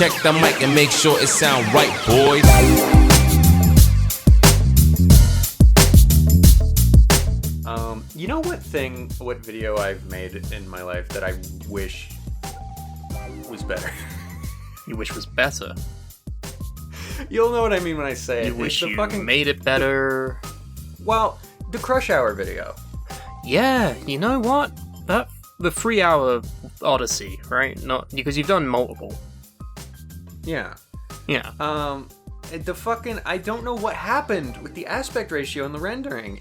Check the mic and make sure it sound right, boys. You know what video I've made in my life that I wish was better? You wish was better? You'll know what I mean when I say it. You wish you made it better? Well, the Crush Hour video. Yeah, you know what? The 3 hour Odyssey, right? Not because you've done multiple. Yeah. Yeah. I don't know what happened with the aspect ratio and the rendering.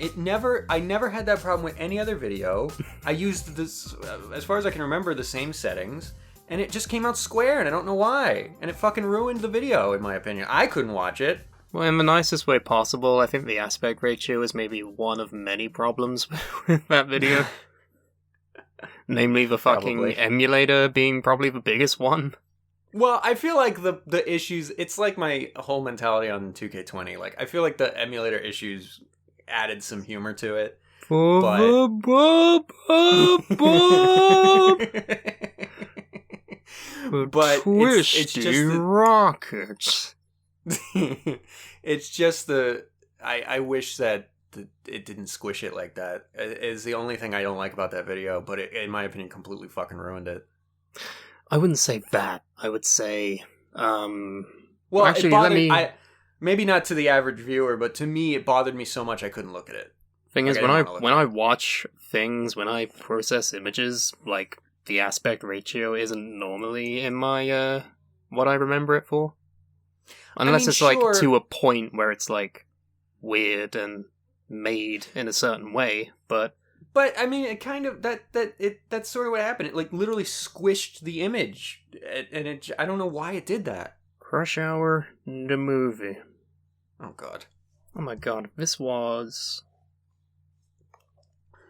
I never had that problem with any other video. I used this, as far as I can remember, the same settings, and it just came out square, and I don't know why. And it fucking ruined the video, in my opinion. I couldn't watch it. Well, in the nicest way possible, I think the aspect ratio is maybe one of many problems with that video. Namely, the fucking emulator being probably the biggest one. Well, I feel like the issues, it's like my whole mentality on 2K20. Like, I feel like the emulator issues added some humor to it. But it's just rockets. It's just I wish that it didn't squish it like that. It's the only thing I don't like about that video, but it, in my opinion, completely fucking ruined it. I wouldn't say that. I would say, well, actually, maybe not to the average viewer, but to me, it bothered me so much I couldn't look at it. Thing is, when I watch things, when I process images, like, the aspect ratio isn't normally in my, what I remember it for. Unless it's, like, to a point where it's, like, weird and made in a certain way, But, I mean, it kind of, that's sort of what happened. It, like, literally squished the image, and I don't know why it did that. Crush Hour, the movie. Oh, God. Oh, my God. This was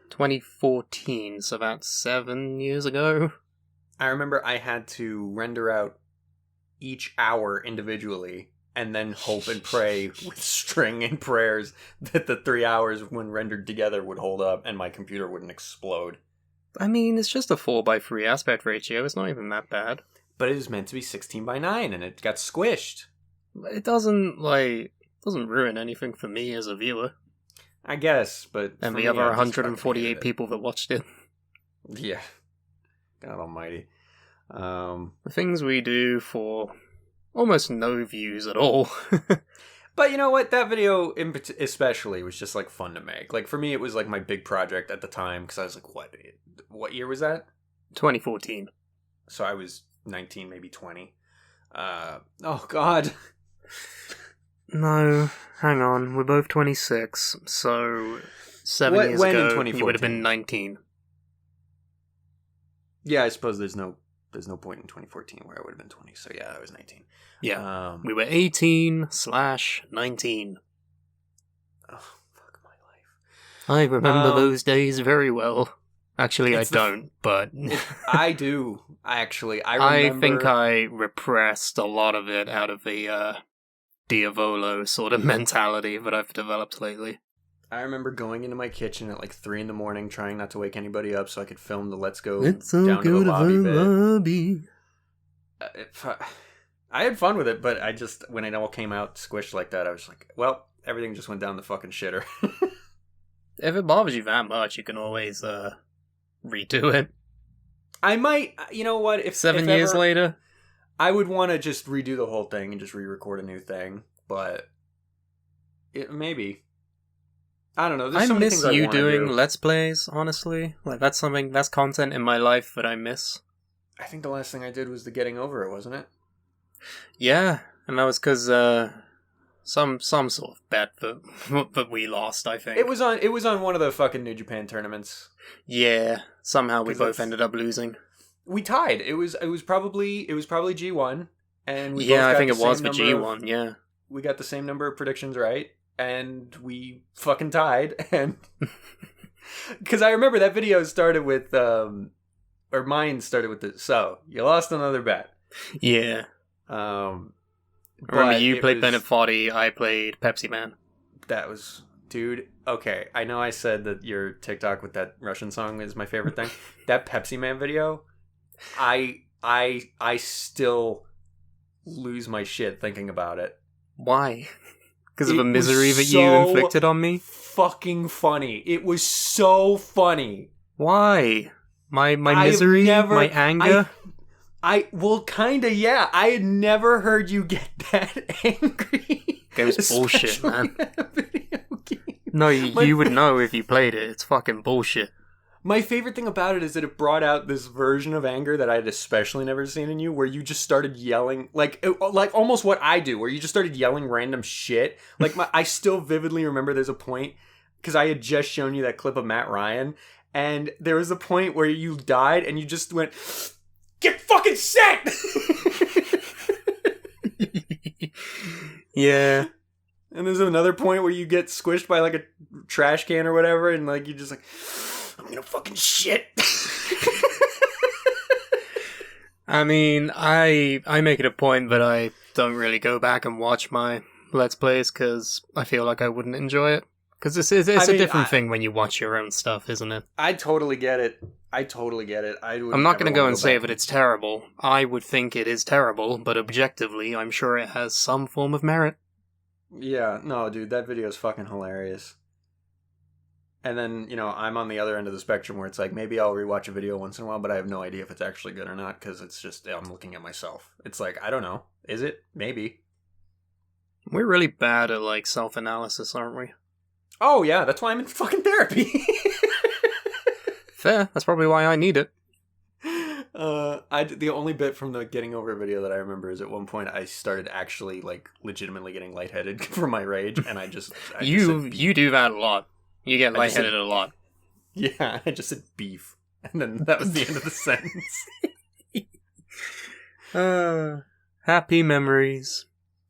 2014, so about 7 years ago. I remember I had to render out each hour individually, and then hope and pray with string and prayers that the 3 hours when rendered together would hold up and my computer wouldn't explode. I mean, it's just a 4:3 aspect ratio. It's not even that bad. But it was meant to be 16:9 and it got squished. It doesn't ruin anything for me as a viewer. I guess, but... And the other 148 people that watched it. Yeah. God almighty. The things we do for... almost no views at all. But you know what? That video especially was just like fun to make. Like for me, it was like my big project at the time because I was like, what year was that? 2014. So I was 19, maybe 20. Oh God. No, hang on. We're both 26. So 7 years ago, you would have been 19. Yeah, I suppose there's no point in 2014 where I would have been 20. So yeah, I was 19. Yeah, we were 18/19. Oh, fuck my life. I remember those days very well. Actually, I don't, but... I do, actually. I think I repressed a lot of it out of the Diavolo sort of mentality that I've developed lately. I remember going into my kitchen at like 3 a.m, trying not to wake anybody up so I could film the Let's Go down to the lobby bit. I had fun with it, but I just, when it all came out squished like that, I was like, well, everything just went down the fucking shitter. If it bothers you that much, you can always redo it. I might, you know what, if 7 years later, I would want to just redo the whole thing and just re-record a new thing, but maybe. I don't know. I miss you doing Let's Plays, honestly. Like, that's content in my life that I miss. I think the last thing I did was the Getting Over It, wasn't it? Yeah, and that was because some sort of bet that we lost, I think. It was on one of the fucking New Japan tournaments. Yeah, somehow we both ended up losing. We tied. It was probably G1, and we I think it was for G1. Yeah, we got the same number of predictions right, and we fucking tied. And because I remember that video started with or mine started with so you lost another bet. Yeah. Remember you played Bennett Foddy, I played Pepsi Man. That was, dude. Okay, I know I said that your TikTok with that Russian song is my favorite thing. That Pepsi Man video, I still lose my shit thinking about it. Why? Because of a It misery was that you so inflicted on me? Fucking funny. It was so funny. Why? My have misery? never- My anger? Well, kinda, yeah. I had never heard you get that angry. Game's bullshit, man. Especially in a video game. No, you would know if you played it. It's fucking bullshit. My favorite thing about it is that it brought out this version of anger that I had especially never seen in you, where you just started yelling, like almost what I do, where you just started yelling random shit. Like, I still vividly remember there's a point, because I had just shown you that clip of Matt Ryan, and there was a point where you died and you just went, "Get fucking set!" Yeah. And there's another point where you get squished by like a trash can or whatever, and like you just like, "I'm gonna fucking shit." I mean, I make it a point that I don't really go back and watch my Let's Plays because I feel like I wouldn't enjoy it. Because it's a different thing when you watch your own stuff, isn't it? I totally get it. I'm not going to go and say that it's terrible. I would think it is terrible, but objectively, I'm sure it has some form of merit. Yeah, no, dude, that video is fucking hilarious. And then, I'm on the other end of the spectrum where it's like, maybe I'll rewatch a video once in a while, but I have no idea if it's actually good or not, because it's just, I'm looking at myself. It's like, I don't know. Is it? Maybe. We're really bad at, like, self-analysis, aren't we? Oh, yeah, that's why I'm in fucking therapy. Fair, that's probably why I need it. The only bit from the getting over video that I remember is at one point I started actually, like, legitimately getting lightheaded from my rage, and I you do that a lot. You get lightheaded a lot. Yeah, I just said beef. And then that was the end of the sentence. Happy memories.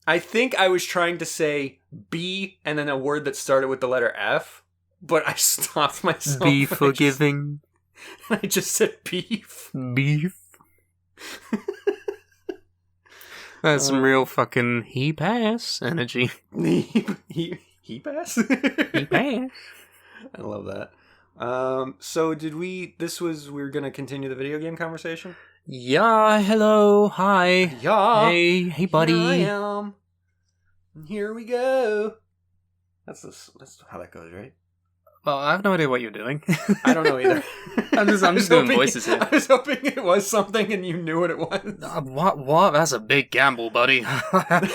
I think I was trying to say B and then a word that started with the letter F, but I stopped myself. Be forgiving. I just said beef. Beef. That's some real fucking he-pass energy. He pass? He pass. I love that. So we were gonna continue the video game conversation? Yeah, hello, hi. Yeah. Hey buddy. Here I am. Here we go. That's how that goes, right? Well, I have no idea what you're doing. I don't know either. I'm just doing voices here. I was hoping it was something and you knew what it was. What? That's a big gamble, buddy. I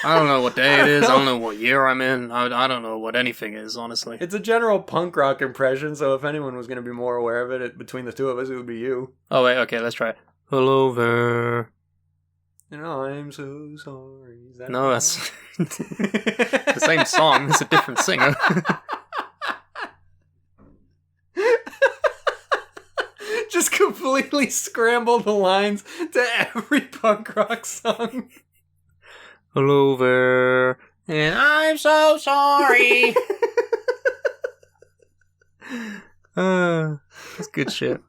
don't know what day it is. I don't know what year I'm in. I don't know what anything is, honestly. It's a general punk rock impression, so if anyone was going to be more aware of it between the two of us, it would be you. Oh, wait, okay, let's try it. Hello there. And I'm so sorry. No, that's the same song. It's a different singer. Just completely scramble the lines to every punk rock song. Hello there. And I'm so sorry. That's good shit.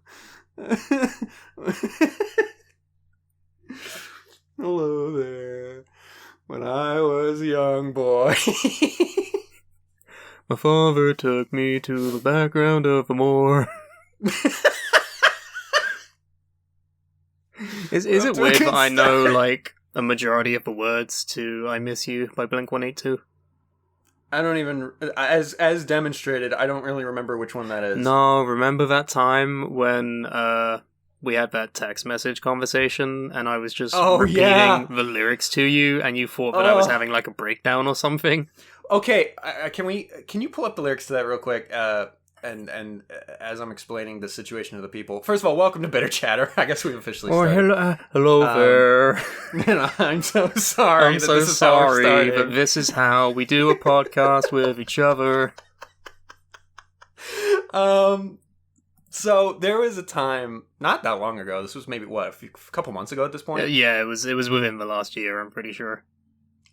Hello there. When I was a young boy. My father took me to the background of the moor. Is it weird that I know, like, a majority of the words to I Miss You by Blink-182? I don't even... As demonstrated, I don't really remember which one that is. No, remember that time when we had that text message conversation and I was just repeating the lyrics to you and you thought that I was having, like, a breakdown or something? Okay, can you pull up the lyrics to that real quick? And as I'm explaining the situation to the people, first of all, welcome to Bitter Chatter. I guess we've officially started. Or hello there. I'm so sorry. I'm so sorry, but this is how we do a podcast with each other. So there was a time not that long ago. This was maybe a couple months ago at this point. Yeah, it was within the last year. I'm pretty sure.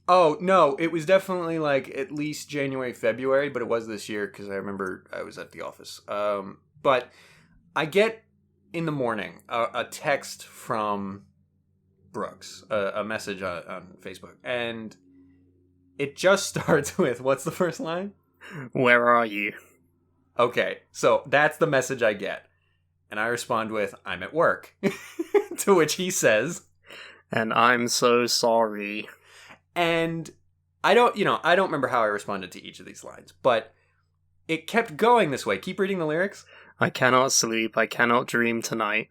Oh, no, it was definitely, like, at least January, February, but it was this year, because I remember I was at the office. But I get, in the morning, a text from Brooks, a message on Facebook, and it just starts with, what's the first line? Where are you? Okay, so that's the message I get. And I respond with, I'm at work. To which he says... And I'm so sorry. And I don't remember how I responded to each of these lines, but it kept going this way. Keep reading the lyrics. I cannot sleep, I cannot dream tonight.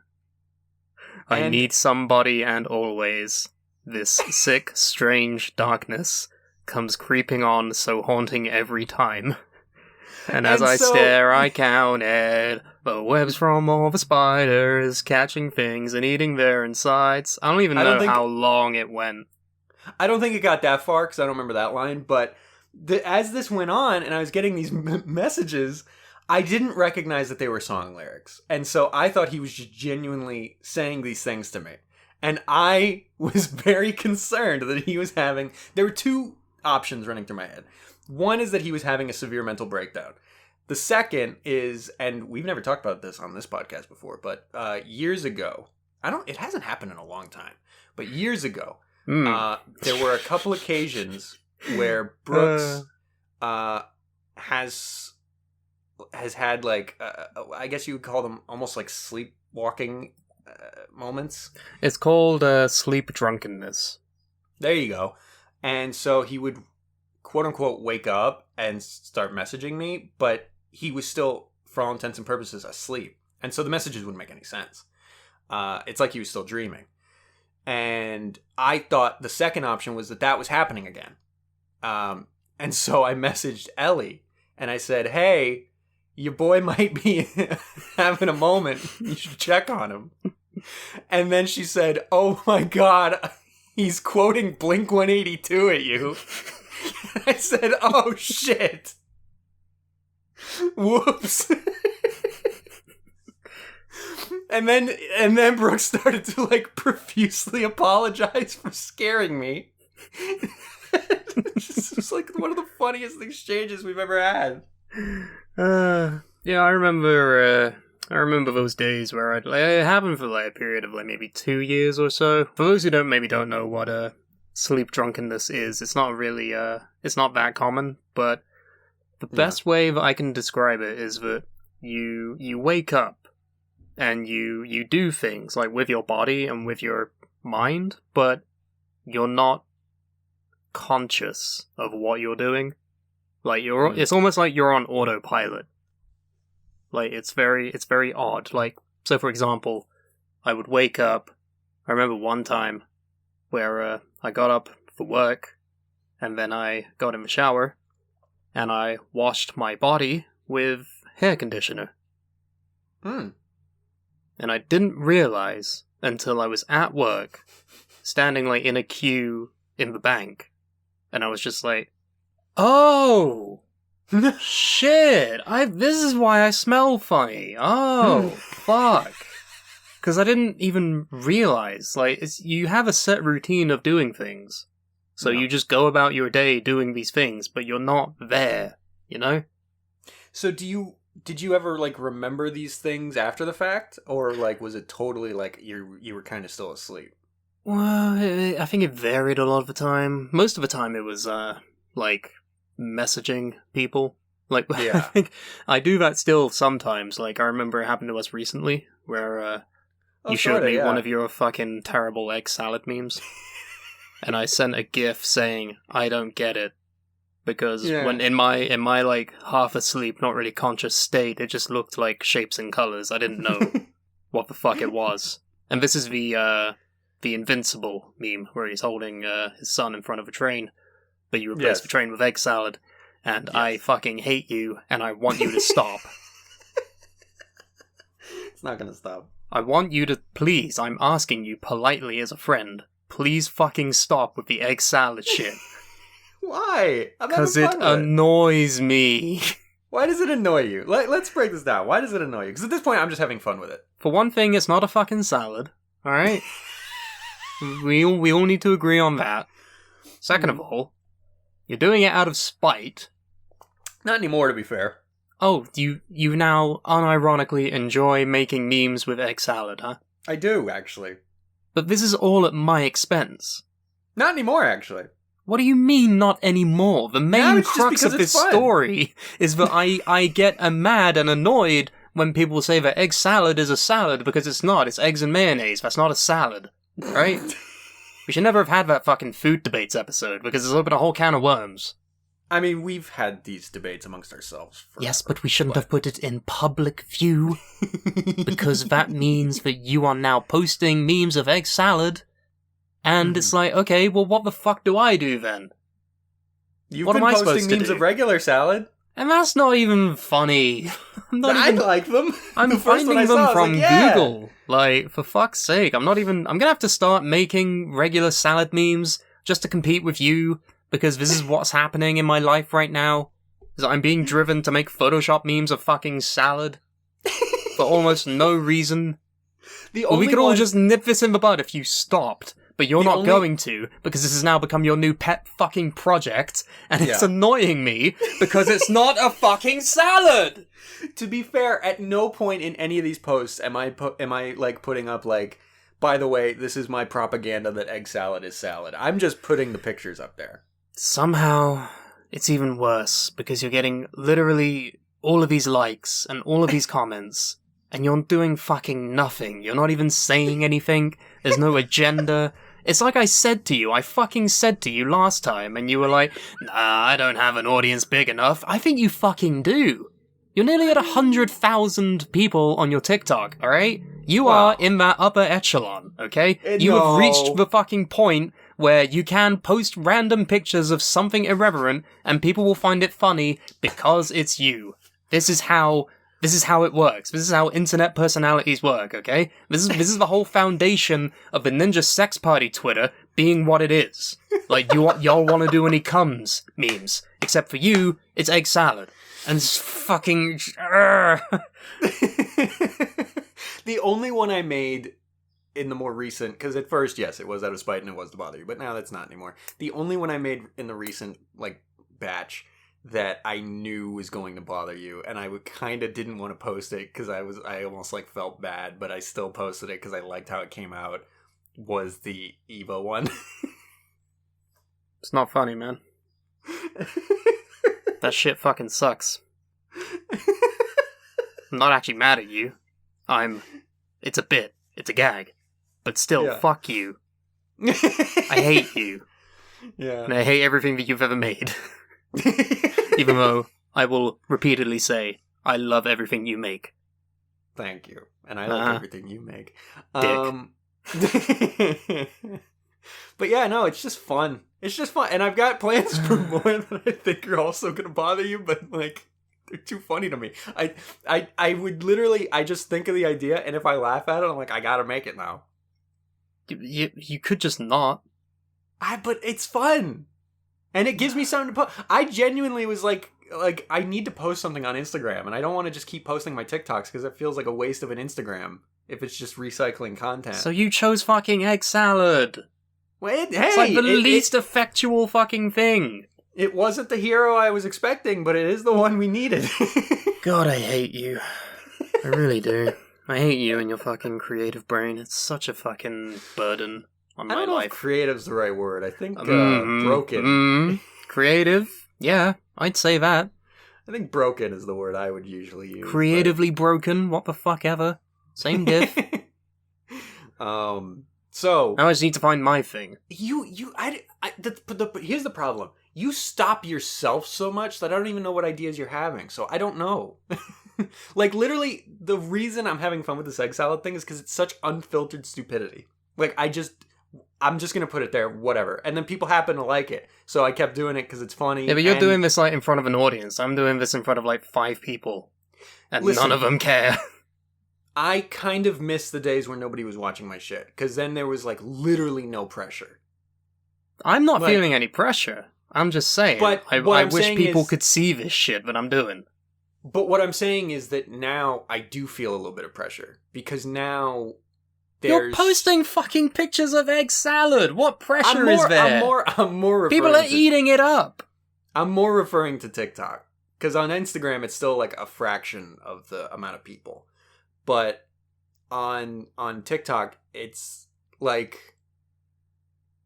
I need somebody and always. This sick, strange darkness comes creeping on, so haunting every time. And as I stare, I counted the webs from all the spiders, catching things and eating their insides. I don't even know how long it went. I don't think it got that far, because I don't remember that line, but as this went on, and I was getting these messages, I didn't recognize that they were song lyrics. And so I thought he was just genuinely saying these things to me. And I was very concerned that he was having... There were two options running through my head. One is that he was having a severe mental breakdown. The second is, and we've never talked about this on this podcast before, but years ago, it hasn't happened in a long time, but years ago, there were a couple occasions where Brooks has had like I guess you would call them almost like sleepwalking moments. It's called sleep drunkenness. There you go. And so he would quote unquote wake up and start messaging me, but he was still, for all intents and purposes, asleep. And so the messages wouldn't make any sense. It's like he was still dreaming. And I thought the second option was that was happening again. And so I messaged Ellie and I said, hey, your boy might be having a moment. You should check on him. And then she said, oh my God, he's quoting Blink-182 at you. I said, oh shit. Whoops. And then Brooke started to like profusely apologize for scaring me. It's just like one of the funniest exchanges we've ever had. Yeah, I remember those days where it happened for like a period of like maybe 2 years or so. For those who don't know what sleep drunkenness is, it's not really it's not that common, but the best way that I can describe it is that you wake up and you do things like with your body and with your mind, but you're not conscious of what you're doing. Like it's almost like you're on autopilot. Like it's very odd. Like, so for example, I would wake up. I remember one time where I got up for work, and then I got in the shower, and I washed my body with hair conditioner. And I didn't realize until I was at work, standing like in a queue in the bank, and I was just like, oh, shit, this is why I smell funny. Oh, fuck. Because I didn't even realize, like, you have a set routine of doing things. So you just go about your day doing these things, but you're not there, you know? So did you ever, like, remember these things after the fact? Or, like, was it totally, like, you were kind of still asleep? Well, I think it varied a lot of the time. Most of the time it was, like, messaging people. Like, yeah. I think I do that still sometimes. Like, I remember it happened to us recently, where, you showed me one of your fucking terrible egg salad memes. And I sent a gif saying, I don't get it. Because when in my like half asleep, not really conscious state, it just looked like shapes and colors. I didn't know what the fuck it was. And this is the Invincible meme where he's holding his son in front of a train, but you replace the train with egg salad. And I fucking hate you, and I want you to stop. It's not gonna stop. I want you to, please, I'm asking you politely as a friend, please fucking stop with the egg salad shit. Why? Because it annoys me. Why does it annoy you? Let's break this down. Why does it annoy you? Because at this point, I'm just having fun with it. For one thing, it's not a fucking salad. Alright? we all need to agree on that. Second of all, you're doing it out of spite. Not anymore, to be fair. Oh, you now unironically enjoy making memes with egg salad, huh? I do, actually. But this is all at my expense. Not anymore, actually. What do you mean, not anymore? The main crux of this story is that I get mad and annoyed when people say that egg salad is a salad, because it's not. It's eggs and mayonnaise. That's not a salad. Right? We should never have had that fucking food debates episode, because it's opened a whole can of worms. I mean, we've had these debates amongst ourselves forever. Yes, but we shouldn't have put it in public view, because that means that you are now posting memes of egg salad, and it's like, okay, well, what the fuck do I do then? You've What been am I posting supposed to memes do? of regular salad. And that's not even funny. I like them. I'm The first finding one I them saw, I was from like, yeah. Google. Like, for fuck's sake, I'm gonna have to start making regular salad memes just to compete with you, because this is what's happening in my life right now. Is I'm being driven to make Photoshop memes of fucking salad for almost no reason. Well, we could all just nip this in the bud if you stopped. But you're not going to, because this has now become your new pet fucking project, and it's annoying me, because it's not a fucking salad! To be fair, at no point in any of these posts am I like putting up like, by the way, this is my propaganda that egg salad is salad. I'm just putting the pictures up there. Somehow, it's even worse, because you're getting literally all of these likes, and all of these comments, and you're doing fucking nothing. You're not even saying anything. There's no agenda. It's like I fucking said to you last time, and you were like, nah, I don't have an audience big enough. I think you fucking do. You're nearly at 100,000 people on your TikTok, alright? You are in that upper echelon, okay? You have reached the fucking point where you can post random pictures of something irreverent, and people will find it funny because it's you. This is how it works. This is how internet personalities work, okay? This is the whole foundation of the Ninja Sex Party Twitter being what it is. Like, y'all want to do any cums memes. Except for you, it's egg salad. And it's fucking... The only one I made in the more recent... Because at first, yes, it was out of spite and it was to bother you. But now that's not anymore. The only one I made in the recent, like, batch... that I knew was going to bother you, and I kind of didn't want to post it because I almost like felt bad, but I still posted it because I liked how it came out, was the Eva one. It's not funny, man. That shit fucking sucks. I'm not actually mad at you. It's a bit. It's a gag. But still, fuck you. I hate you. Yeah. And I hate everything that you've ever made. Even though I will repeatedly say, I love everything you make. Thank you. And I like everything you make. Dick. But yeah, no, it's just fun. It's just fun. And I've got plans for more that I think are also going to bother you, but like, they're too funny to me. I would literally, I just think of the idea, and if I laugh at it, I'm like, I gotta make it now. You could just not. But it's fun. And it gives me something to post. I genuinely was like, I need to post something on Instagram, and I don't want to just keep posting my TikToks because it feels like a waste of an Instagram if it's just recycling content. So you chose fucking egg salad. Well, It's like the least effectual fucking thing. It wasn't the hero I was expecting, but it is the one we needed. God, I hate you. I really do. I hate you and your fucking creative brain. It's such a fucking burden on my life. I don't know if creative's the right word. I think broken. Creative? Yeah, I'd say that. I think broken is the word I would usually use. Creatively broken? What the fuck ever? Same diff. So now I just need to find my thing. Here's the problem. You stop yourself so much that I don't even know what ideas you're having. So I don't know. Like, literally, the reason I'm having fun with this egg salad thing is because it's such unfiltered stupidity. Like, I'm just gonna put it there, whatever. And then people happen to like it. So I kept doing it because it's funny. Yeah, but you're doing this, like, in front of an audience. I'm doing this in front of, like, 5 people. And listen, none of them care. I kind of miss the days where nobody was watching my shit. Because then there was, like, literally no pressure. I'm not feeling any pressure. I'm just saying. But I wish people could see this shit that I'm doing. But what I'm saying is that now I do feel a little bit of pressure. Because now you're posting fucking pictures of egg salad. What pressure is there? I'm more referring people are eating it up. I'm more referring to TikTok. Because on Instagram, it's still like a fraction of the amount of people. But on TikTok, it's like...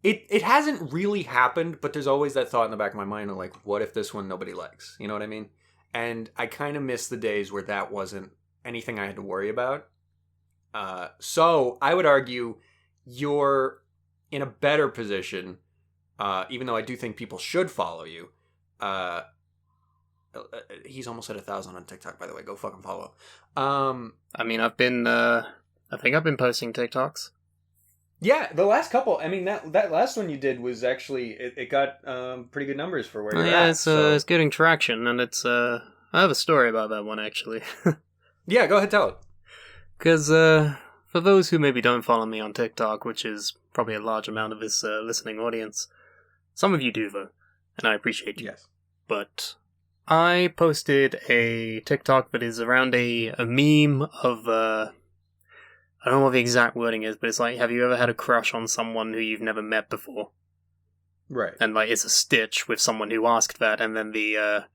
It hasn't really happened, but there's always that thought in the back of my mind of like, what if this one nobody likes? You know what I mean? And I kind of miss the days where that wasn't anything I had to worry about. So I would argue your in a better position, even though I do think people should follow you. He's almost at 1,000 on TikTok, by the way. Go fucking follow. I mean, I think I've been posting TikToks. Yeah, the last couple. I mean, that last one you did was actually it got pretty good numbers for where you're at. It's getting traction, and it's I have a story about that one actually. Yeah, go ahead, tell it. Because for those who maybe don't follow me on TikTok, which is probably a large amount of this listening audience, some of you do though, and I appreciate you. Yes. But I posted a TikTok that is around a meme of I don't know what the exact wording is, but it's like, have you ever had a crush on someone who you've never met before? Right. And like, it's a stitch with someone who asked that, and then the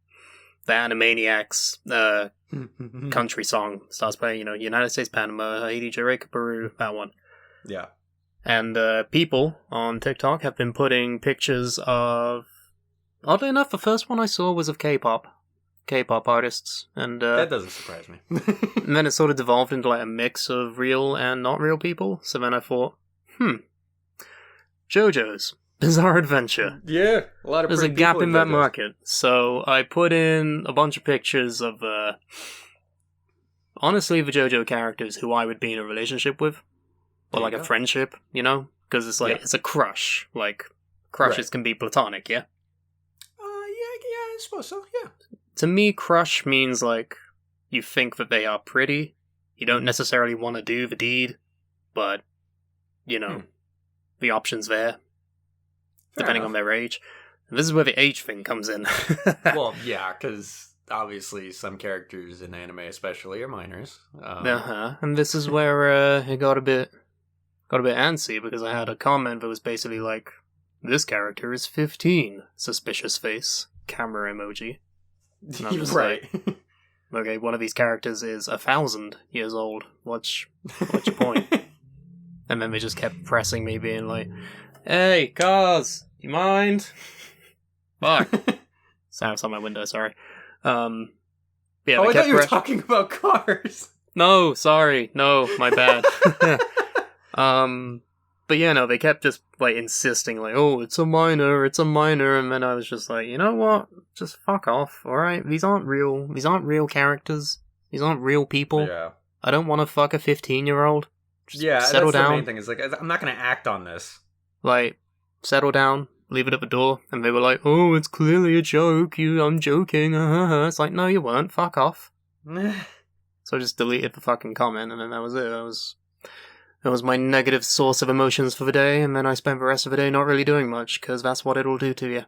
Animaniacs country song starts playing, United States, Panama, Haiti, Jamaica, Peru, that one. Yeah. And people on TikTok have been putting pictures of... Oddly enough, the first one I saw was of K-pop artists, and that doesn't surprise me. and then it sort of devolved into like a mix of real and not real people. So then I thought, JoJo's Bizarre Adventure. Yeah, a lot of there's a gap in that market. So I put in a bunch of pictures of honestly the JoJo characters who I would be in a relationship with, or like a friendship, because it's like it's a crush. Like crushes can be platonic, yeah. I suppose so. Yeah. To me, crush means, like, you think that they are pretty. You don't necessarily want to do the deed, but, the option's there, depending on their age. And this is where the age thing comes in. Well, yeah, because obviously some characters in anime especially are minors. And this is where it got a bit antsy, because I had a comment that was basically like, this character is 15, suspicious face, camera emoji. Right. Like, okay, one of these characters is 1,000 years old. What's your point? And then they just kept pressing me, being like, "Hey, cars, you mind?" Fuck. Sound outside my window. Sorry. Yeah. I thought you were talking about cars. No, sorry. No, my bad. But yeah, no, they kept just, like, insisting, like, oh, it's a minor, and then I was just like, you know what? Just fuck off, alright? These aren't real characters. These aren't real people. Yeah. I don't want to fuck a 15-year-old. Just that's settle down. The main thing, is, like, I'm not gonna act on this. Like, settle down, leave it at the door, and they were like, oh, it's clearly a joke, I'm joking, It's like, no, you weren't, fuck off. So I just deleted the fucking comment, and then that was it. That was my negative source of emotions for the day, and then I spent the rest of the day not really doing much, because that's what it'll do to you.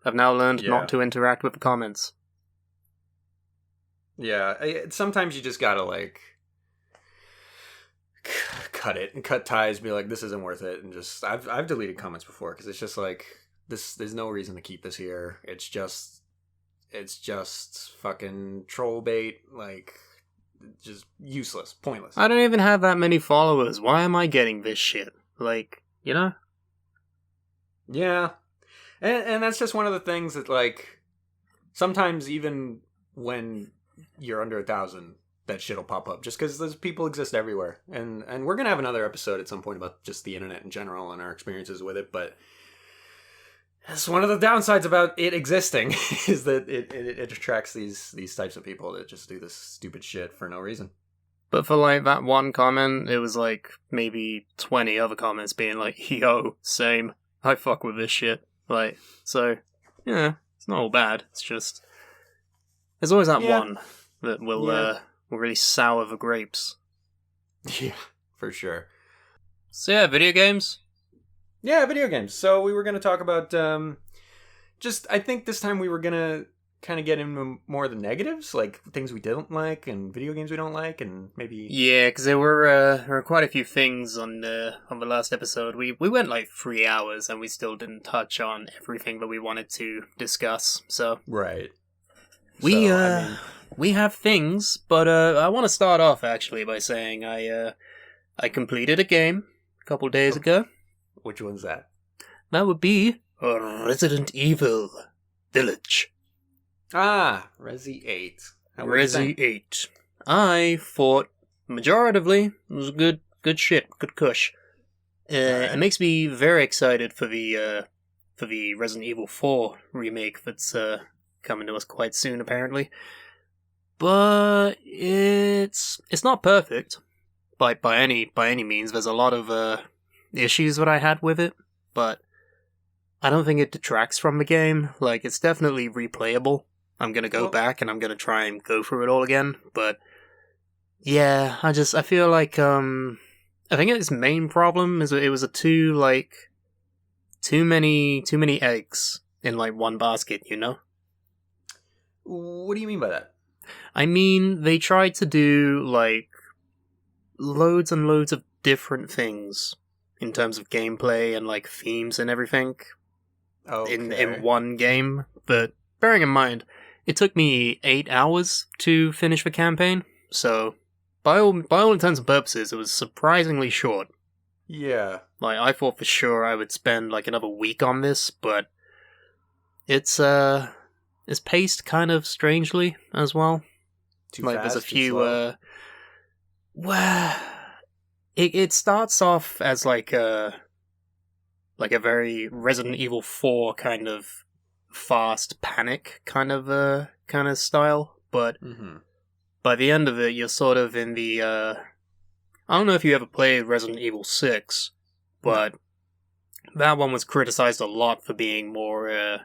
I've now learned not to interact with the comments. Yeah, sometimes you just gotta, like, cut it, and cut ties, be like, this isn't worth it, and just, I've deleted comments before, because it's just like, there's no reason to keep this here, it's just fucking troll bait, like... just useless, pointless. I don't even have that many followers. Why am I getting this shit? Like, Yeah. And that's just one of the things that, like, sometimes even when you're under 1,000, that shit'll pop up. Just because those people exist everywhere. And we're going to have another episode at some point about just the internet in general and our experiences with it, but... that's one of the downsides about it existing, is that it attracts these types of people that just do this stupid shit for no reason. But for, like, that one comment, it was, like, maybe 20 other comments being like, yo, same, I fuck with this shit. Like, so, yeah, it's not all bad, it's just... there's always that one that will really sour the grapes. Yeah, for sure. So yeah, video games? Yeah, video games. So we were going to talk about, I think this time we were going to kind of get into more of the negatives, like things we didn't like and video games we don't like, and maybe... Yeah, because there were quite a few things on the last episode. We went like 3 hours and we still didn't touch on everything that we wanted to discuss, so... Right. We have things, but I want to start off actually by saying I completed a game a couple days ago. Which one's that? That would be Resident Evil Village. Ah, Resi 8. Resi 8. I thought, majoritively, it was good shit, good cush. It makes me very excited for the Resident Evil 4 remake that's coming to us quite soon, apparently. But it's not perfect by any means. There's a lot of issues that I had with it, but I don't think it detracts from the game. Like, it's definitely replayable. I'm gonna go back and I'm gonna try and go through it all again, but yeah, I feel like I think its main problem is that it was too many eggs in like one basket, you know? What do you mean by that? I mean, they tried to do like loads and loads of different things in terms of gameplay and like themes and everything in one game, but bearing in mind, it took me 8 hours to finish the campaign, so by all intents and purposes, it was surprisingly short. Yeah. Like, I thought for sure I would spend like another week on this, but it's paced kind of strangely as well. Too like, fast, there's a few slow? It starts off as like a very Resident Evil 4 kind of fast panic kind of style, but by the end of it, you're sort of in the I don't know if you ever played Resident Evil 6, but that one was criticized a lot for being more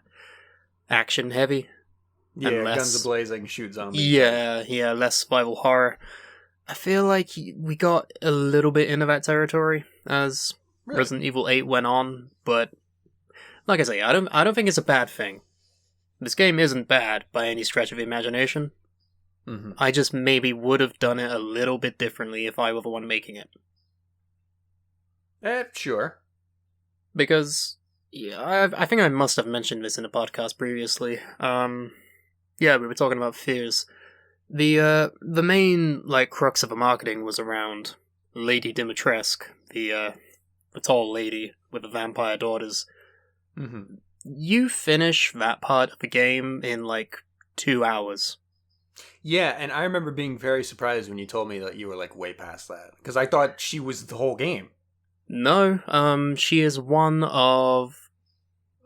action heavy. Yeah, and less, guns a-blazing, shoot zombies. Yeah, less survival horror. I feel like we got a little bit into that territory as Resident Evil 8 went on, but like I say, I don't think it's a bad thing. This game isn't bad by any stretch of the imagination. Mm-hmm. I just maybe would have done it a little bit differently if I were the one making it. Sure. Because I think I must have mentioned this in a podcast previously. Yeah, we were talking about fears. The main like crux of the marketing was around Lady Dimitrescu, the tall lady with the vampire daughters. Mm-hmm. You finish that part of the game in like 2 hours. Yeah, and I remember being very surprised when you told me that you were like way past that, because I thought she was the whole game. No, she is one of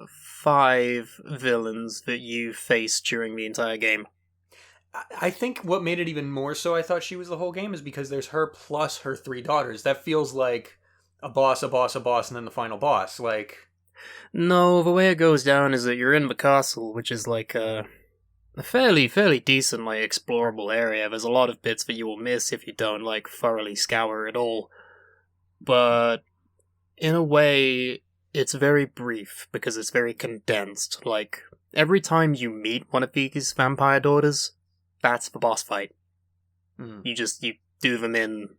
5 villains that you face during the entire game. I think what made it even more so I thought she was the whole game is because there's her plus her 3 daughters. That feels like a boss, and then the final boss. Like, no, the way it goes down is that you're in the castle, which is like a fairly decent, like, explorable area. There's a lot of bits that you will miss if you don't, like, thoroughly scour it all. But in a way, it's very brief because it's very condensed. Like, every time you meet one of these vampire daughters, that's the boss fight. You do them in,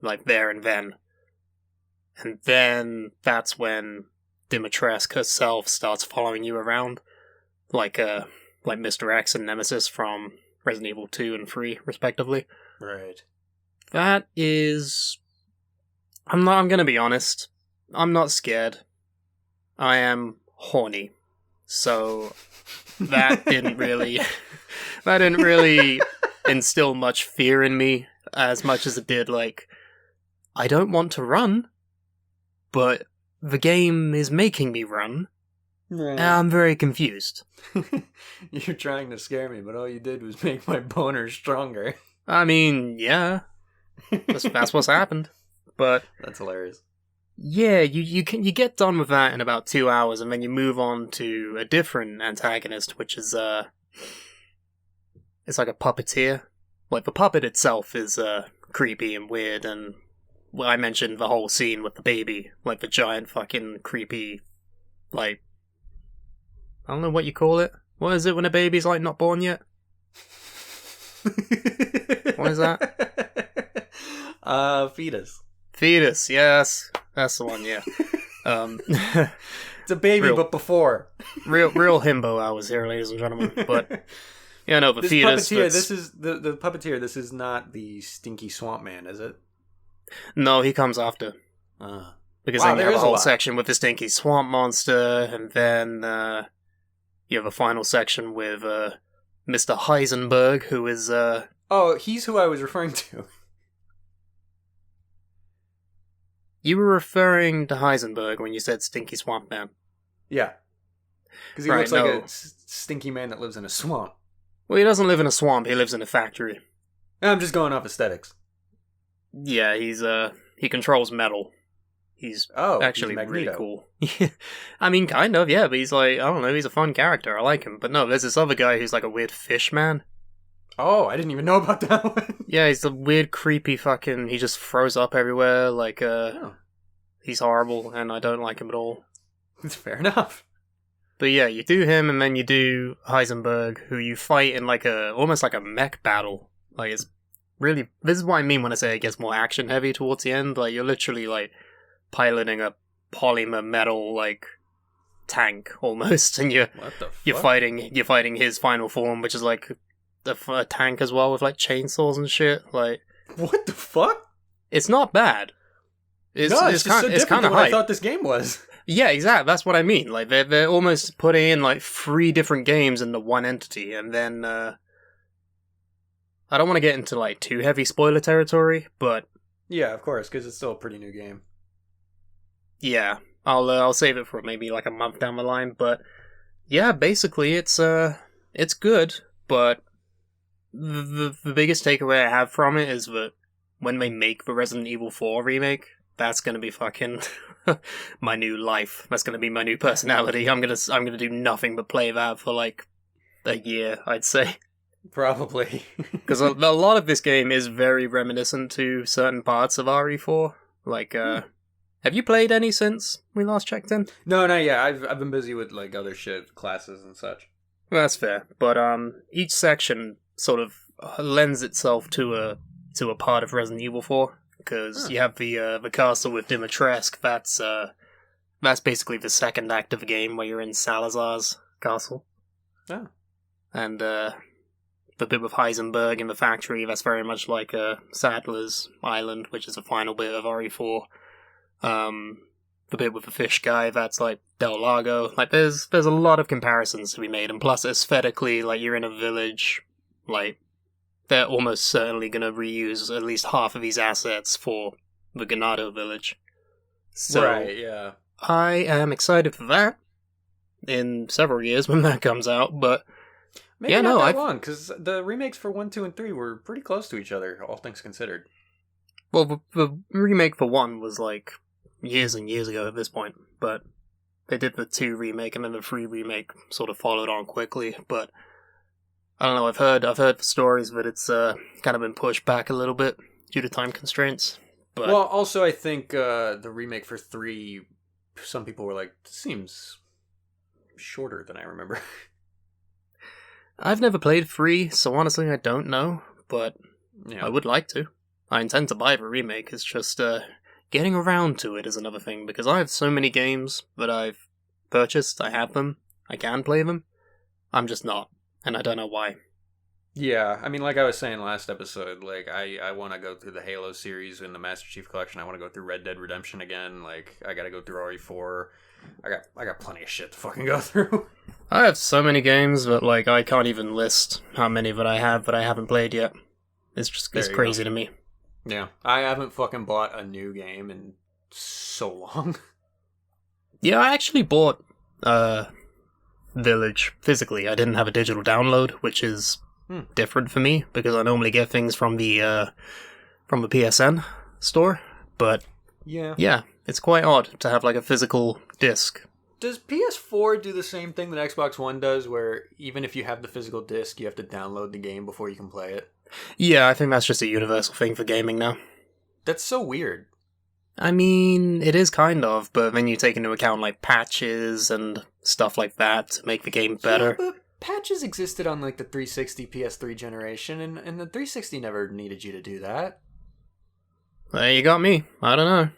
like, there and then. And then that's when Dimitrescu herself starts following you around, like Mr. X and Nemesis from Resident Evil 2 and 3, respectively. Right. That is... I'm gonna be honest. I'm not scared. I am horny. So that didn't really instill much fear in me as much as it did, like, I don't want to run, but the game is making me run. Right. And I'm very confused. You're trying to scare me, but all you did was make my boner stronger. I mean, yeah. That's what's happened. But that's hilarious. Yeah, you get done with that in about 2 hours, and then you move on to a different antagonist, which is it's like a puppeteer. Like, the puppet itself is creepy and weird, and I mentioned the whole scene with the baby, like the giant fucking creepy, like, I don't know what you call it. What is it when a baby's like not born yet? What is that? Fetus. Fetus, yes. That's the one, yeah. It's a baby, but before. real himbo hours here, ladies and gentlemen. But yeah, no, the this fetus. Puppeteer, this is the puppeteer. This is not the stinky swamp man, is it? No, he comes after. Because then you have a whole section with the stinky swamp monster, and then you have a final section with Mr. Heisenberg, who is... Oh, he's who I was referring to. You were referring to Heisenberg when you said Stinky Swamp Man. Yeah. Because he looks like a stinky man that lives in a swamp. Well, he doesn't live in a swamp, he lives in a factory. I'm just going off aesthetics. Yeah, he controls metal. He's actually he's really cool. I mean, kind of, yeah, but he's like, I don't know, he's a fun character, I like him. But no, there's this other guy who's like a weird fish man. Oh, I didn't even know about that one. Yeah, he's a weird, creepy fucking, he just throws up everywhere, like, he's horrible, and I don't like him at all. It's fair enough. But yeah, you do him, and then you do Heisenberg, who you fight in like almost like a mech battle. Like, it's really, this is what I mean when I say it gets more action heavy towards the end. Like, you're literally like piloting a polymer metal like tank almost, and you're fighting his final form, which is like a tank as well with like chainsaws and shit. Like, what the fuck? It's not bad. It's kind of what I thought this game was. Yeah, exactly. That's what I mean. Like, they're almost putting in like 3 different games into one entity, and then I don't want to get into like too heavy spoiler territory, but yeah, of course, because it's still a pretty new game. Yeah, I'll save it for maybe like a month down the line. But yeah, basically it's good. But the biggest takeaway I have from it is that when they make the Resident Evil 4 remake, that's gonna be fucking my new life. That's gonna be my new personality. I'm gonna do nothing but play that for like a year, I'd say. Probably. Because a lot of this game is very reminiscent to certain parts of RE4. Like, have you played any since we last checked in? No, not yet. I've been busy with like other shit, classes and such. Well, that's fair. But each section sort of lends itself to a part of Resident Evil 4. Because you have the castle with Dimitrescu. That's basically the second act of the game where you're in Salazar's castle. Oh. And the bit with Heisenberg in the factory, that's very much like Sadler's Island, which is the final bit of RE4. The bit with the fish guy, that's like Del Lago. Like, there's a lot of comparisons to be made, and plus aesthetically, like, you're in a village, like, they're almost certainly going to reuse at least half of these assets for the Ganado village. So, right, yeah. I am excited for that in several years when that comes out, but maybe yeah, not that long, because the remakes for 1, 2, and 3 were pretty close to each other, all things considered. Well, the remake for 1 was like years and years ago at this point, but they did the 2 remake, and then the 3 remake sort of followed on quickly, but I don't know, I've heard stories that it's kind of been pushed back a little bit due to time constraints. But well, also I think the remake for 3, some people were like, seems shorter than I remember. I've never played 3, so honestly I don't know, but yeah. I would like to. I intend to buy the remake, it's just getting around to it is another thing, because I have so many games that I've purchased, I have them, I can play them, I'm just not. And I don't know why. Yeah, I mean, like I was saying last episode, like, I want to go through the Halo series in the Master Chief Collection. I want to go through Red Dead Redemption again. Like, I got to go through RE4. I got plenty of shit to fucking go through. I have so many games, but, like, I can't even list how many that I have that I haven't played yet. It's crazy to me. Yeah, I haven't fucking bought a new game in so long. Yeah, I actually bought Village physically. I didn't have a digital download, which is different for me because I normally get things from the PSN store. But yeah, it's quite odd to have like a physical disc. Does PS4 do the same thing that Xbox One does, where even if you have the physical disc, you have to download the game before you can play it? Yeah, I think that's just a universal thing for gaming now. That's so weird. I mean, it is kind of, but then you take into account like patches and stuff like that to make the game better. Yeah, but patches existed on like the 360 PS3 generation, and the 360 never needed you to do that. There you got me. I don't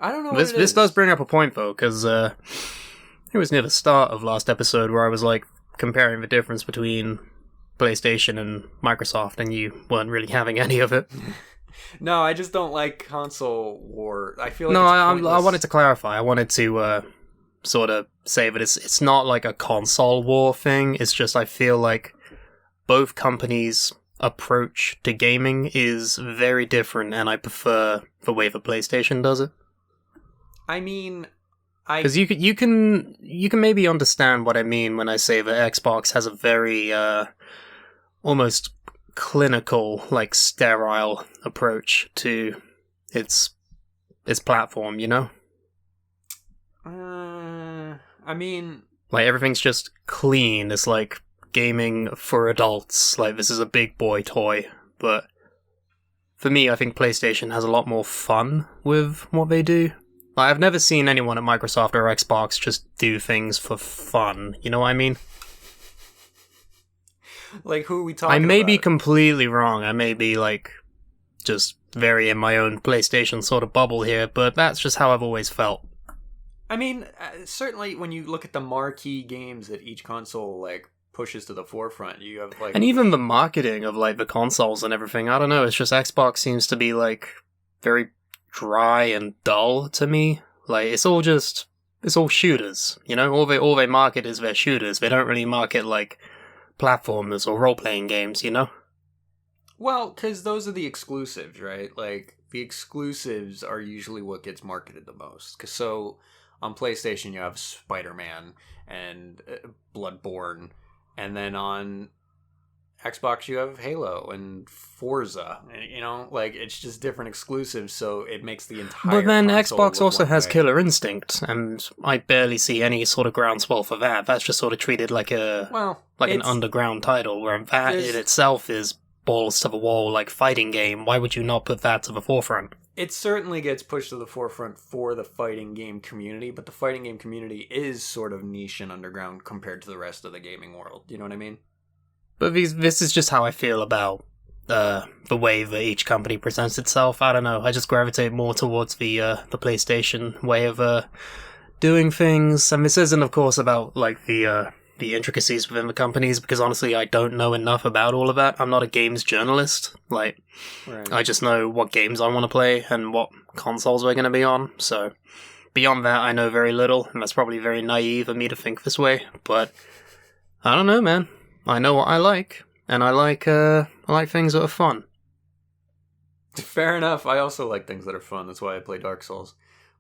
know. This does bring up a point though, because it was near the start of last episode where I was like comparing the difference between PlayStation and Microsoft, and you weren't really having any of it. No, I just don't like console war. I feel like I wanted to clarify. I wanted to sort of say that it's not like a console war thing. It's just I feel like both companies' approach to gaming is very different, and I prefer the way the PlayStation does it. I mean, Because you can maybe understand what I mean when I say that Xbox has a very almost clinical, like sterile approach to its platform. You know, I mean, like everything's just clean. It's like gaming for adults. Like this is a big boy toy, but for me, I think PlayStation has a lot more fun with what they do. Like, I've never seen anyone at Microsoft or Xbox just do things for fun. You know what I mean? like, who are we talking about? I may be completely wrong. I may be, like, just very in my own PlayStation sort of bubble here, but that's just how I've always felt. I mean, certainly when you look at the marquee games that each console, like, pushes to the forefront, you have, like... And even the marketing of, like, the consoles and everything, I don't know, it's just Xbox seems to be, like, very dry and dull to me. Like, it's all shooters, you know? All they market is their shooters. They don't really market, like, platformers or role-playing games, you know? Well, because those are the exclusives, right? Like, the exclusives are usually what gets marketed the most. Because so, on PlayStation, you have Spider-Man and Bloodborne, and then on Xbox, you have Halo and Forza. You know, like, it's just different exclusives, so it makes the entire But then console Xbox look also one has way. Killer Instinct, and I barely see any sort of groundswell for that. That's just sort of treated like an underground title, where that in itself is balls to the wall, like fighting game. Why would you not put that to the forefront? It certainly gets pushed to the forefront for the fighting game community, but the fighting game community is sort of niche and underground compared to the rest of the gaming world. You know what I mean? But this is just how I feel about the way that each company presents itself. I don't know. I just gravitate more towards the PlayStation way of doing things. And this isn't, of course, about like the intricacies within the companies, because honestly, I don't know enough about all of that. I'm not a games journalist. Like, Right. I just know what games I want to play and what consoles we're going to be on. So beyond that, I know very little, and that's probably very naive of me to think this way. But I don't know, man. I know what I like, and I like things that are fun. Fair enough. I also like things that are fun. That's why I play Dark Souls.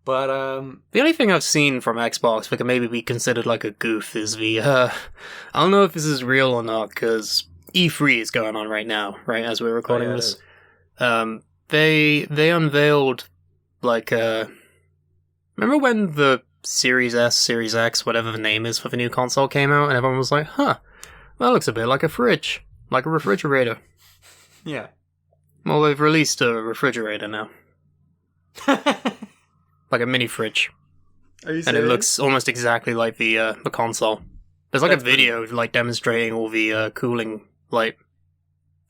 But The only thing I've seen from Xbox that can maybe be considered like a goof is the I don't know if this is real or not, because E3 is going on right now, right, as we're recording this. They unveiled like remember when the Series S, Series X, whatever the name is for the new console came out, and everyone was like, huh, that looks a bit like a fridge, like a refrigerator. yeah. Well, they've released a refrigerator now. Like a mini fridge. Are you serious? And it looks almost exactly like the console. There's like That's a video like demonstrating all the cooling like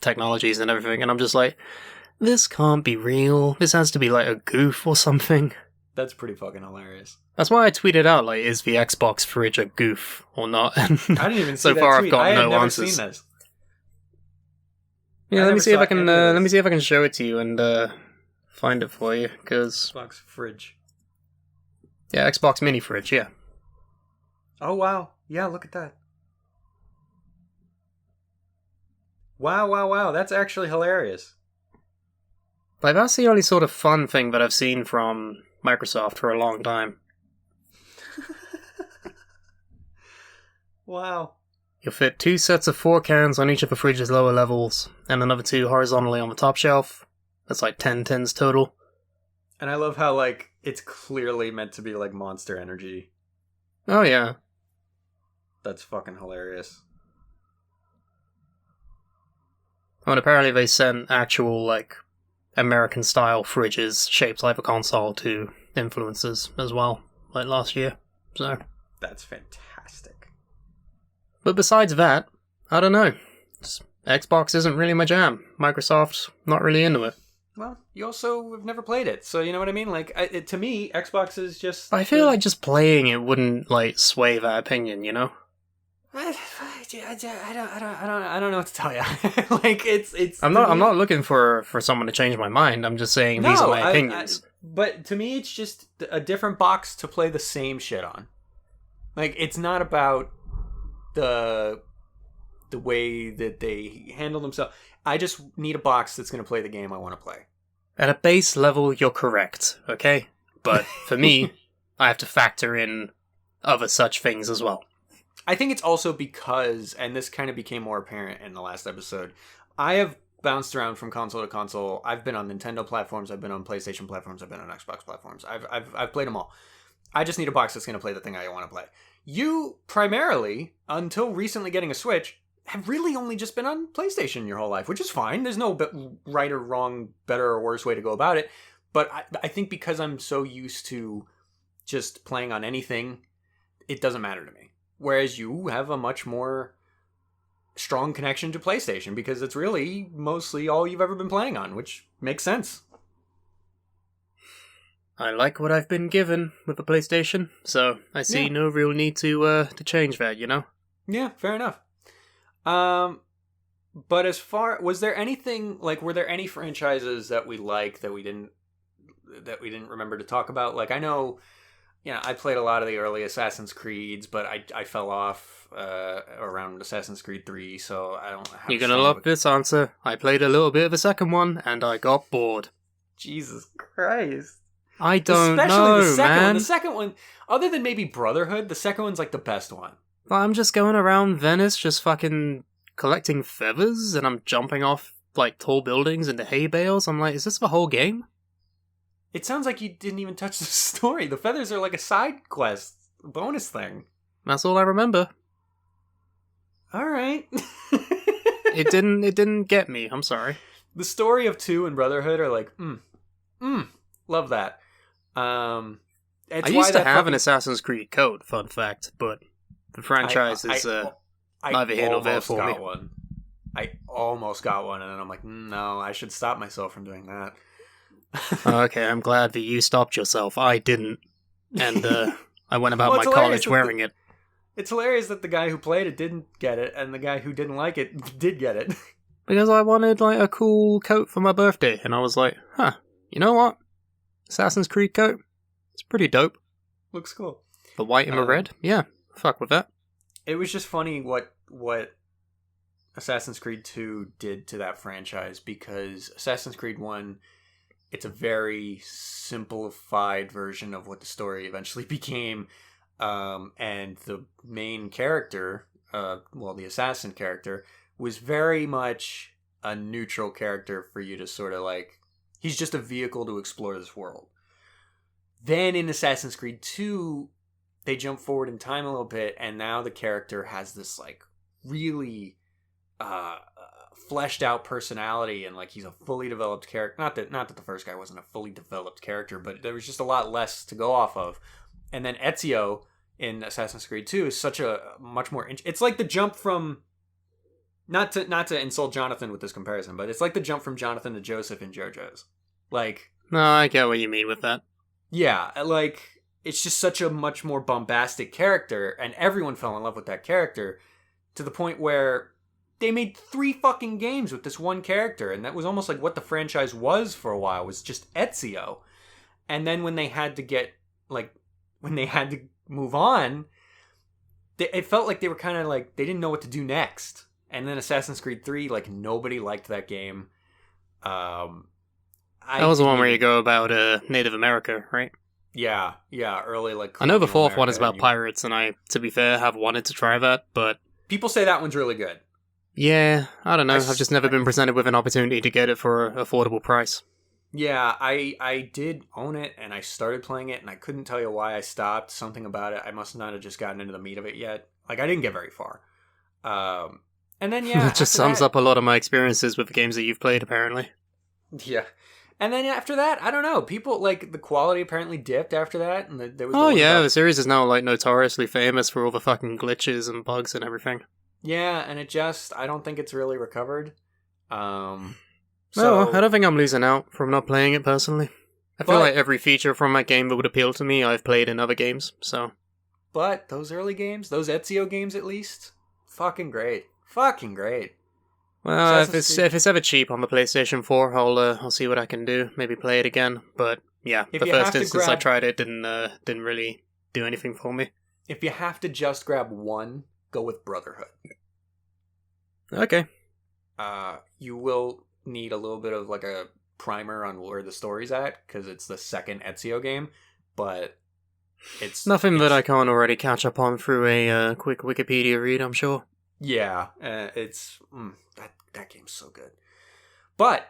technologies and everything, and I'm just like, this can't be real. This has to be like a goof or something. That's pretty fucking hilarious. That's why I tweeted out, like, is the Xbox fridge a goof or not? And I didn't even see so that far tweet. I've got I had no never answers. seen this. Yeah, I let never me see if saw I can. any of this. Let me see if I can show it to you and find it for you. Because Xbox fridge. yeah, Xbox mini fridge. Yeah, Oh, wow. Yeah, look at that. Wow. That's actually hilarious. like that's the only sort of fun thing that I've seen from Microsoft for a long time. Wow. You'll fit 2 sets of 4 cans on each of the fridge's lower levels, and another 2 horizontally on the top shelf. That's like 10 tins total. And I love how, like, it's clearly meant to be, like, Monster Energy. Oh yeah. That's fucking hilarious. Oh, and apparently they sent actual, like, American-style fridges shaped like a console to influencers as well, like last year. So, That's fantastic. but besides that, I don't know. Xbox isn't really my jam. Microsoft's not really into it. Well, you also have never played it, so you know what I mean? Like, to me, Xbox is just... I feel like just playing it wouldn't, like, sway that opinion, you know? I don't know what to tell you. Like, it's... I'm not looking for someone to change my mind. I'm just saying these are my opinions. But to me, it's just a different box to play the same shit on. Like, it's not about the way that they handle themselves. I just need a box that's going to play the game I want to play. At a base level, you're correct, okay? But for me, I have to factor in other such things as well. I think it's also because, and this kind of became more apparent in the last episode, I have bounced around from console to console. I've been on Nintendo platforms, I've been on PlayStation platforms, I've been on Xbox platforms. I've played them all. I just need a box that's going to play the thing I want to play. You, primarily, until recently getting a Switch, have really only just been on PlayStation your whole life, which is fine. There's no right or wrong, better or worse way to go about it. But I think because I'm so used to just playing on anything, it doesn't matter to me. Whereas you have a much more strong connection to PlayStation because it's really mostly all you've ever been playing on, which makes sense. I like what I've been given with the PlayStation, so I see no real need to change that, you know? Yeah, fair enough. But as far, was there anything, like, were there any franchises that we liked that we didn't remember to talk about? Like, I know, I played a lot of the early Assassin's Creeds, but I fell off around Assassin's Creed 3, so I don't have... You're gonna love this answer. I played a little bit of the second one, and I got bored. Jesus Christ. I don't Especially know, the second man. one. The second one, other than maybe Brotherhood, the second one's like the best one. I'm just going around Venice, just fucking collecting feathers, and I'm jumping off, like, tall buildings into hay bales. I'm like, is this the whole game? It sounds like you didn't even touch the story. The feathers are like a side quest, bonus thing. That's all I remember. Alright. It didn't get me, I'm sorry. The story of 2 and Brotherhood are like, love that. I used to have an Assassin's Creed code, fun fact, but the franchise is neither here nor there for me. I almost got one, and then I'm like, no, I should stop myself from doing that. Okay, I'm glad that you stopped yourself. I didn't. And I went about my college wearing it. It's hilarious that the guy who played it didn't get it, and the guy who didn't like it did get it. Because I wanted, like, a cool coat for my birthday, and I was like, you know what? Assassin's Creed coat? It's pretty dope. Looks cool. The white and the red? Yeah, fuck with that. It was just funny what Assassin's Creed 2 did to that franchise, because Assassin's Creed 1, it's a very simplified version of what the story eventually became, and the main character, the assassin character, was very much a neutral character for you to sort of like, he's just a vehicle to explore this world. Then in Assassin's Creed 2, they jump forward in time a little bit, and now the character has this like really fleshed out personality, and like he's a fully developed character. Not that the first guy wasn't a fully developed character, but there was just a lot less to go off of. And then Ezio in Assassin's Creed 2 is such a much more... It's like the jump from... Not to insult Jonathan with this comparison, but it's like the jump from Jonathan to Joseph in JoJo's. Like... No, I get what you mean with that. Yeah, like, it's just such a much more bombastic character, and everyone fell in love with that character, to the point where they made 3 fucking games with this one character, and that was almost like what the franchise was for a while, was just Ezio. And then when they had to move on, it felt like they were kind of like, they didn't know what to do next. And then Assassin's Creed 3, like, nobody liked that game. That was the one where you go about Native America, right? Yeah, early, like... I know the fourth one is about pirates, and I, to be fair, have wanted to try that, but... People say that one's really good. Yeah, I don't know, I've just never been presented with an opportunity to get it for an affordable price. Yeah, I did own it, and I started playing it, and I couldn't tell you why I stopped. Something about it, I must not have just gotten into the meat of it yet. Like, I didn't get very far. And then, yeah... That just sums up a lot of my experiences with the games that you've played, apparently. Yeah. And then after that, I don't know, people, like, the quality apparently dipped after that, and there was... the series is now, like, notoriously famous for all the fucking glitches and bugs and everything. Yeah, and I don't think it's really recovered. I don't think I'm losing out from not playing it personally. I feel like every feature from that game that would appeal to me, I've played in other games, so... But those early games, those Ezio games at least, fucking great. Fucking great. Well, if it's ever cheap on the PlayStation 4, I'll see what I can do. Maybe play it again. But yeah, the first instance I tried it didn't really do anything for me. If you have to just grab one, go with Brotherhood. Okay. You will need a little bit of like a primer on where the story's at, because it's the second Ezio game. But Nothing that I can't already catch up on through a quick Wikipedia read, I'm sure. Yeah, that game's so good. But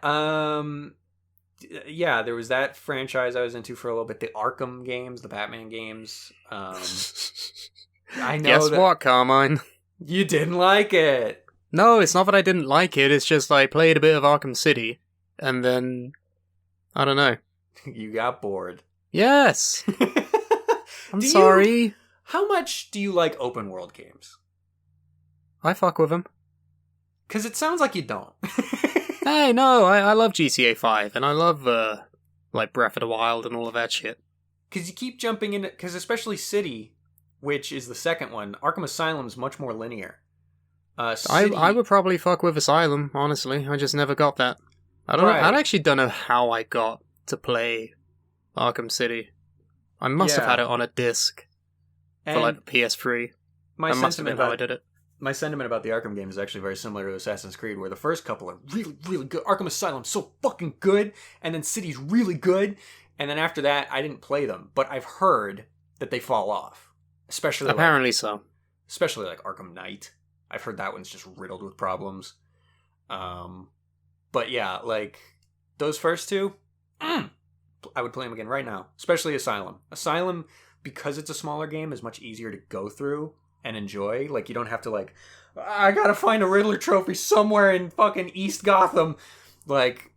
yeah, there was that franchise I was into for a little bit. The Arkham games, the Batman games. I know. Guess what, Carmine? You didn't like it. No, it's not that I didn't like it. It's just I played a bit of Arkham City, and then I don't know. You got bored. Yes. I'm sorry. How much do you like open world games? I fuck with them. Because it sounds like you don't. Hey, no, I love GTA 5, and I love, like, Breath of the Wild and all of that shit. Because you keep jumping in, because especially City, which is the second one, Arkham Asylum's much more linear. I would probably fuck with Asylum, honestly. I just never got that. I actually don't know how I got to play Arkham City. I must have had it on a disc for, like, the PS3. That must have been how I did it. My sentiment about the Arkham game is actually very similar to Assassin's Creed, where the first couple are really, really good. Arkham Asylum's so fucking good, and then City's really good, and then after that, I didn't play them, but I've heard that they fall off. Especially Especially like Arkham Knight. I've heard that one's just riddled with problems. But yeah, like, those first two, I would play them again right now. Especially Asylum. Asylum, because it's a smaller game, is much easier to go through and enjoy. Like, you don't have to, like, I gotta find a Riddler trophy somewhere in fucking East Gotham. Like,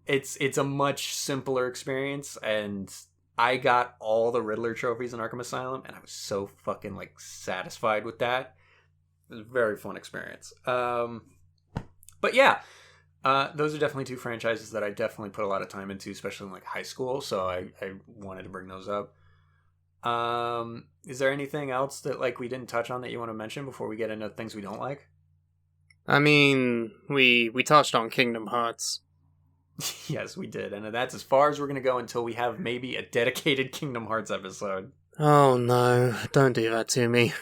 it's a much simpler experience, and I got all the Riddler trophies in Arkham Asylum, and I was so fucking, like, satisfied with that. It was a very fun experience. But yeah, those are definitely two franchises that I definitely put a lot of time into, especially in, like, high school, so I wanted to bring those up. Is there anything else that, like, we didn't touch on that you want to mention before we get into things we don't like? I mean, we touched on Kingdom Hearts. Yes, we did, and that's as far as we're going to go until we have maybe a dedicated Kingdom Hearts episode. Oh no, don't do that to me.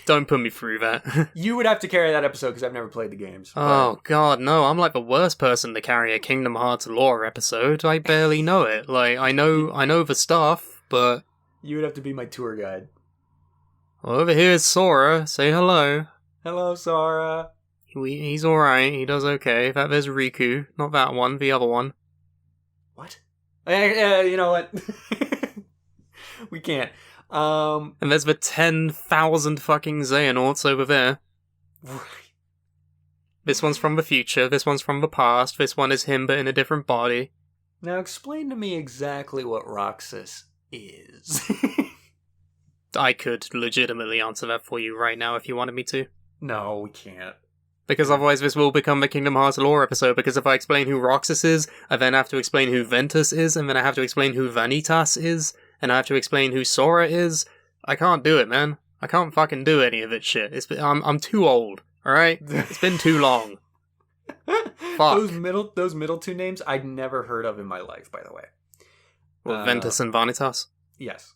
Don't put me through that. You would have to carry that episode because I've never played the games. Oh god, no, I'm like the worst person to carry a Kingdom Hearts lore episode. I barely know it. Like, I know the stuff, but you would have to be my tour guide. Well, over here is Sora. Say hello. Hello, Sora. He's alright, he does okay. There's Riku. Not that one, the other one. What? You know what? We can't. And there's the 10,000 fucking Xehanorts over there. Right. This one's from the future, this one's from the past, this one is him but in a different body. Now explain to me exactly what Roxas is. I could legitimately answer that for you right now if you wanted me to. No, we can't. Because otherwise this will become a Kingdom Hearts lore episode, because if I explain who Roxas is, I then have to explain who Ventus is, and then I have to explain who Vanitas is, and I have to explain who Sora is. I can't do it, man. I can't fucking do any of it shit. I'm too old, alright? It's been too long. Fuck. Those middle two names I'd never heard of in my life, by the way. Well, Ventus and Vanitas? Yes.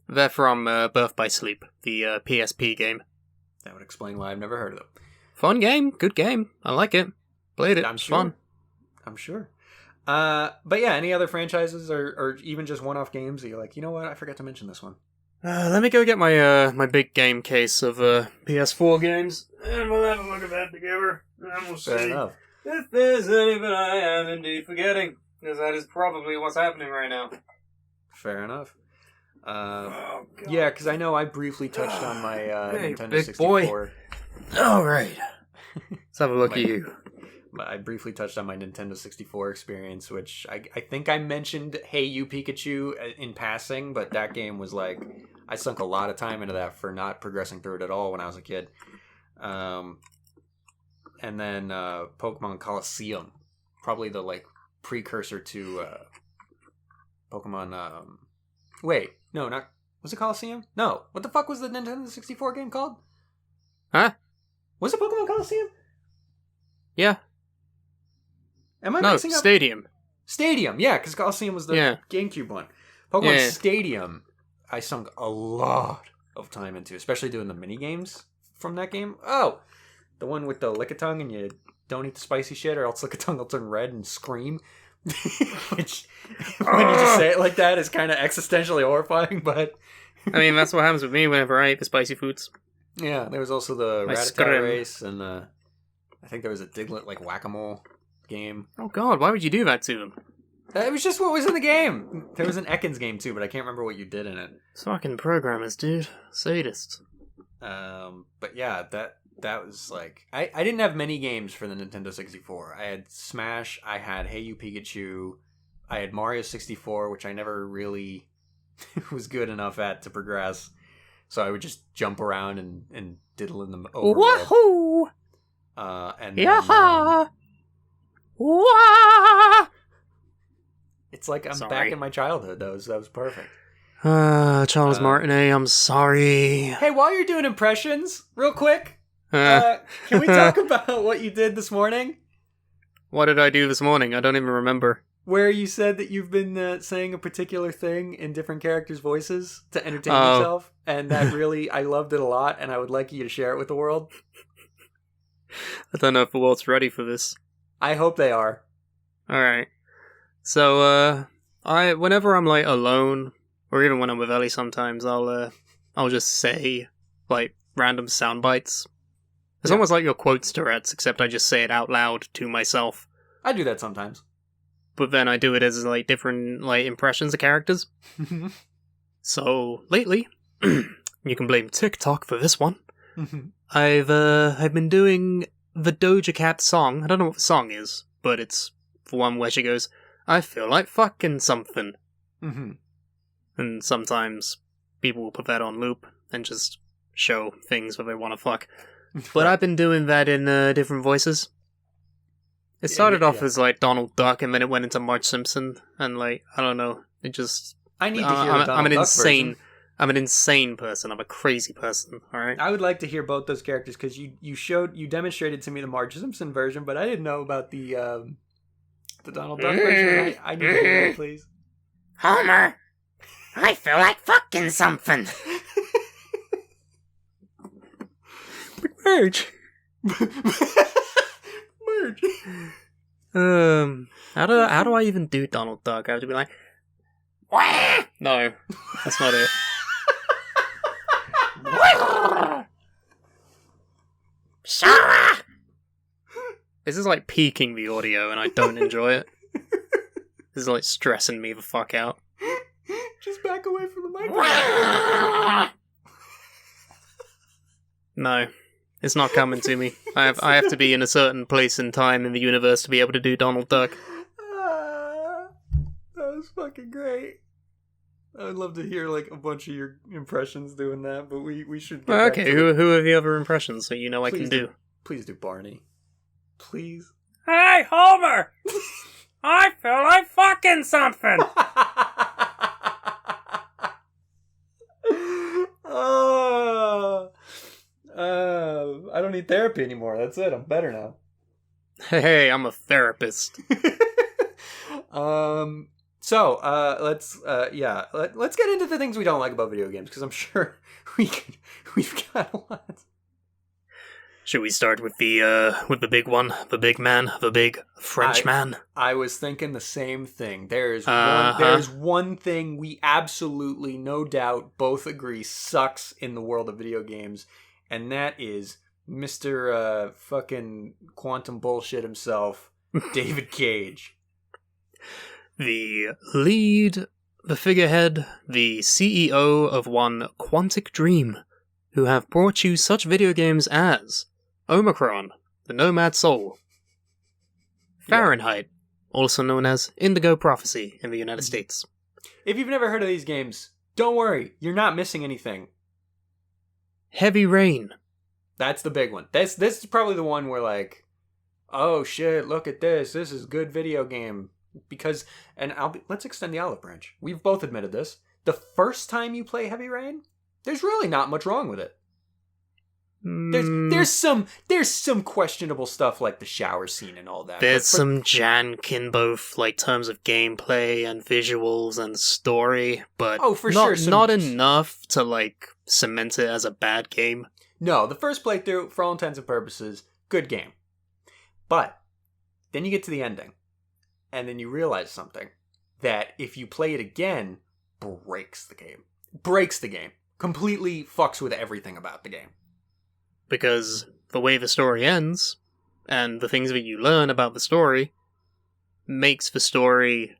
They're from Birth by Sleep, the PSP game. That would explain why I've never heard of them. Fun game, good game. I like it. Played it. I'm sure. Fun. I'm sure. But yeah, any other franchises or even just one-off games that you're like, you know what, I forgot to mention this one. Let me go get my my big game case of PS4 games, and we'll have a look at that together, and we'll see if there's anything I am indeed forgetting, because that is probably what's happening right now. Fair enough. Yeah, because I know I briefly touched on my Nintendo big 64. Boy. All right. Let's have a look at you. I briefly touched on my Nintendo 64 experience, which I think I mentioned Hey You Pikachu in passing, but that game was like, I sunk a lot of time into that for not progressing through it at all when I was a kid. And then Pokemon Colosseum, probably the like precursor to Pokemon. Wait, no, not was it Colosseum? No, what the fuck was the Nintendo 64 game called? Huh? Was it Pokemon Colosseum? Yeah. Am I mixing up? Stadium. Stadium, yeah, because Colosseum was the GameCube one. Pokemon Stadium, I sunk a lot of time into, especially doing the mini games from that game. Oh, the one with the Lickitung and you don't eat the spicy shit or else Lickitung will turn red and scream. Which, when you just say it like that, is kind of existentially horrifying, but... I mean, that's what happens with me whenever I eat the spicy foods. Yeah, there was also the My Rattata scrim. race, and I think there was a Diglett, like, whack-a-mole game. Oh god, why would you do that to them? It was just what was in the game. There was an Ekans game, too, but I can't remember what you did in it. Fucking programmers, dude. Sadists. But yeah, that was like... I didn't have many games for the Nintendo 64. I had Smash, I had Hey You Pikachu, I had Mario 64, which I never really was good enough at to progress. So I would just jump around and diddle in the overworld. Wahoo! And then, Yaha! Wah! it's like I'm Sorry. back in my childhood, though, so that was perfect. Charles Martinet, I'm sorry. Hey, while you're doing impressions, real quick, can we talk about what you did this morning? What did I do this morning? I don't even remember. Where you said that you've been saying a particular thing in different characters' voices to entertain yourself, and that really, I loved it a lot, and I would like you to share it with the world. I don't know if the world's ready for this. I hope they are. Alright. So, whenever I'm, like, alone, or even when I'm with Ellie sometimes, I'll just say, like, random sound bites. It's almost like your quotes Tourette's, except I just say it out loud to myself. I do that sometimes. But then I do it as, like, different, like, impressions of characters. So, lately, you can blame TikTok for this one. I've been doing the Doja Cat song. I don't know what the song is, but it's the one where she goes, I feel like fucking something. And sometimes people will put that on loop and just show things where they want to fuck. But I've been doing that in different voices. It started off as, like, Donald Duck, and then it went into Marge Simpson, and, like, I don't know, it just... I need to hear the Donald I'm an Duck insane... version. I'm an insane person. I'm a crazy person, alright? I would like to hear both those characters, because you demonstrated to me the Marge Simpson version, but I didn't know about the Donald Duck version. I need to hear it, please. Homer, I feel like fucking something. Marge! Marge! How do I even do Donald Duck? I have to be like... Wah! No, that's not it. Sarah! This is like peaking the audio, and I don't enjoy it. This is like stressing me the fuck out. Just back away from the microphone. No, it's not coming to me. I have to be in a certain place and time in the universe to be able to do Donald Duck. That was fucking great. I would love to hear like a bunch of your impressions doing that, but we should get back Okay, to who are the other impressions that you know I can Please do? Please do Barney. Please. Hey, Homer! I feel like fucking something! I don't need therapy anymore. That's it. I'm better now. Hey, I'm a therapist. Let's get into the things we don't like about video games, because I'm sure we've got a lot. Should we start with the big one, the big man, the big French man? I was thinking the same thing. There's one thing we absolutely, no doubt, both agree sucks in the world of video games, and that is Mr. Fucking quantum bullshit himself, David Cage. The lead, the figurehead, the CEO of one Quantic Dream, who have brought you such video games as Omicron, The Nomad Soul, Fahrenheit, also known as Indigo Prophecy in the United States. If you've never heard of these games, don't worry, you're not missing anything. Heavy Rain. That's the big one. This is probably the one where like, oh shit, look at this. This is good video game. Because, let's extend the olive branch. We've both admitted this. The first time you play Heavy Rain, there's really not much wrong with it. There's some questionable stuff like the shower scene and all that. There's some jank in both like terms of gameplay and visuals and story, but not enough to like cement it as a bad game. No, the first playthrough, for all intents and purposes, good game. But then you get to the ending. and then you realize something. That if you play it again, breaks the game. Breaks the game. Completely fucks with everything about the game. Because the way the story ends, and the things that you learn about the story, makes the story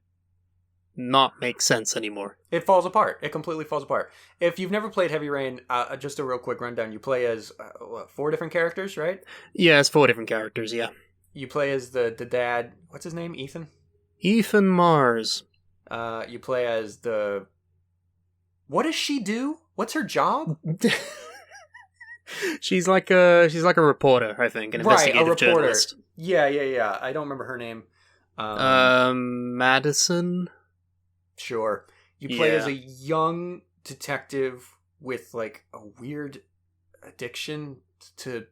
not make sense anymore. It falls apart. It completely falls apart. If you've never played Heavy Rain, just a real quick rundown. You play as 4 different characters, right? Yeah, it's 4 different characters, yeah. You play as the dad. What's his name? Ethan? Ethan Mars. You play as the... What does she do? What's her job? She's like a reporter, I think, an investigative journalist. Yeah. I don't remember her name. Madison? Sure. You play as a young detective with, like, a weird addiction to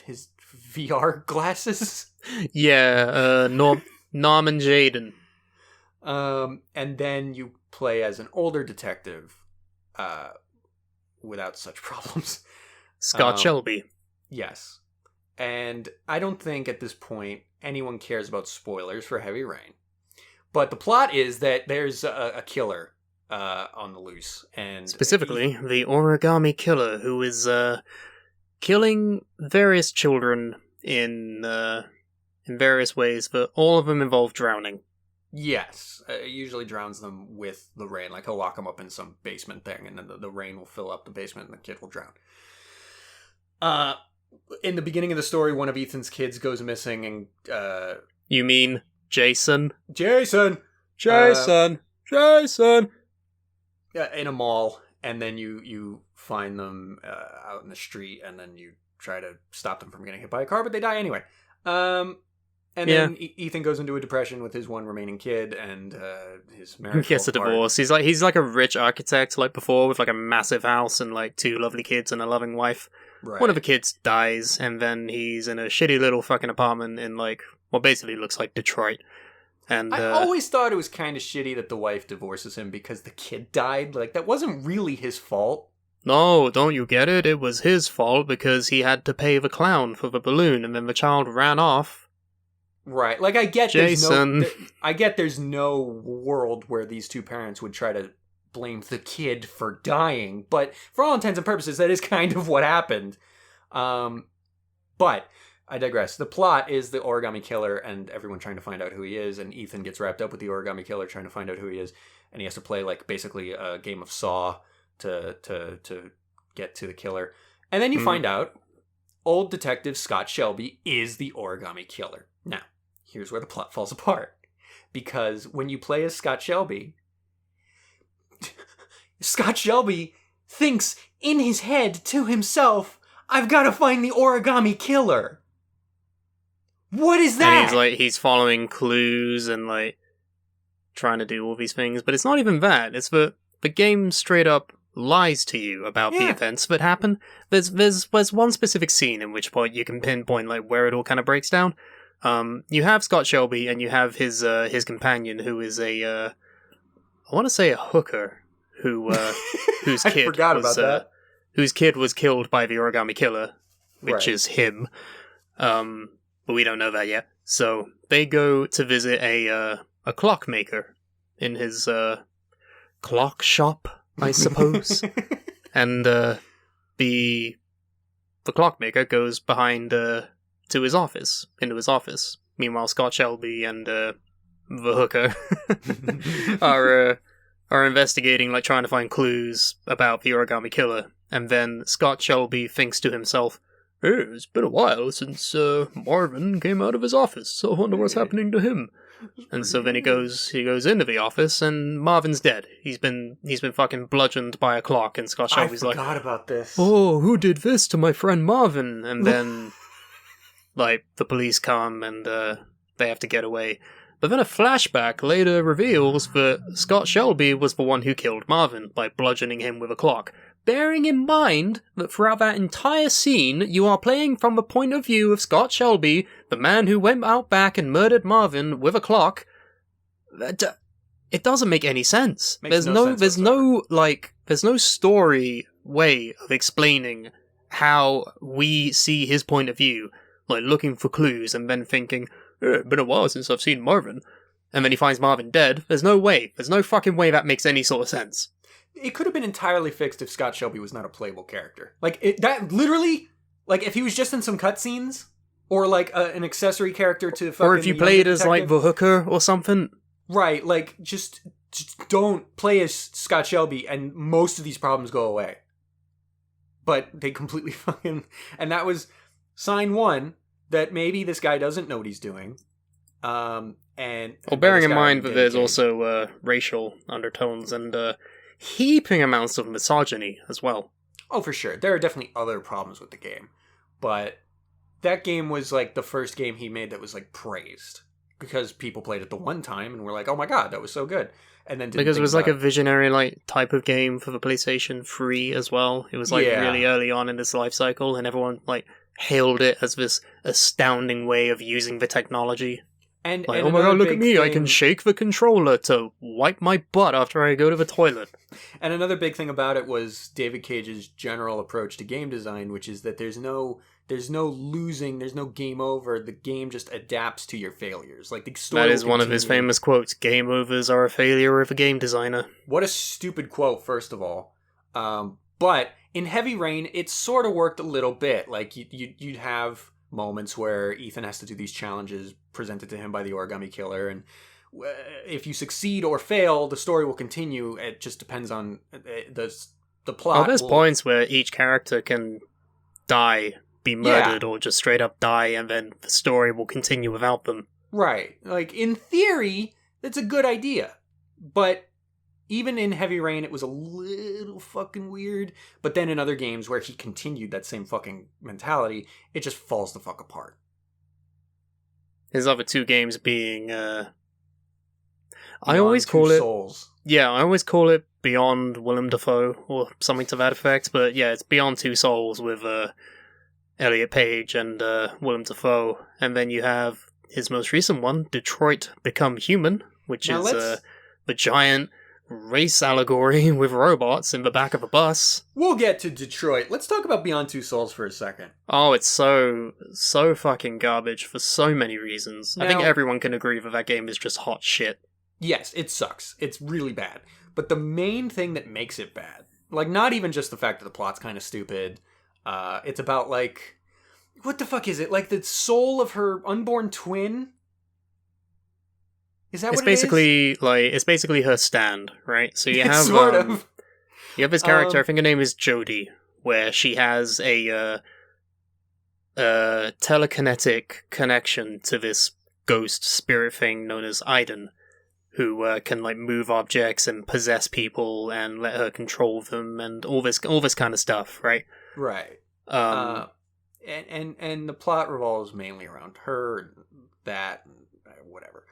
his VR glasses. Yeah, Norman Jaden. And then you play as an older detective, without such problems. Scott Shelby. Yes. And I don't think at this point anyone cares about spoilers for Heavy Rain. But the plot is that there's a killer on the loose. And specifically, the origami killer who is killing various children in various ways, but all of them involve drowning. Yes. Usually drowns them with the rain. Like, he'll lock them up in some basement thing, and then the rain will fill up the basement, and the kid will drown. In the beginning of the story, one of Ethan's kids goes missing, and You mean Jason? Jason! Jason! Yeah, in a mall, and then you find them out in the street, and then you try to stop them from getting hit by a car, but they die anyway. And then Ethan goes into a depression with his one remaining kid, and his marriage gets a divorce. He's like a rich architect, like before, with like a massive house and like 2 lovely kids and a loving wife. Right. One of the kids dies, and then he's in a shitty little fucking apartment in like what basically looks like Detroit. And I always thought it was kind of shitty that the wife divorces him because the kid died. Like, that wasn't really his fault. No, don't you get it? It was his fault because he had to pay the clown for the balloon, and then the child ran off. Right. Like, I get Jason. there's no world where these 2 parents would try to blame the kid for dying, but for all intents and purposes, that is kind of what happened. But I digress. The plot is the origami killer and everyone trying to find out who he is, and Ethan gets wrapped up with the origami killer trying to find out who he is, and he has to play, like, basically a game of Saw to get to the killer. And then you find out old detective Scott Shelby is the origami killer. Now, here's where the plot falls apart. Because when you play as Scott Shelby thinks in his head to himself, I've got to find the origami killer. What is that? And he's following clues and like trying to do all these things, but it's not even that. It's the game straight up lies to you about the events that happen. There's one specific scene in which point you can pinpoint like where it all kind of breaks down. You have Scott Shelby and you have his companion who is I want to say a hooker whose kid I forgot about that. Whose kid was killed by the origami killer, which is him. But we don't know that yet. So they go to visit a clockmaker in his clock shop, I suppose. And the clockmaker goes behind into his office. Meanwhile, Scott Shelby and the hooker are investigating, like trying to find clues about the origami killer. And then Scott Shelby thinks to himself, "Hey, it's been a while since Marvin came out of his office, so I wonder what's happening to him." And so then he goes into the office, and Marvin's dead. He's been fucking bludgeoned by a clock, and Scott Shelby's like, I forgot about this. "Oh, who did this to my friend Marvin?" And then, like, the police come, and they have to get away. But then a flashback later reveals that Scott Shelby was the one who killed Marvin by bludgeoning him with a clock. Bearing in mind that throughout that entire scene, you are playing from the point of view of Scott Shelby, the man who went out back and murdered Marvin with a clock, it doesn't make any sense. There's no story way of explaining how we see his point of view, like looking for clues and then thinking, "It's been a while since I've seen Marvin." and then he finds Marvin dead. There's no way. There's no fucking way that makes any sort of sense. It could have been entirely fixed if Scott Shelby was not a playable character. Like, that literally, like, if he was just in some cutscenes, or, like, an accessory character to fucking... Or if you played as, like, the hooker or something. Right, like, just don't play as Scott Shelby, and most of these problems go away. But they completely fucking... And that was sign one, that maybe this guy doesn't know what he's doing. And well, bearing in mind that there's also racial undertones and heaping amounts of misogyny as well. Oh, for sure. There are definitely other problems with the game. But that game was, like, the first game he made that was, like, praised. Because people played it the one time and were like, oh my god, that was so good. And then because it was like a visionary like type of game for the PlayStation 3 as well. It was like really early on in this life cycle, and everyone like hailed it as this astounding way of using the technology. And like, oh my god, look at me, I can shake the controller to wipe my butt after I go to the toilet. And another big thing about it was David Cage's general approach to game design, which is that there's no losing, there's no game over. The game just adapts to your failures. Like the story. That is one of his famous quotes. Game overs are a failure of a game designer. What a stupid quote, first of all. But in Heavy Rain, it sort of worked a little bit. Like you'd have moments where Ethan has to do these challenges presented to him by the Origami Killer, and if you succeed or fail, the story will continue. It just depends on the plot. Oh, there's points where each character can die, be murdered, or just straight up die, and then the story will continue without them. Right. Like, in theory, that's a good idea. But even in Heavy Rain, it was a little fucking weird. But then in other games where he continued that same fucking mentality, it just falls the fuck apart. His other two games being, I Beyond always call Two it... Souls. Yeah, I always call it Beyond Willem Dafoe, or something to that effect. But yeah, it's Beyond Two Souls with Elliot Page and Willem Dafoe. And then you have his most recent one, Detroit Become Human, which is the giant race allegory with robots in the back of a bus. We'll get to Detroit. Let's talk about Beyond Two Souls for a second. Oh, it's so fucking garbage for so many reasons. I think everyone can agree that game is just hot shit. Yes, it sucks. It's really bad. But the main thing that makes it bad, like not even just the fact that the plot's kind of stupid, it's about like, what the fuck is it? Like the soul of her unborn twin? Is that what it is? It's basically her stand, right? So you have sort of. You have this character, I think her name is Jodie, where she has a telekinetic connection to this ghost spirit thing known as Aiden, who can like move objects and possess people and let her control them and all this kind of stuff, right? Right. And the plot revolves mainly around her and that and whatever.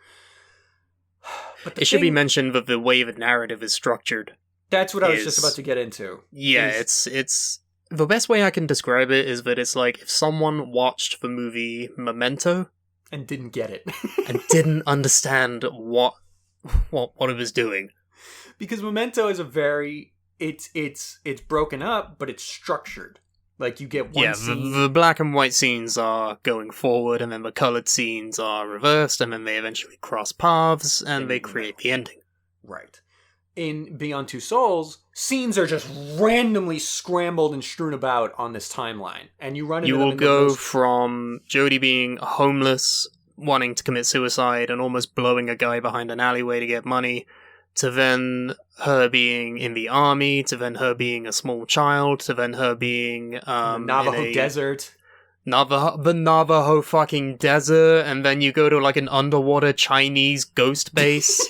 But it should be mentioned that the way the narrative is structured. That's what I was just about to get into. Yeah, it's the best way I can describe it is that it's like if someone watched the movie Memento and didn't get it and didn't understand what it was doing. Because Memento is it's broken up, but it's structured. Like you get one scene. The black and white scenes are going forward, and then the coloured scenes are reversed, and then they eventually cross paths, and they create the ending. Right. In Beyond Two Souls, scenes are just randomly scrambled and strewn about on this timeline, and you run into them. You will go from Jodie being homeless, wanting to commit suicide, and almost blowing a guy behind an alleyway to get money, to then her being in the army, to then her being a small child, to then her being the Navajo desert. The Navajo fucking desert, and then you go to like an underwater Chinese ghost base.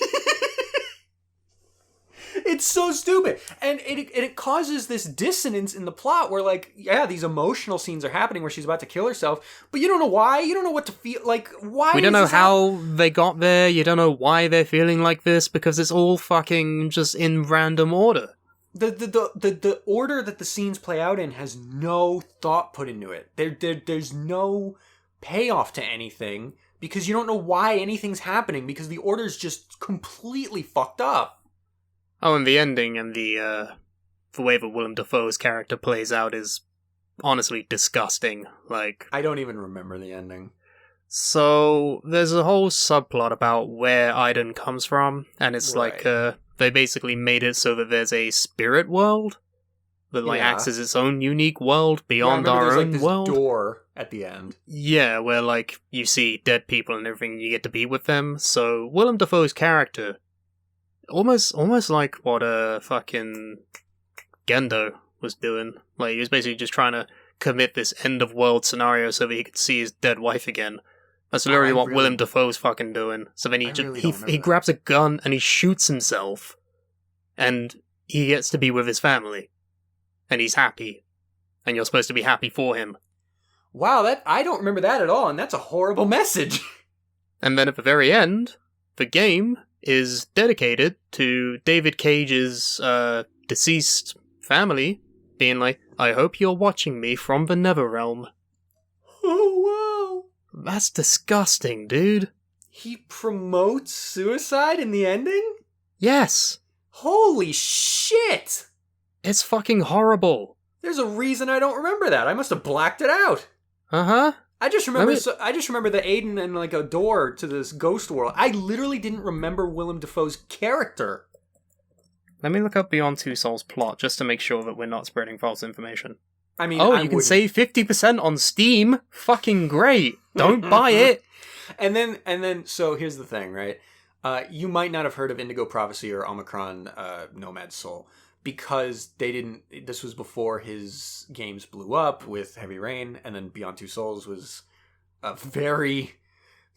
It's so stupid. And it causes this dissonance in the plot where, like, yeah, these emotional scenes are happening where she's about to kill herself, but you don't know why. You don't know what to feel. Like, why? We don't know how they got there. You don't know why they're feeling like this, because it's all fucking just in random order. The order that the scenes play out in has no thought put into it. There's no payoff to anything because you don't know why anything's happening because the order's just completely fucked up. Oh, and the ending and the way that Willem Dafoe's character plays out is honestly disgusting. Like, I don't even remember the ending. So, there's a whole subplot about where Iden comes from, and it's like, they basically made it so that there's a spirit world that, like, acts as its own unique world beyond our own this world. Door at the end. Yeah, where, like, you see dead people and everything, you get to be with them. So, Willem Dafoe's character, almost like what fucking Gendo was doing. Like, he was basically just trying to commit this end-of-world scenario so that he could see his dead wife again. That's literally what Willem Dafoe's fucking doing. So then he grabs a gun and he shoots himself, and he gets to be with his family. And he's happy. And you're supposed to be happy for him. Wow, I don't remember that at all, and that's a horrible message. And then at the very end, the game is dedicated to David Cage's deceased family being like, I hope you're watching me from the Netherrealm. Oh, wow. That's disgusting, dude. He promotes suicide in the ending? Yes. Holy shit! It's fucking horrible. There's a reason I don't remember that. I must have blacked it out. Uh-huh. I just remember the Aiden and like a door to this ghost world. I literally didn't remember Willem Dafoe's character. Let me look up Beyond Two Souls plot just to make sure that we're not spreading false information. I mean, you can save 50% on Steam. Fucking great. Don't buy it. And then, so here's the thing, right? You might not have heard of Indigo Prophecy or Omicron Nomad Soul because this was before his games blew up with Heavy Rain, and then Beyond Two Souls was a very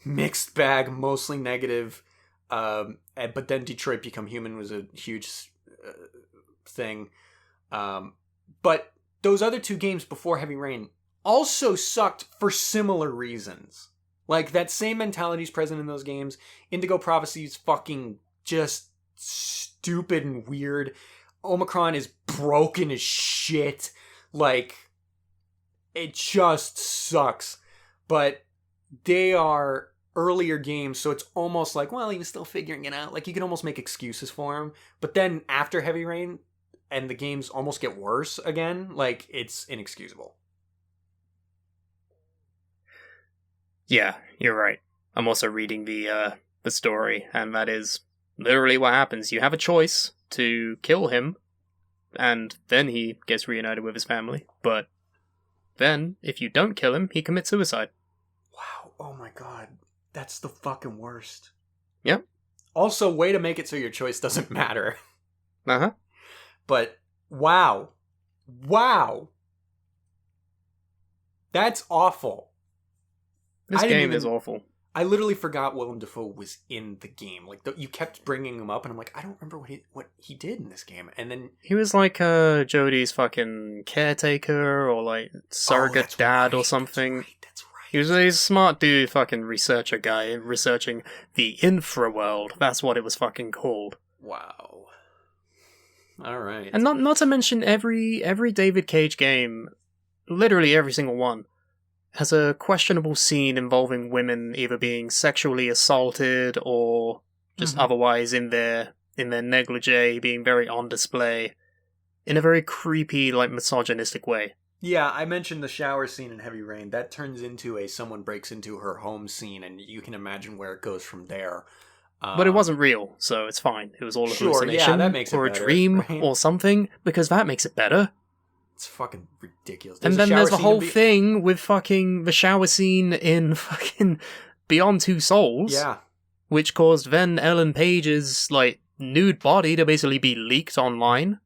mixed bag, mostly negative. But then Detroit Become Human was a huge thing. But those other two games before Heavy Rain also sucked for similar reasons. Like, that same mentality is present in those games. Indigo Prophecy is fucking just stupid and weird. Omicron is broken as shit. Like, it just sucks. But they are earlier games, so it's almost like, well, he was still figuring it out. Like, you can almost make excuses for him. But then after Heavy Rain, and the games almost get worse again, like, it's inexcusable. Yeah, you're right. I'm also reading the story, and that is literally what happens. You have a choice to kill him, and then he gets reunited with his family. But then, if you don't kill him, he commits suicide. Wow, oh my god. That's the fucking worst. Yep. Also, way to make it so your choice doesn't matter. Uh-huh. But, wow. Wow. That's awful. This game is awful. I literally forgot Willem Dafoe was in the game. Like, you kept bringing him up, and I'm like, I don't remember what he did in this game. And then he was like Jodie's fucking caretaker, or like surrogate dad, or something. That's right. He was a smart dude, fucking researcher guy, researching the infraworld. That's what it was fucking called. Wow. All right. And not to mention every David Cage game, literally every single one, has a questionable scene involving women either being sexually assaulted or just otherwise in their negligee, being very on display in a very creepy, like, misogynistic way. Yeah, I mentioned the shower scene in Heavy Rain. That turns into a someone breaks into her home scene, and you can imagine where it goes from there. But it wasn't real, so it's fine. It was all a hallucination, yeah, that makes it or better, a dream, right? or something, because that makes it better. It's fucking ridiculous. And then there's the whole thing with fucking the shower scene in fucking Beyond Two Souls. Yeah. Which caused then Ellen Page's, like, nude body to basically be leaked online.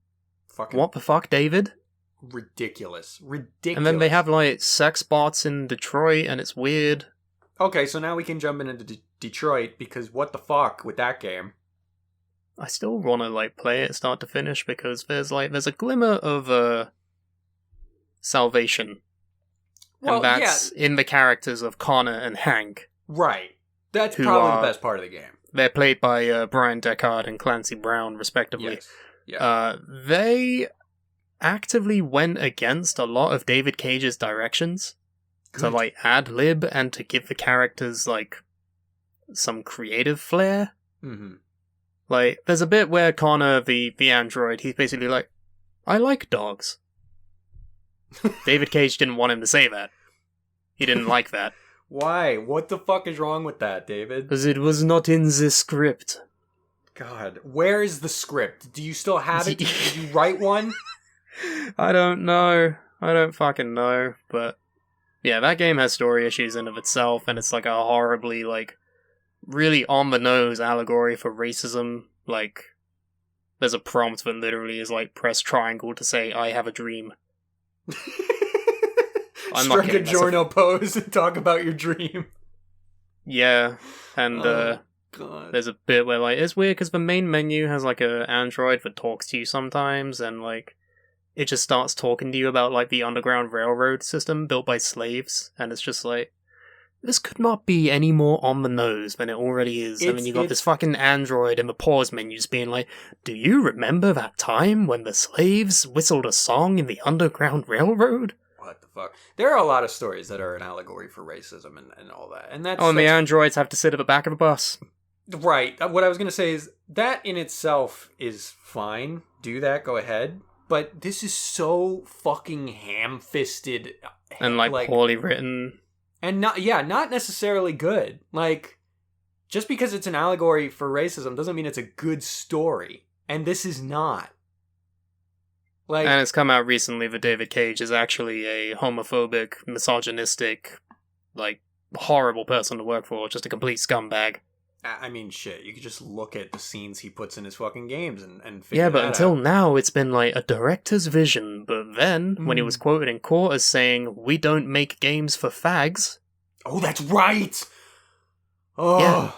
Fucking what the fuck, David? Ridiculous. And then they have, like, sex bots in Detroit, and it's weird. Okay, so now we can jump into Detroit, because what the fuck with that game? I still want to, like, play it start to finish, because there's a glimmer of, salvation. Well, and that's in the characters of Connor and Hank. Right. That's probably the best part of the game. They're played by Brian Deckard and Clancy Brown, respectively. Yes. Yeah. They actively went against a lot of David Cage's directions to, like, ad-lib and to give the characters, like, some creative flair. Mm-hmm. Like, there's a bit where Connor, the android, he's basically like, I like dogs. David Cage didn't want him to say that. He didn't like that. Why? What the fuck is wrong with that, David? Because it was not in the script. God, where is the script? Do you still have it? Did you write one? I don't know. I don't fucking know. But yeah, that game has story issues in of itself, and it's like a horribly, like, really on-the-nose allegory for racism. Like, there's a prompt that literally is like, press triangle to say, I have a dream. I'm not Strike a kidding, giorno pose and talk about your dream. Yeah, and God. there's a bit where, like, it's weird because the main menu has, like, a android that talks to you sometimes, and, like, it just starts talking to you about, like, the Underground Railroad system built by slaves, and it's just like, this could not be any more on the nose than it already is. I mean, you got this fucking android in the pause menu just being like, do you remember that time when the slaves whistled a song in the Underground Railroad? What the fuck? There are a lot of stories that are an allegory for racism and all that. And that's... Oh, and the androids have to sit at the back of a bus. Right. What I was going to say is, that in itself is fine. Do that, go ahead. But this is so fucking ham-fisted. And, like poorly written. And not necessarily good. Like, just because it's an allegory for racism doesn't mean it's a good story. And this is not. Like, and it's come out recently that David Cage is actually a homophobic, misogynistic, like, horrible person to work for, just a complete scumbag. I mean, shit, you could just look at the scenes he puts in his fucking games and figure that out. Yeah, but until now, it's been, like, a director's vision, but then, when he was quoted in court as saying, we don't make games for fags... Oh, that's right! Oh! Yeah.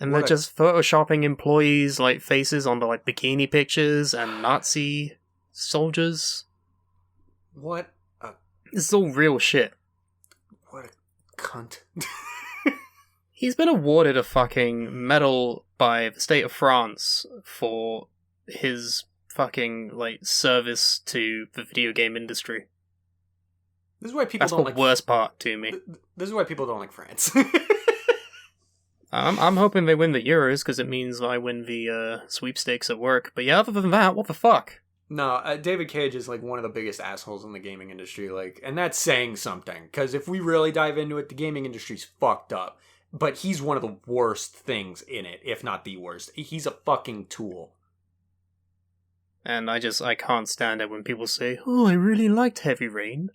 And they're just photoshopping employees' like faces onto like bikini pictures and Nazi soldiers. What a... This is all real shit. What a cunt. He's been awarded a fucking medal by the state of France for his fucking like service to the video game industry. This is why people That's don't the like... worst part to me. This is why people don't like France. I'm hoping they win the Euros, because it means I win the sweepstakes at work. But yeah, other than that, what the fuck? No, David Cage is like one of the biggest assholes in the gaming industry, like, and that's saying something, because if we really dive into it, the gaming industry's fucked up. But he's one of the worst things in it, if not the worst. He's a fucking tool. And I can't stand it when people say, oh, I really liked Heavy Rain.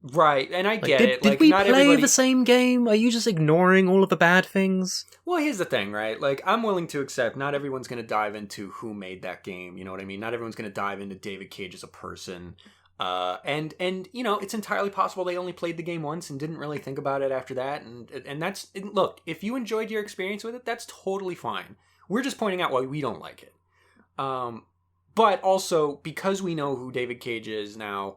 Right, and I get it. Did like, we not play everybody... the same game? Are you just ignoring all of the bad things? Well, here's the thing, right? Like, I'm willing to accept not everyone's going to dive into who made that game, you know what I mean? Not everyone's going to dive into David Cage as a person. And you know, it's entirely possible they only played the game once and didn't really think about it after that. And that's... Look, if you enjoyed your experience with it, that's totally fine. We're just pointing out why we don't like it. But also, because we know who David Cage is now...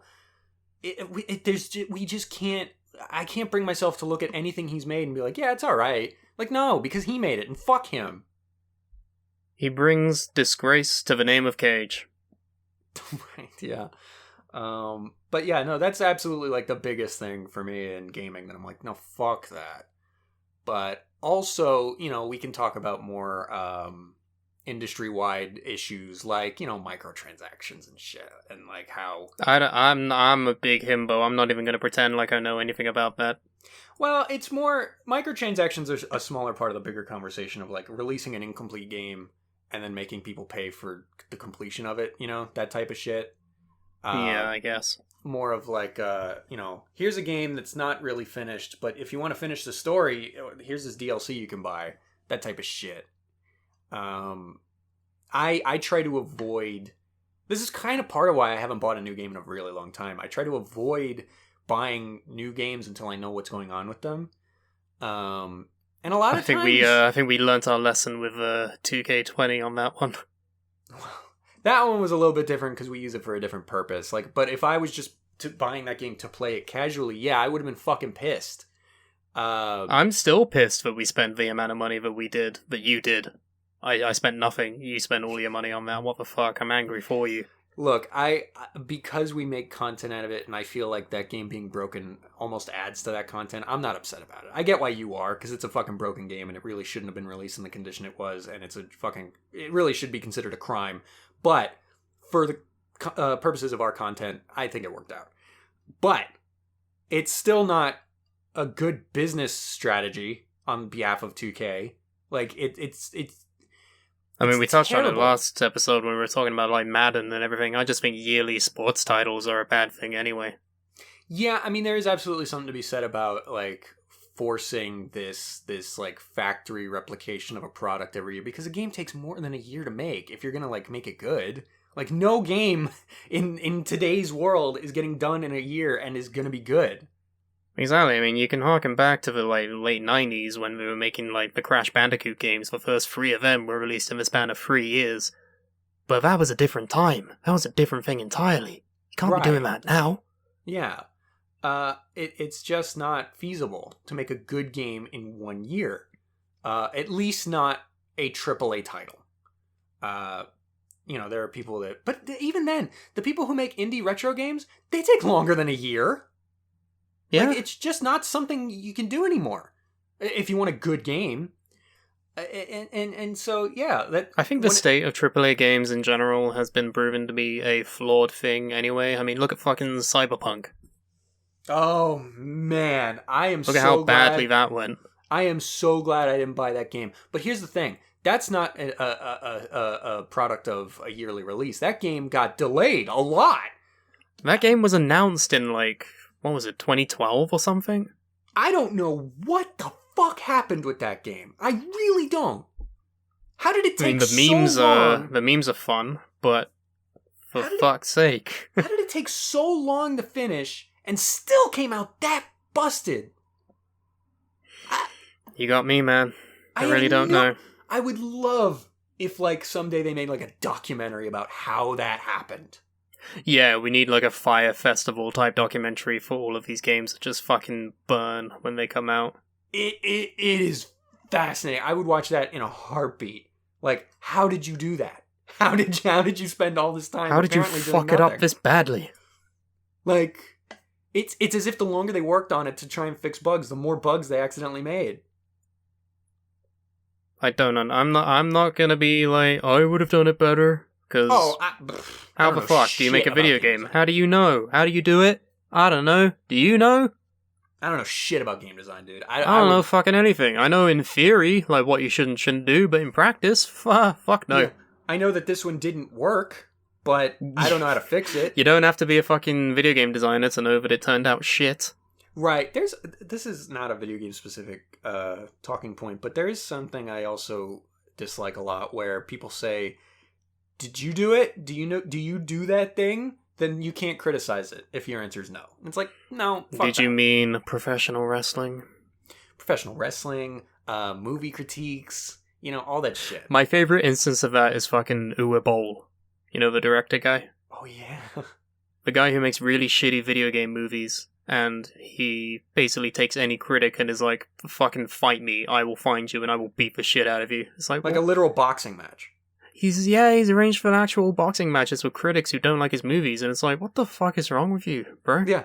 we just can't... I can't bring myself to look at anything he's made and be like, yeah, it's alright. Like, no, because he made it, and fuck him. He brings disgrace to the name of Cage. Right, yeah. But yeah, no, that's absolutely, like, the biggest thing for me in gaming, that I'm like, no, fuck that. But also, you know, we can talk about more, industry-wide issues like, you know, microtransactions and shit, and like how... I'm a big himbo. I'm not even going to pretend like I know anything about that. Well, it's more... Microtransactions are a smaller part of the bigger conversation of, like, releasing an incomplete game and then making people pay for the completion of it, you know, that type of shit. Yeah, I guess. More of like, you know, here's a game that's not really finished, but if you want to finish the story, here's this DLC you can buy. That type of shit. I try to avoid... This is kind of part of why I haven't bought a new game in a really long time. I try to avoid buying new games until I know what's going on with them. And a lot of times... I think we learnt our lesson with 2K20 on that one. That one was a little bit different because we use it for a different purpose. Like, but if I was just buying that game to play it casually, yeah, I would have been fucking pissed. I'm still pissed that we spent the amount of money that you did. I spent nothing. You spent all your money on that. What the fuck? I'm angry for you. Look, because we make content out of it, and I feel like that game being broken almost adds to that content, I'm not upset about it. I get why you are, because it's a fucking broken game, and it really shouldn't have been released in the condition it was, and it really should be considered a crime. But for the purposes of our content, I think it worked out. But it's still not a good business strategy on behalf of 2K. Like it's I mean, we touched on it terrible. last episode when we were talking about like Madden and everything. I just think yearly sports titles are a bad thing anyway. Yeah, I mean, there is absolutely something to be said about like forcing this like factory replication of a product every year, because a game takes more than a year to make if you're gonna like make it good. Like no game in today's world is getting done in a year and is gonna be good. Exactly. I mean, you can harken back to the like late 90s when we were making like the Crash Bandicoot games. The first 3 of them were released in the span of 3 years. But that was a different time. That was a different thing entirely. You can't Right. be doing that now. Yeah. It's just not feasible to make a good game in 1 year. At least not a AAA title. There are people that... But even then, the people who make indie retro games, they take longer than a year. Yeah. Like, it's just not something you can do anymore if you want a good game. And so, yeah. I think the state of AAA games in general has been proven to be a flawed thing anyway. I mean, look at fucking Cyberpunk. Oh, man. Look at how badly that went. I am so glad I didn't buy that game. But here's the thing. That's not a product of a yearly release. That game got delayed a lot. That game was announced in, like, what was it, 2012 or something? I don't know what the fuck happened with that game. I really don't. How did it take so long? The memes are fun, but for fuck's sake. How did it take so long to finish and still came out that busted? You got me, man. I really don't know. I would love if, like, someday they made, like, a documentary about how that happened. Yeah, we need, like, a Fire Festival type documentary for all of these games that just fucking burn when they come out. It is fascinating. I would watch that in a heartbeat. Like, how did you do that? How did you spend all this time? How did you fuck it up this badly? Like, it's as if the longer they worked on it to try and fix bugs, the more bugs they accidentally made. I don't know. I'm not gonna be like, I would have done it better. Because how the fuck do you make a video game? How do you know? How do you do it? I don't know. Do you know? I don't know shit about game design, dude. I don't know fucking anything. I know in theory, like, what you should and shouldn't do, but in practice, fuck no. Yeah. I know that this one didn't work, but I don't know how to fix it. You don't have to be a fucking video game designer to know that it turned out shit. Right. This is not a video game specific talking point, but there is something I also dislike a lot where people say, did you do it? Do you do that thing? Then you can't criticize it if your answer is no. It's like, no, fuck Did you mean professional wrestling? Professional wrestling, movie critiques, all that shit. My favorite instance of that is fucking Uwe Boll. You know, the director guy? Oh, yeah. The guy who makes really shitty video game movies, and he basically takes any critic and is like, fucking fight me, I will find you and I will beat the shit out of you. It's like a literal boxing match. He's arranged for actual boxing matches with critics who don't like his movies, and it's like, what the fuck is wrong with you, bro? Yeah.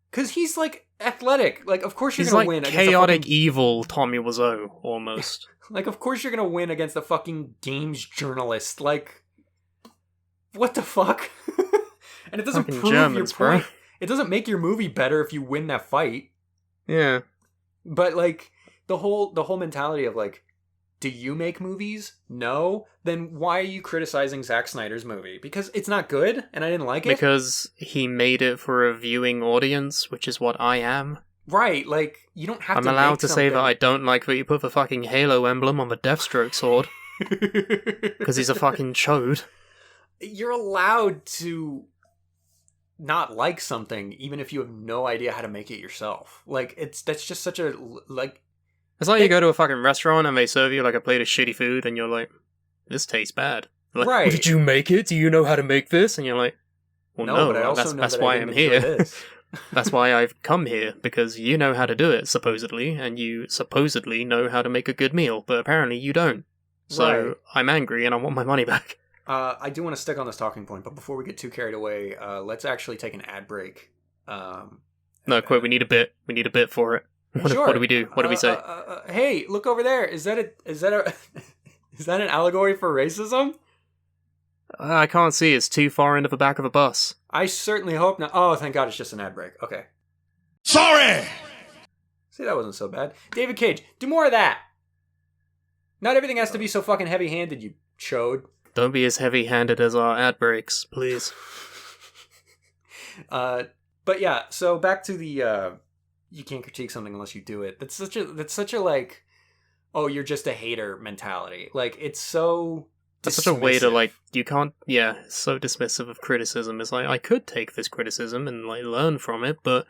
Because he's, like, athletic. Like, of course you're going to win against against chaotic evil Tommy Wiseau, almost. Like, of course you're going to win against a fucking games journalist. Like, what the fuck? And it doesn't fucking prove Germans, your point. bro. It doesn't make your movie better if you win that fight. Yeah. But, like, the whole mentality of, like, do you make movies? No? Then why are you criticizing Zack Snyder's movie? Because it's not good, and I didn't like it? Because he made it for a viewing audience, which is what I am. Right, like, you don't have I'm to allowed to make say that I something... don't like that you put the fucking Halo emblem on the Deathstroke sword. Because he's a fucking chode. You're allowed to not like something, even if you have no idea how to make it yourself. Like, that's just such a, like... It's like you go to a fucking restaurant and they serve you like a plate of shitty food and you're like, this tastes bad. Like, right. Did you make it? Do you know how to make this? And you're like, well, no, but I also know that's that why I I'm didn't enjoy here. This. That's why I've come here, because you know how to do it, supposedly, and you supposedly know how to make a good meal, but apparently you don't. So Right. I'm angry and I want my money back. I do want to stick on this talking point, but before we get too carried away, let's actually take an ad break. No, quit, we need a bit. We need a bit for it. Sure. What do we do? What do we say? Hey, look over there. Is that is that an allegory for racism? I can't see. It's too far into the back of a bus. I certainly hope not. Oh, thank God, it's just an ad break. Okay. Sorry! See, that wasn't so bad. David Cage, do more of that. Not everything has to be so fucking heavy-handed, you chode. Don't be as heavy-handed as our ad breaks, please. But yeah, so back to the you can't critique something unless you do it. That's such a like, oh, you're just a hater mentality. Like, it's so That's such a way to, dismissive. like, you can't, yeah, it's so dismissive of criticism. It's like, I could take this criticism and, like, learn from it, but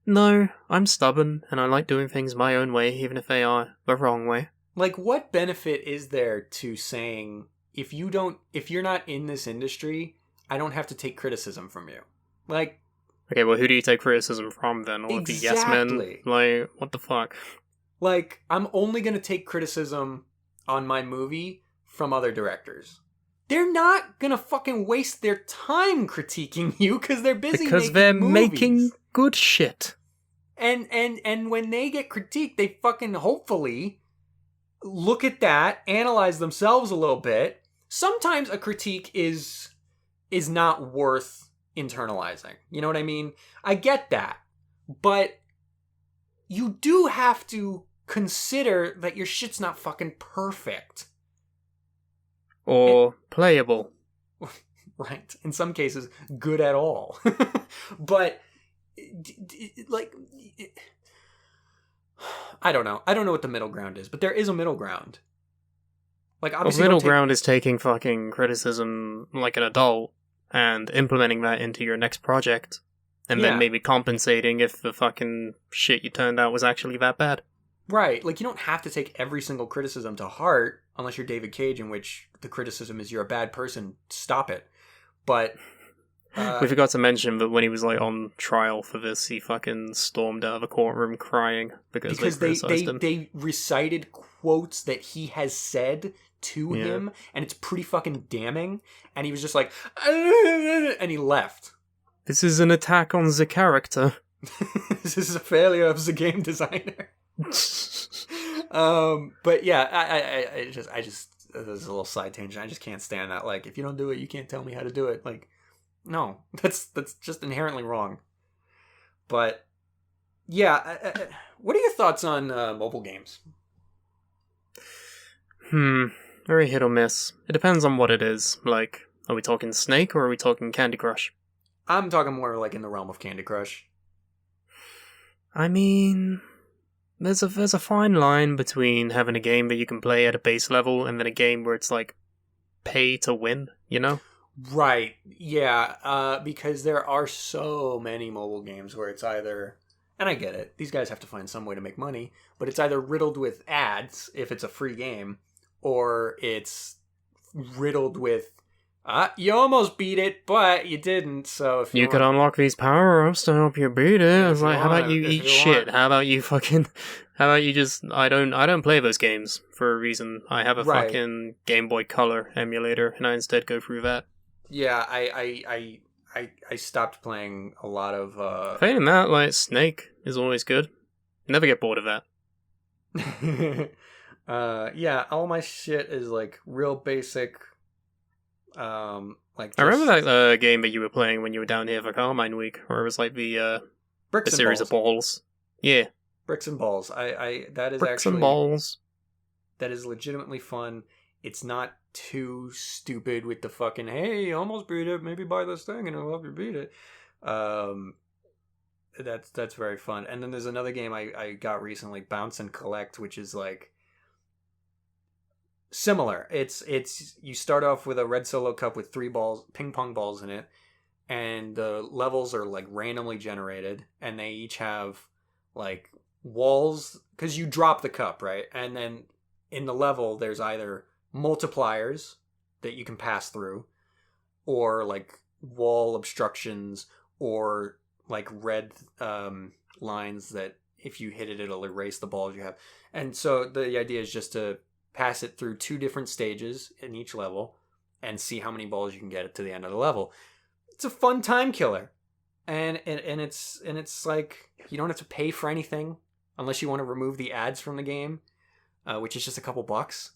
no, I'm stubborn, and I like doing things my own way, even if they are the wrong way. Like, what benefit is there to saying, if you're not in this industry, I don't have to take criticism from you? Like, Okay, well, who do you take criticism from, then? All of the yes men? Exactly. Like, what the fuck? Like, I'm only going to take criticism on my movie from other directors. They're not going to fucking waste their time critiquing you because they're busy Because making they're movies. making good shit. And when they get critiqued, they fucking hopefully look at that, analyze themselves a little bit. Sometimes a critique is not worth internalizing. You know what I mean? I get that. But you do have to consider that your shit's not fucking perfect. Or playable. Right. In some cases, good at all. But, like, I don't know. I don't know what the middle ground is, but there is a middle ground. Like, Well, obviously, middle don't take- ground is taking fucking criticism like an adult and implementing that into your next project. And Yeah. then maybe compensating if the fucking shit you turned out was actually that bad. Right. Like, you don't have to take every single criticism to heart, unless you're David Cage, in which the criticism is you're a bad person. Stop it. But We forgot to mention that when he was like on trial for this, he fucking stormed out of a courtroom crying because they criticized him. they recited quotes that he has said to him, and it's pretty fucking damning. And he was just like, and he left. This is an attack on the character. This is a failure of the game designer. But yeah, I just there's a little side tangent. I just can't stand that. Like, if you don't do it, you can't tell me how to do it. Like, no, that's just inherently wrong. But yeah, what are your thoughts on mobile games? Very hit or miss. It depends on what it is. Like, are we talking Snake or are we talking Candy Crush? I'm talking more like in the realm of Candy Crush. I mean, there's a fine line between having a game that you can play at a base level and then a game where it's like pay to win, you know? Right. Yeah. Because there are so many mobile games where it's either, and I get it, these guys have to find some way to make money, but it's either riddled with ads if it's a free game, or it's riddled with, you almost beat it, but you didn't, so if You could unlock these power-ups to help you beat it. It's you like, how want about you it, if eat you shit? want. How about you just, I don't play those games for a reason. I have a Right. fucking Game Boy Color emulator, and I instead go through that. Yeah, I stopped playing a lot of Failing that, like, Snake is always good. Never get bored of that. yeah, all my shit is like real basic. Like, I remember that game that you were playing when you were down here for Carmine Week, where it was like the bricks and series balls. of balls. Yeah, Bricks and balls. I that is bricks actually and balls. that is legitimately fun. It's not too stupid with the fucking, hey, you almost beat it, maybe buy this thing and it'll help you beat it. That's very fun. And then there's another game I got recently, Bounce and Collect, which is like similar. It's you start off with a red solo cup with 3 balls, ping pong balls in it, and the levels are like randomly generated, and they each have like walls, because you drop the cup, right? And then in the level there's either multipliers that you can pass through, or like wall obstructions, or like red lines that if you hit it, it'll erase the balls you have. And so the idea is just to pass it through 2 different stages in each level and see how many balls you can get it to the end of the level. It's a fun time killer. And it's like, you don't have to pay for anything unless you want to remove the ads from the game, which is just a couple bucks.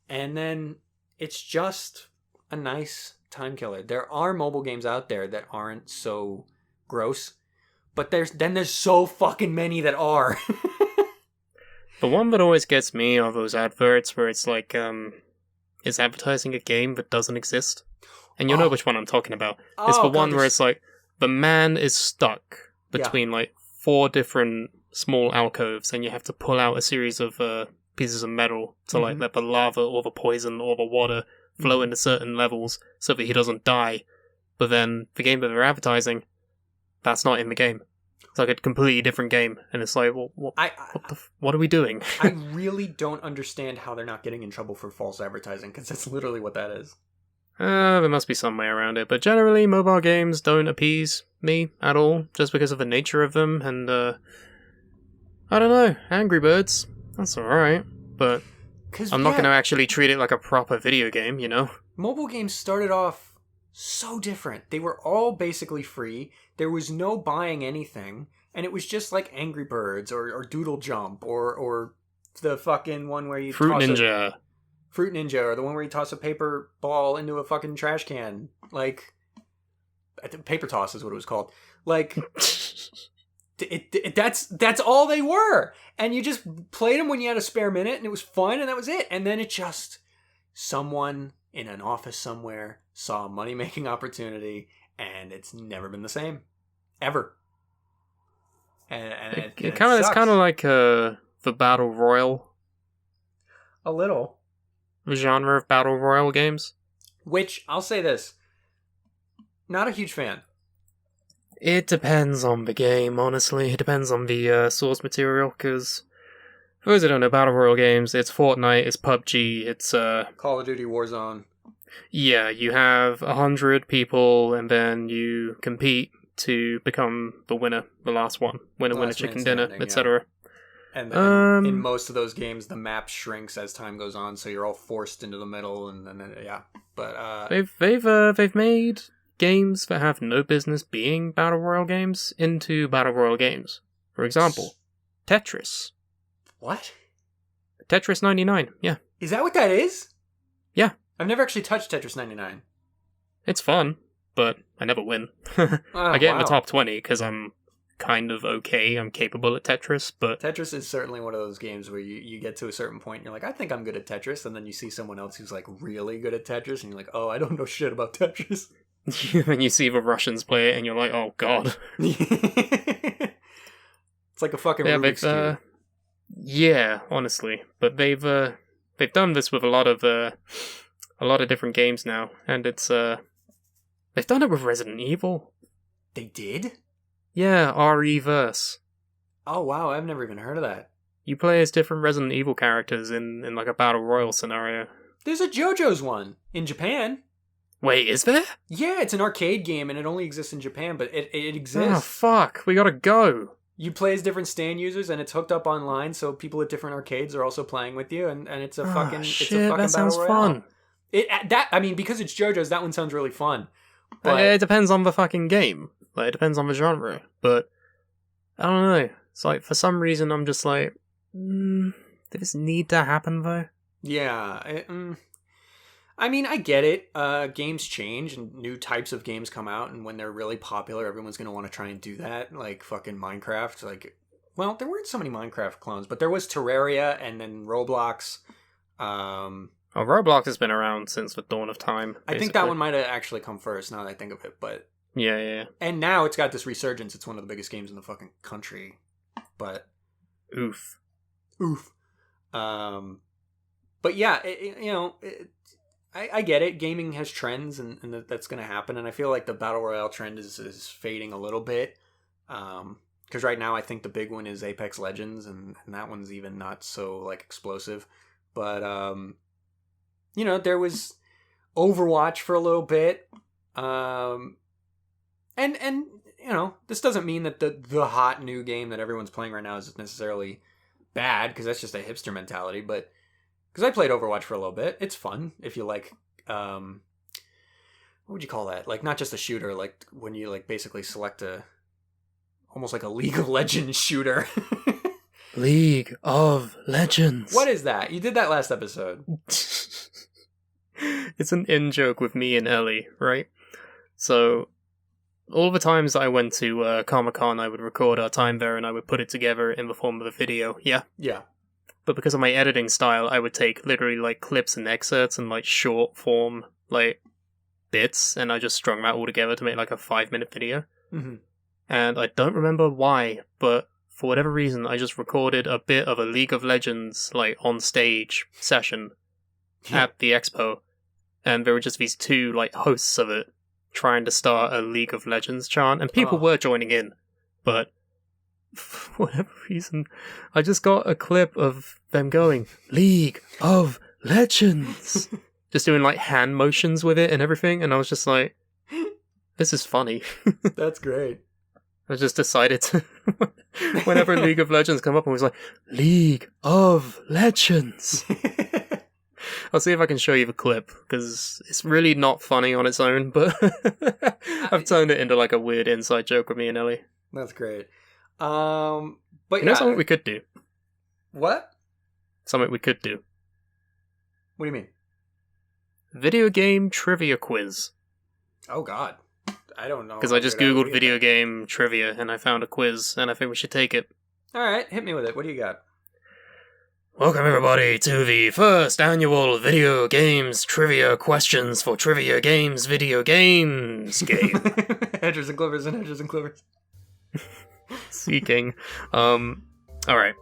And then it's just a nice time killer. There are mobile games out there that aren't so gross, but there's so fucking many that are. The one that always gets me are those adverts where it's like, it's advertising a game that doesn't exist. And you'll know which one I'm talking about. It's the one where it's like, the man is stuck between like 4 different small alcoves, and you have to pull out a series of pieces of metal to like let the lava or the poison or the water flow into certain levels so that he doesn't die. But then the game that they're advertising, that's not in the game. It's like a completely different game, and it's like, well, what are we doing? I really don't understand how they're not getting in trouble for false advertising, because that's literally what that is. There must be some way around it, but generally mobile games don't appease me at all, just because of the nature of them, and I don't know, Angry Birds, that's alright, but I'm not going to actually treat it like a proper video game, you know? Mobile games started off so different. They were all basically free, there was no buying anything, and it was just like Angry Birds, or Doodle Jump, or the fucking one where you Fruit Ninja, or the one where you toss a paper ball into a fucking trash can. Like, I think paper toss is what it was called. Like, that's all they were. And you just played them when you had a spare minute, and it was fun, and that was it. And then it just, someone in an office somewhere saw a money-making opportunity, and it's never been the same. Ever. And it's kind of like the Battle Royale. A little. The genre of Battle Royale games. Which, I'll say this, not a huge fan. It depends on the game, honestly. It depends on the source material, because for those who don't know, Battle Royale games, it's Fortnite, it's PUBG, it's Call of Duty Warzone. Yeah, you have 100 people, and then you compete to become the winner, the last one. Winner, chicken dinner, etc. And in most of those games, the map shrinks as time goes on, so you're all forced into the middle, and then But they've made games that have no business being Battle Royale games into Battle Royale games. For example, Tetris. What? Tetris 99, yeah. Is that what that is? Yeah. I've never actually touched Tetris 99. It's fun, but I never win. I get in the top 20 because I'm kind of okay. I'm capable at Tetris, but Tetris is certainly one of those games where you get to a certain point and you're like, I think I'm good at Tetris, and then you see someone else who's like really good at Tetris, and you're like, oh, I don't know shit about Tetris. And you see the Russians play it, and you're like, oh god. It's like a fucking Rubik's Cube. Yeah, honestly, but they've done this with a lot of different games now, and it's they've done it with Resident Evil. They did? Yeah, RE-verse. Oh wow, I've never even heard of that. You play as different Resident Evil characters in like a battle royale scenario. There's a JoJo's one in Japan. Wait, is there? Yeah, it's an arcade game and it only exists in Japan, but it exists. Oh fuck, we gotta go. You play as different stand users, and it's hooked up online, so people at different arcades are also playing with you, and it's a fucking shit, it's a fucking that sounds battle royale. Fun. Because it's JoJo's, that one sounds really fun. But it depends on the fucking game. Like, it depends on the genre. But I don't know. It's like, for some reason, I'm just like, did this need to happen though? Yeah. I mean, I get it. Games change and new types of games come out, and when they're really popular, everyone's going to want to try and do that. Like fucking Minecraft. Like, well, there weren't so many Minecraft clones, but there was Terraria and then Roblox. Roblox has been around since the dawn of time. Basically. I think that one might have actually come first, now that I think of it, but... Yeah. And now it's got this resurgence. It's one of the biggest games in the fucking country. But... Oof. But yeah, I get it. Gaming has trends, and that's going to happen. And I feel like the Battle Royale trend is fading a little bit. Because right now I think the big one is Apex Legends, and that one's even not so like explosive. But, there was Overwatch for a little bit. And this doesn't mean that the hot new game that everyone's playing right now is necessarily bad, because that's just a hipster mentality. But because I played Overwatch for a little bit, it's fun if you like. What would you call that? Like, not just a shooter, like when you like basically select almost like a League of Legends shooter. League of Legends. What is that? You did that last episode. It's an in-joke with me and Ellie, right? So, all the times I went to Comic-Con, I would record our time there and I would put it together in the form of a video, yeah? Yeah. but because of my editing style, I would take literally like clips and excerpts and like short form like bits, and I just strung them out all together to make like a 5-minute video. Mm-hmm. And I don't remember why, but for whatever reason, I just recorded a bit of a League of Legends like on stage session at the expo, and there were just these two like hosts of it trying to start a League of Legends chant, and people were joining in, but for whatever reason, I just got a clip of them going, League of Legends! Just doing like hand motions with it and everything, and I was just like, this is funny. That's great. I just decided to, whenever League of Legends come up, I was like, League of Legends! I'll see if I can show you the clip, because it's really not funny on its own, but I've turned it into like a weird inside joke with me and Ellie. That's great. But you know something we could do? What? Something we could do. What do you mean? Video game trivia quiz. Oh god. I don't know. Because I just googled video game trivia and I found a quiz, and I think we should take it. Alright, hit me with it. What do you got? Welcome everybody to the first annual video games trivia questions for Trivia Games Video Games game. Hedgers and Clovers and Hedgers and Clovers. Seeking. Alright.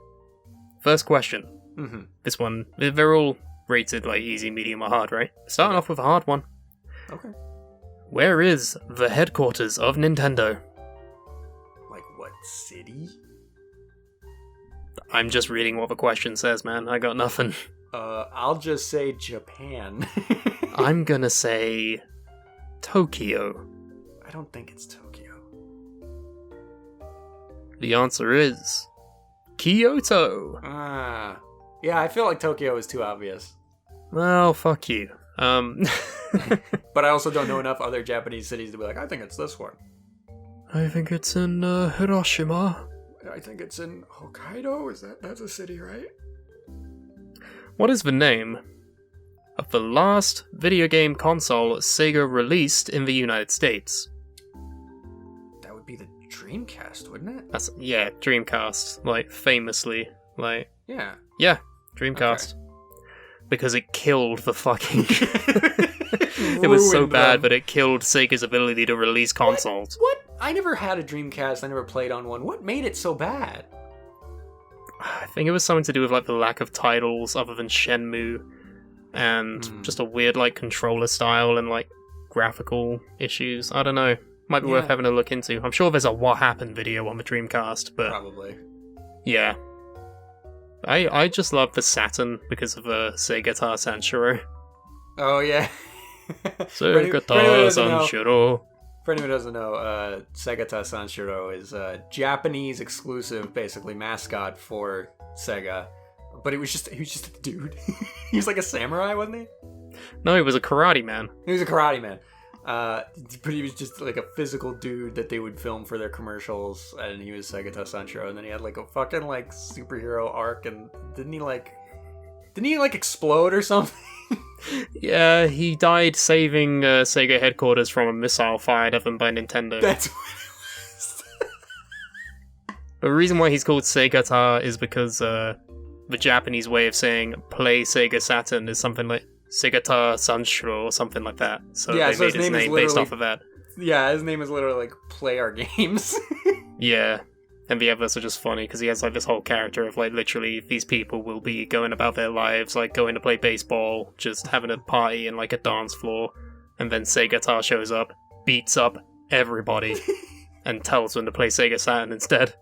First question. Mm-hmm. This one, they're all rated like easy, medium, or hard, right? Starting off with a hard one. Okay. Where is the headquarters of Nintendo? Like what city? I'm just reading what the question says, man. I got nothing. I'll just say Japan. I'm gonna say Tokyo. I don't think it's Tokyo. The answer is Kyoto. Yeah, I feel like Tokyo is too obvious. Well, fuck you. But I also don't know enough other Japanese cities to be like, I think it's this one. I think it's in Hiroshima. I think it's in Hokkaido. That's a city, right? What is the name of the last video game console Sega released in the United States? That would be the Dreamcast, wouldn't it? Yeah, Dreamcast. Like, famously. Like, Yeah. yeah, Dreamcast. Okay. Because it killed the fucking... It was so bad that it killed Sega's ability to release consoles. What? I never had a Dreamcast. I never played on one. What made it so bad? I think it was something to do with like the lack of titles other than Shenmue, and just a weird like controller style and like graphical issues. I don't know. Might be worth having a look into. I'm sure there's a what happened video on the Dreamcast, but probably. Yeah. I just love the Saturn because of Seigata Sanshiro. Oh yeah. Seigata Sanshiro. For anyone who doesn't know, Seigata Sanshiro is a Japanese exclusive, basically, mascot for Sega. But he was just a dude. He was like a samurai, wasn't he? No, he was a karate man. He was a karate man. But he was just like a physical dude that they would film for their commercials, and he was Seigata Sanshiro, and then he had like a fucking like superhero arc, and didn't he like explode or something? Yeah, he died saving Sega headquarters from a missile fired at them by Nintendo. That's what it was. The reason why he's called Seigata is because the Japanese way of saying play Sega Saturn is something like Seigata Sanshiro or something like that. So yeah, they made his name based off of that. Yeah, his name is literally like play our games. Yeah. And the others are just funny because he has like this whole character of like literally these people will be going about their lives, like going to play baseball, just having a party in like a dance floor, and then Seigata shows up, beats up everybody, and tells them to play Sega Saturn instead.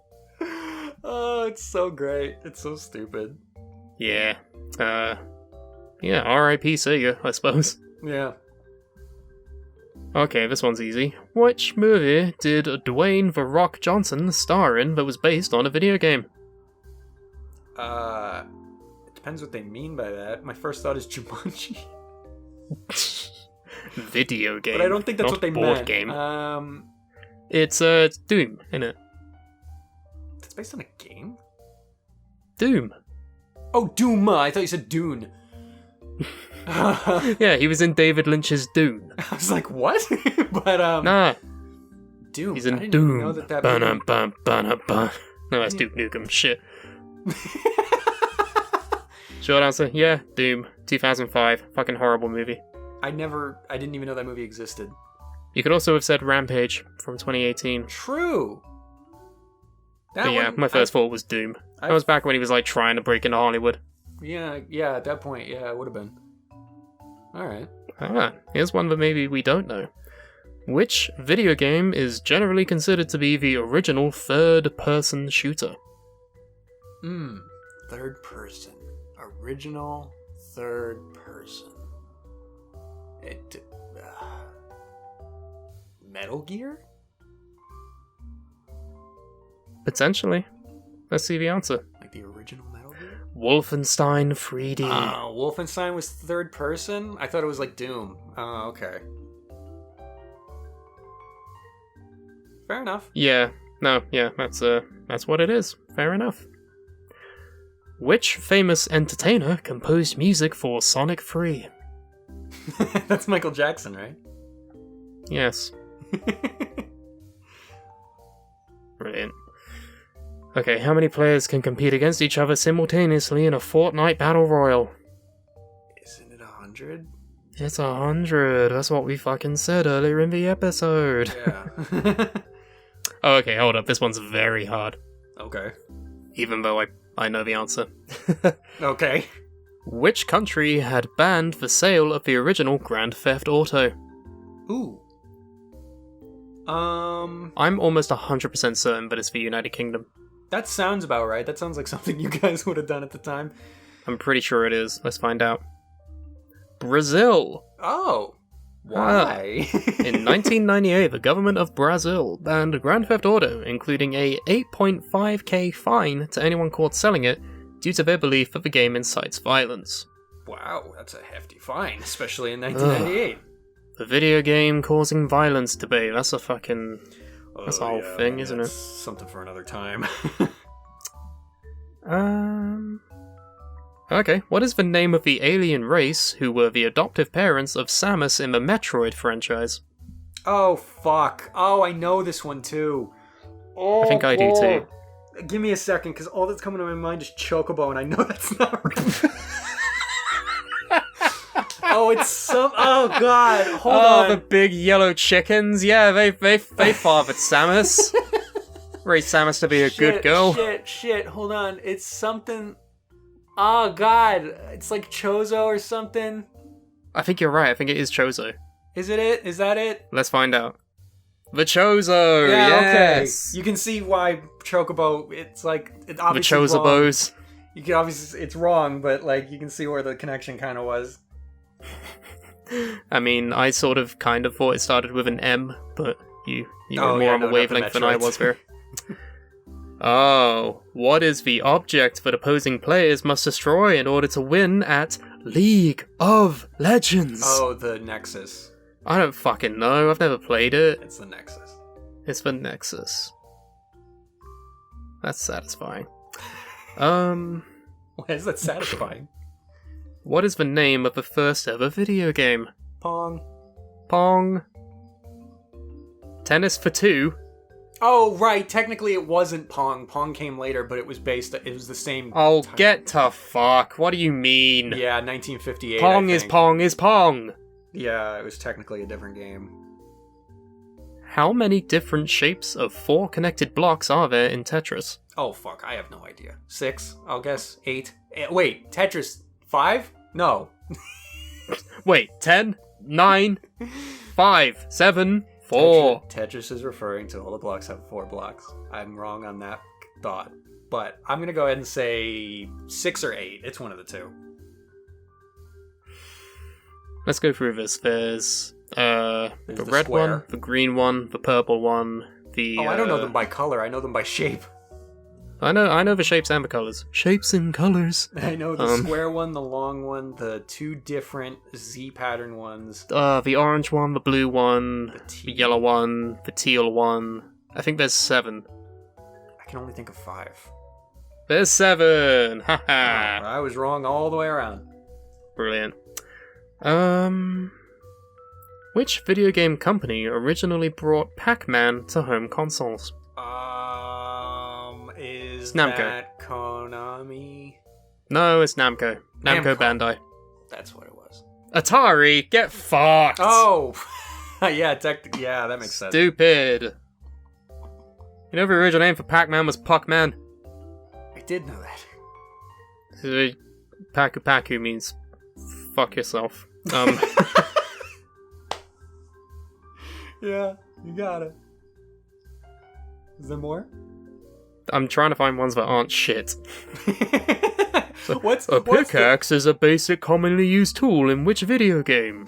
Oh, it's so great. It's so stupid. Yeah. Yeah, R.I.P. Sega, I suppose. Yeah. Okay, this one's easy. Which movie did Dwayne "The Rock" Johnson star in that was based on a video game? It depends what they mean by that. My first thought is Jumanji. Video game. But I don't think that's not what they board meant. Game. It's Doom, innit? It's based on a game? Doom. Oh, Doom! I thought you said Dune. Yeah, he was in David Lynch's Dune. I was like, what? But Nah. Doom. He's in I didn't Doom. know that No, that's Duke Nukem. Shit. Short answer, yeah, Doom, 2005. Fucking horrible movie. I didn't even know that movie existed. You could also have said Rampage from 2018. True. But yeah, my first thought was Doom. That was back when he was like trying to break into Hollywood. Yeah, at that point, yeah, it would have been. Alright. Here's one that maybe we don't know. Which video game is generally considered to be the original third-person shooter? Third person. Original third person. Metal Gear? Potentially. Let's see the answer. Like the original Metal Gear? Wolfenstein 3D. Oh, Wolfenstein was third person? I thought it was like Doom. Oh, okay. Fair enough. Yeah. No, yeah, that's what it is. Fair enough. Which famous entertainer composed music for Sonic 3? That's Michael Jackson, right? Yes. Brilliant. Okay, how many players can compete against each other simultaneously in a Fortnite Battle Royale? Isn't it 100? It's 100. That's what we fucking said earlier in the episode. Yeah. Oh, okay, hold up. This one's very hard. Okay. Even though I know the answer. Okay. Which country had banned the sale of the original Grand Theft Auto? Ooh. I'm almost 100% certain, but it's the United Kingdom. That sounds about right. That sounds like something you guys would have done at the time. I'm pretty sure it is. Let's find out. Brazil! Oh. Why? In 1998, the government of Brazil banned Grand Theft Auto, including a 8.5k fine to anyone caught selling it due to their belief that the game incites violence. Wow, that's a hefty fine, especially in 1998. The video game causing violence debate, that's a fucking... That's a whole thing, isn't it? Something for another time. Okay, what is the name of the alien race who were the adoptive parents of Samus in the Metroid franchise? Oh, fuck. Oh, I know this one too. Oh, I think I do too. Give me a second, because all that's coming to my mind is Chocobo, and I know that's not right. Oh, it's some... Oh, God. Hold on. The big yellow chickens. Yeah, they fathered Samus. Raised Samus to be a good girl. Shit. Hold on. It's something... Oh, God. It's like Chozo or something. I think you're right. I think it is Chozo. Is it it? Is that it? Let's find out. The Chozo! Yeah, yes. okay. You can see why Chocobo, it's like... It's obviously the Chozobos. Wrong. You can obviously... It's wrong, but like you can see where the connection kind of was. I mean, I sort of kind of thought it started with an M, but you were more on a wavelength than I was there. Oh, what is the object that opposing players must destroy in order to win at League of Legends? Oh, the Nexus. I don't fucking know. I've never played it. It's the Nexus. It's the Nexus. That's satisfying. Why is that satisfying? What is the name of the first ever video game? Pong. Tennis for Two. Oh, right. Technically, it wasn't Pong. Pong came later, but it was the same. Oh, get to fuck. What do you mean? Yeah, 1958. Pong is Pong is Pong. Yeah, it was technically a different game. How many different shapes of 4 connected blocks are there in Tetris? Oh, fuck. I have no idea. 6, I'll guess. 8. Wait, Tetris 5? No. Wait, 10, 9, 5, 7, 4. Tetris is referring to all the blocks have 4 blocks. I'm wrong on that thought. But I'm going to go ahead and say 6 or 8. It's one of the two. Let's go through this. There's the red square one, the green one, the purple one, the... Oh, I don't know them by color. I know them by shape. I know the shapes and the colors. Shapes and colors. I know the square one, the long one, the 2 different Z pattern ones. The orange one, the blue one, the yellow one, the teal one. I think there's 7. I can only think of 5. There's 7! Haha! I was wrong all the way around. Brilliant. Which video game company originally brought Pac-Man to home consoles? Is Namco. that Konami? No, it's Namco. Namco Namco. Bandai. That's what it was. Atari, get fucked! Oh! yeah, yeah, that makes sense. Stupid. You know the original name for Pac-Man was Puck-Man? I did know that. Paku Paku means fuck yourself. Yeah, you got it. Is there more? I'm trying to find ones that aren't shit. What's A pickaxe is a basic commonly used tool in which video game?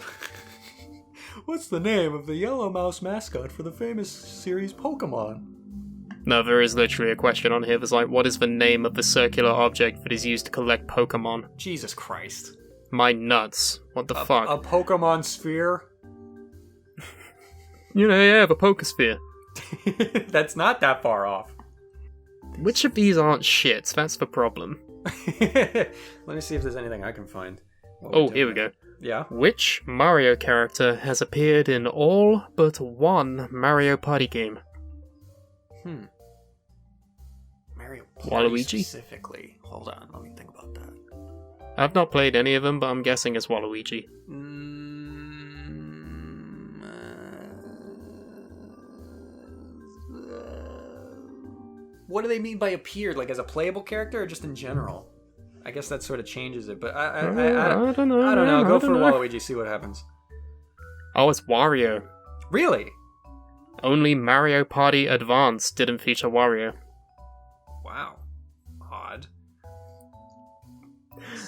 What's the name of the yellow mouse mascot for the famous series Pokemon? No, there is literally a question on here that's like, what is the name of the circular object that is used to collect Pokemon? Jesus Christ. My nuts. What the fuck? A Pokemon sphere? You know, yeah, the Pokésphere. That's not that far off. Which of these aren't shits? That's the problem. Let me see if there's anything I can find. Oh, here we go. Yeah? Which Mario character has appeared in all but one Mario Party game? Mario Party Waluigi? specifically. Hold on, let me think about that. I've not played any of them, but I'm guessing it's Waluigi. What do they mean by appeared? Like as a playable character or just in general? I guess that sort of changes it, but I don't know. I don't know. Go for Waluigi, see what happens. Oh, it's Wario. Really? Only Mario Party Advance didn't feature Wario. Wow. Odd.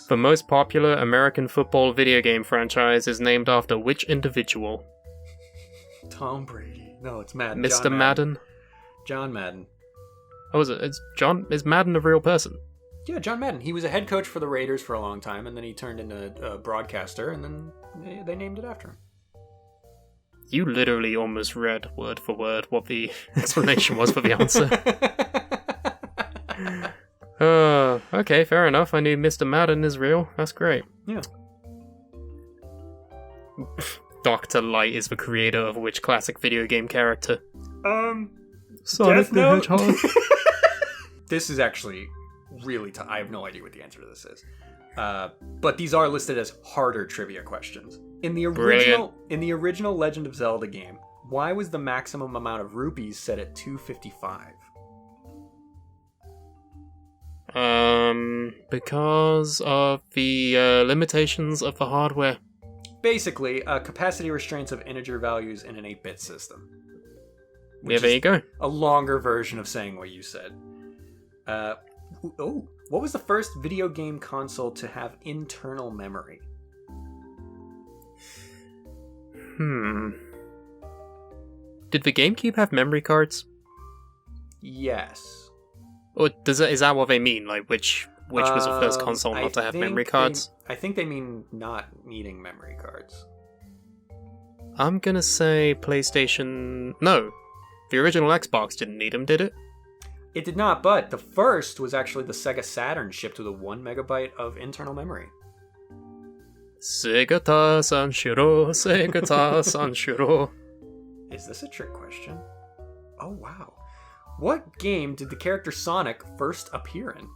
The most popular American football video game franchise is named after which individual? Tom Brady. No, it's Madden. Mr. John Madden? John Madden. Oh, is it? Is Madden a real person? Yeah, John Madden. He was a head coach for the Raiders for a long time, and then he turned into a broadcaster, and then they named it after him. You literally almost read word for word what the explanation was for the answer. Okay, fair enough. I knew Mr. Madden is real. That's great. Yeah. Dr. Light is the creator of which classic video game character? Sonic the Hedgehog. This is actually really tough. I have no idea what the answer to this is. But these are listed as harder trivia questions. In the original Legend of Zelda game, why was the maximum amount of rupees set at 255? Because of the limitations of the hardware. Basically, capacity restraints of integer values in an 8-bit system. Yeah, there you go. A longer version of saying what you said. What was the first video game console to have internal memory? Did the GameCube have memory cards? Yes. Or is that what they mean? Like, which was the first console not to have memory cards? I think they mean not needing memory cards. I'm gonna say PlayStation... No. The original Xbox didn't need them, did it? It did not, but the first was actually the Sega Saturn shipped with a 1 megabyte of internal memory. Segata Sanshiro, Segata Sanshiro. Is this a trick question? Oh, wow. What game did the character Sonic first appear in?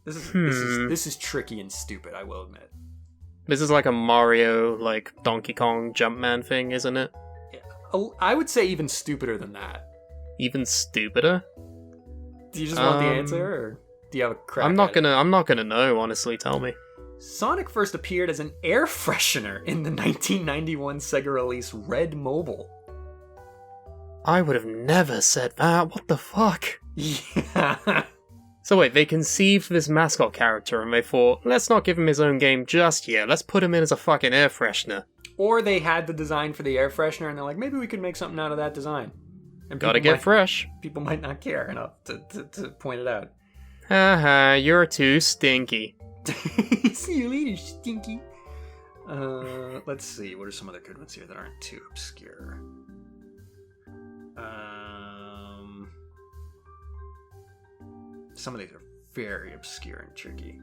This is tricky and stupid, I will admit. This is like a Mario, like Donkey Kong Jumpman thing, isn't it? I would say even stupider than that. Even stupider? Do you just want the answer, or do you have a crack? I'm not gonna know, honestly, tell me. Sonic first appeared as an air freshener in the 1991 Sega release Red Mobile. I would have never said that, what the fuck? Yeah. So wait, they conceived this mascot character and they thought, let's not give him his own game just yet, let's put him in as a fucking air freshener. Or they had the design for the air freshener and they're like, maybe we could make something out of that design. And gotta get fresh. People might not care enough to point it out. Haha, you're too stinky. See you later, stinky. Let's see, what are some other good ones here that aren't too obscure? Some of these are very obscure and tricky.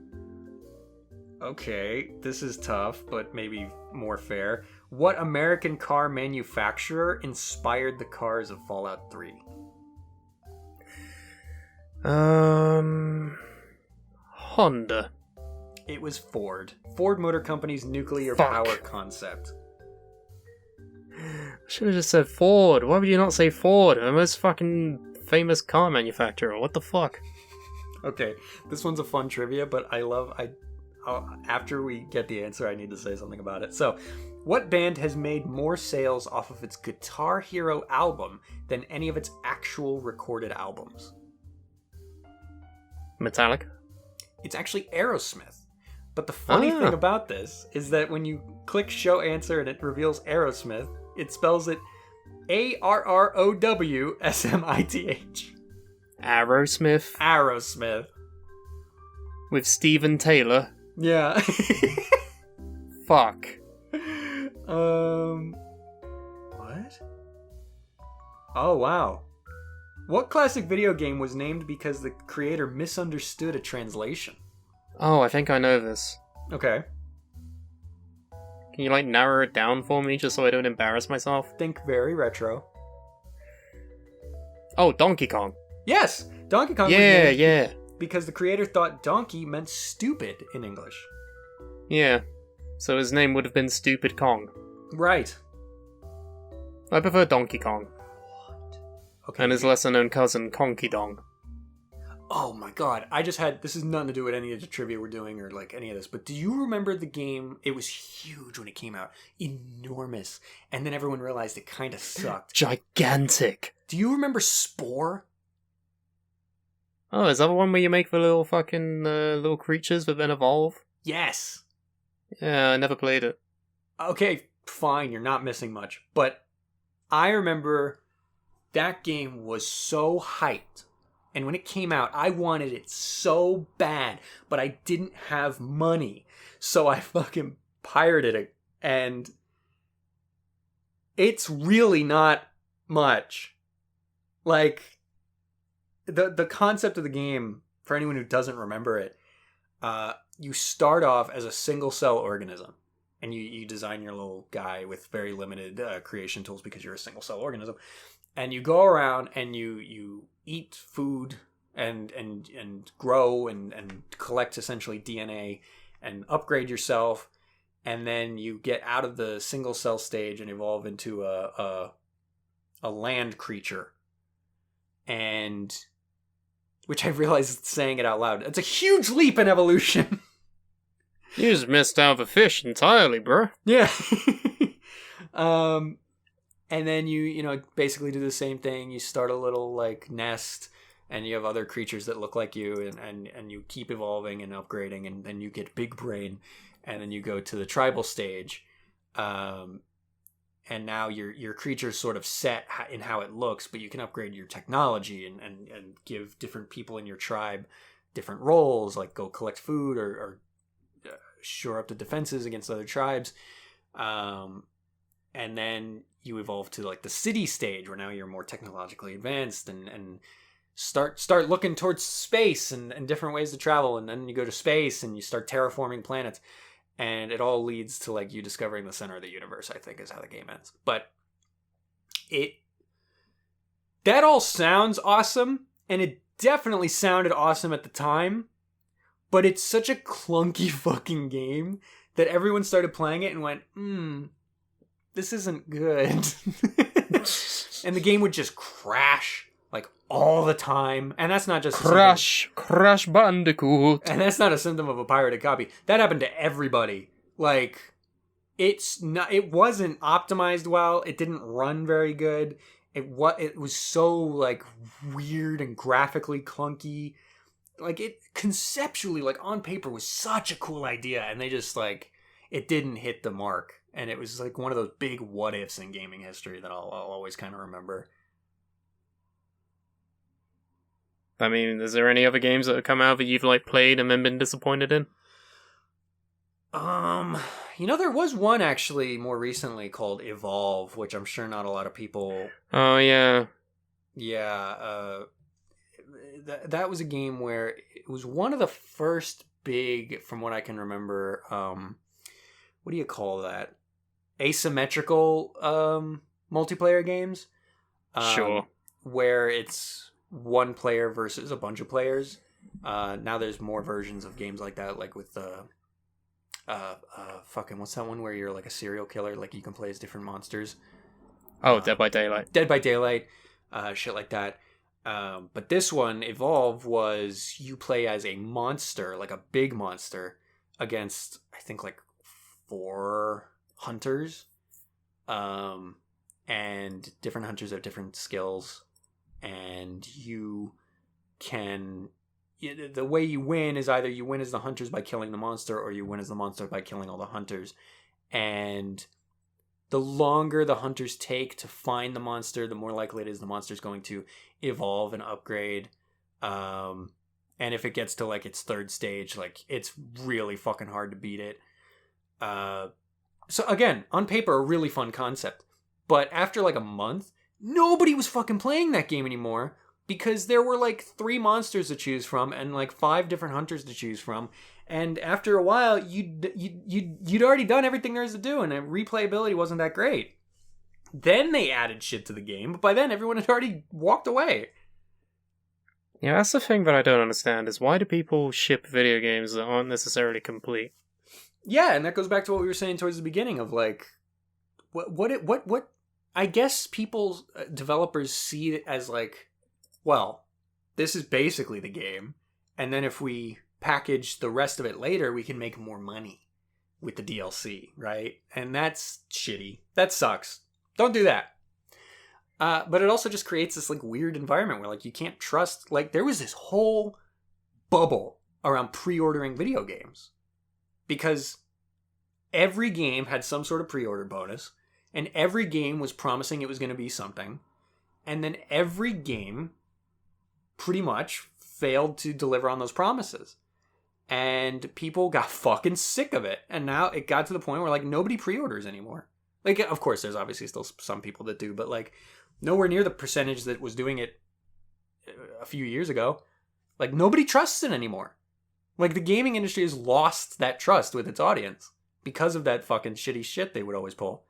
Okay, this is tough, but maybe more fair. What American car manufacturer inspired the cars of Fallout 3? Honda. It was Ford. Ford Motor Company's nuclear Fuck. power concept. I should have just said Ford. Why would you not say Ford? The most fucking famous car manufacturer. What the fuck? Okay, this one's a fun trivia, but after we get the answer, I need to say something about it. So, what band has made more sales off of its Guitar Hero album than any of its actual recorded albums? Metallica? It's actually Aerosmith. But the funny thing about this is that when you click show answer and it reveals Aerosmith, it spells it Arrowsmith. Aerosmith? Aerosmith. With Steven Taylor? Yeah. Fuck. What? Oh, wow. What classic video game was named because the creator misunderstood a translation? Oh, I think I know this. Okay. Can you, narrow it down for me just so I don't embarrass myself? Think very retro. Oh, Donkey Kong. Yes! Donkey Kong was Yeah, named yeah. because the creator thought donkey meant stupid in English. Yeah. So his name would have been Stupid Kong. Right. I prefer Donkey Kong. Okay. And his lesser-known cousin, Conky Dong. Oh my god, this has nothing to do with any of the trivia we're doing or any of this, but do you remember the game? It was huge when it came out. Enormous. And then everyone realized it kind of sucked. Gigantic. Do you remember Spore? Oh, is that the one where you make the little fucking little creatures that then evolve? Yes. Yeah, I never played it. Okay, fine, you're not missing much. But I remember that game was so hyped. And when it came out, I wanted it so bad, but I didn't have money. So I fucking pirated it. And it's really not much. The concept of the game, for anyone who doesn't remember it, you start off as a single cell organism. And you design your little guy with very limited creation tools because you're a single cell organism. And you go around and you eat food and grow and collect essentially DNA and upgrade yourself. And then you get out of the single cell stage and evolve into a land creature. And which I realized saying it out loud, it's a huge leap in evolution. You just missed out the fish entirely, bro. Yeah. And then you basically do the same thing. You start a little nest, and you have other creatures that look like you, and you keep evolving and upgrading, and then you get big brain, and then you go to the tribal stage, and now your creature's sort of set in how it looks, but you can upgrade your technology and give different people in your tribe different roles, like go collect food or shore up the defenses against other tribes, and then you evolve to the city stage where now you're more technologically advanced and start looking towards space and different ways to travel, and then you go to space and you start terraforming planets, and it all leads to you discovering the center of the universe, I think is how the game ends. But that all sounds awesome, and it definitely sounded awesome at the time, but it's such a clunky fucking game that everyone started playing it and went, this isn't good. And the game would just crash all the time. And that's not just Crash Bandicoot. And that's not a symptom of a pirated copy. That happened to everybody. It wasn't optimized well. It didn't run very good. It was so weird and graphically clunky. It conceptually, on paper, was such a cool idea, and they just it didn't hit the mark. And it was one of those big what ifs in gaming history that I'll always kind of remember. I mean, is there any other games that have come out that you've played and then been disappointed in? There was one actually more recently called Evolve, which I'm sure not a lot of people. Oh yeah. Yeah. That was a game where it was one of the first big, from what I can remember. What do you call that? Asymmetrical multiplayer games. Sure. Where it's one player versus a bunch of players. Now there's more versions of games like that, like with the fucking what's that one where you're like a serial killer, like you can play as different monsters. Oh, Dead by Daylight. Dead by Daylight, shit like that. But this one, Evolve, was you play as a monster, like a big monster, against I think like 4 hunters. And different hunters have different skills, and you can. The way you win is either you win as the hunters by killing the monster, or you win as the monster by killing all the hunters. And the longer the hunters take to find the monster, the more likely it is the monster's going to evolve and upgrade. And if it gets to like its 3rd stage, like it's really fucking hard to beat it. So again, on paper, a really fun concept. But after like a month, nobody was fucking playing that game anymore because there were like 3 monsters to choose from and like 5 different hunters to choose from. And after a while, you'd already done everything there is to do, and the replayability wasn't that great. Then they added shit to the game, but by then everyone had already walked away. Yeah, that's the thing that I don't understand, is why do people ship video games that aren't necessarily complete? Yeah, and that goes back to what we were saying towards the beginning of like, what I guess developers see it as like, well, this is basically the game, and then if we package the rest of it later, we can make more money with the DLC, right? And that's shitty. That sucks. Don't do that. But it also just creates this like weird environment where like you can't trust, like there was this whole bubble around pre-ordering video games because every game had some sort of pre-order bonus, and every game was promising it was going to be something, and then every game pretty much failed to deliver on those promises. And people got fucking sick of it. And now it got to the point where like nobody pre-orders anymore. Like, of course, there's obviously still some people that do, but like nowhere near the percentage that was doing it a few years ago. Like nobody trusts it anymore. Like the gaming industry has lost that trust with its audience because of that fucking shitty shit they would always pull.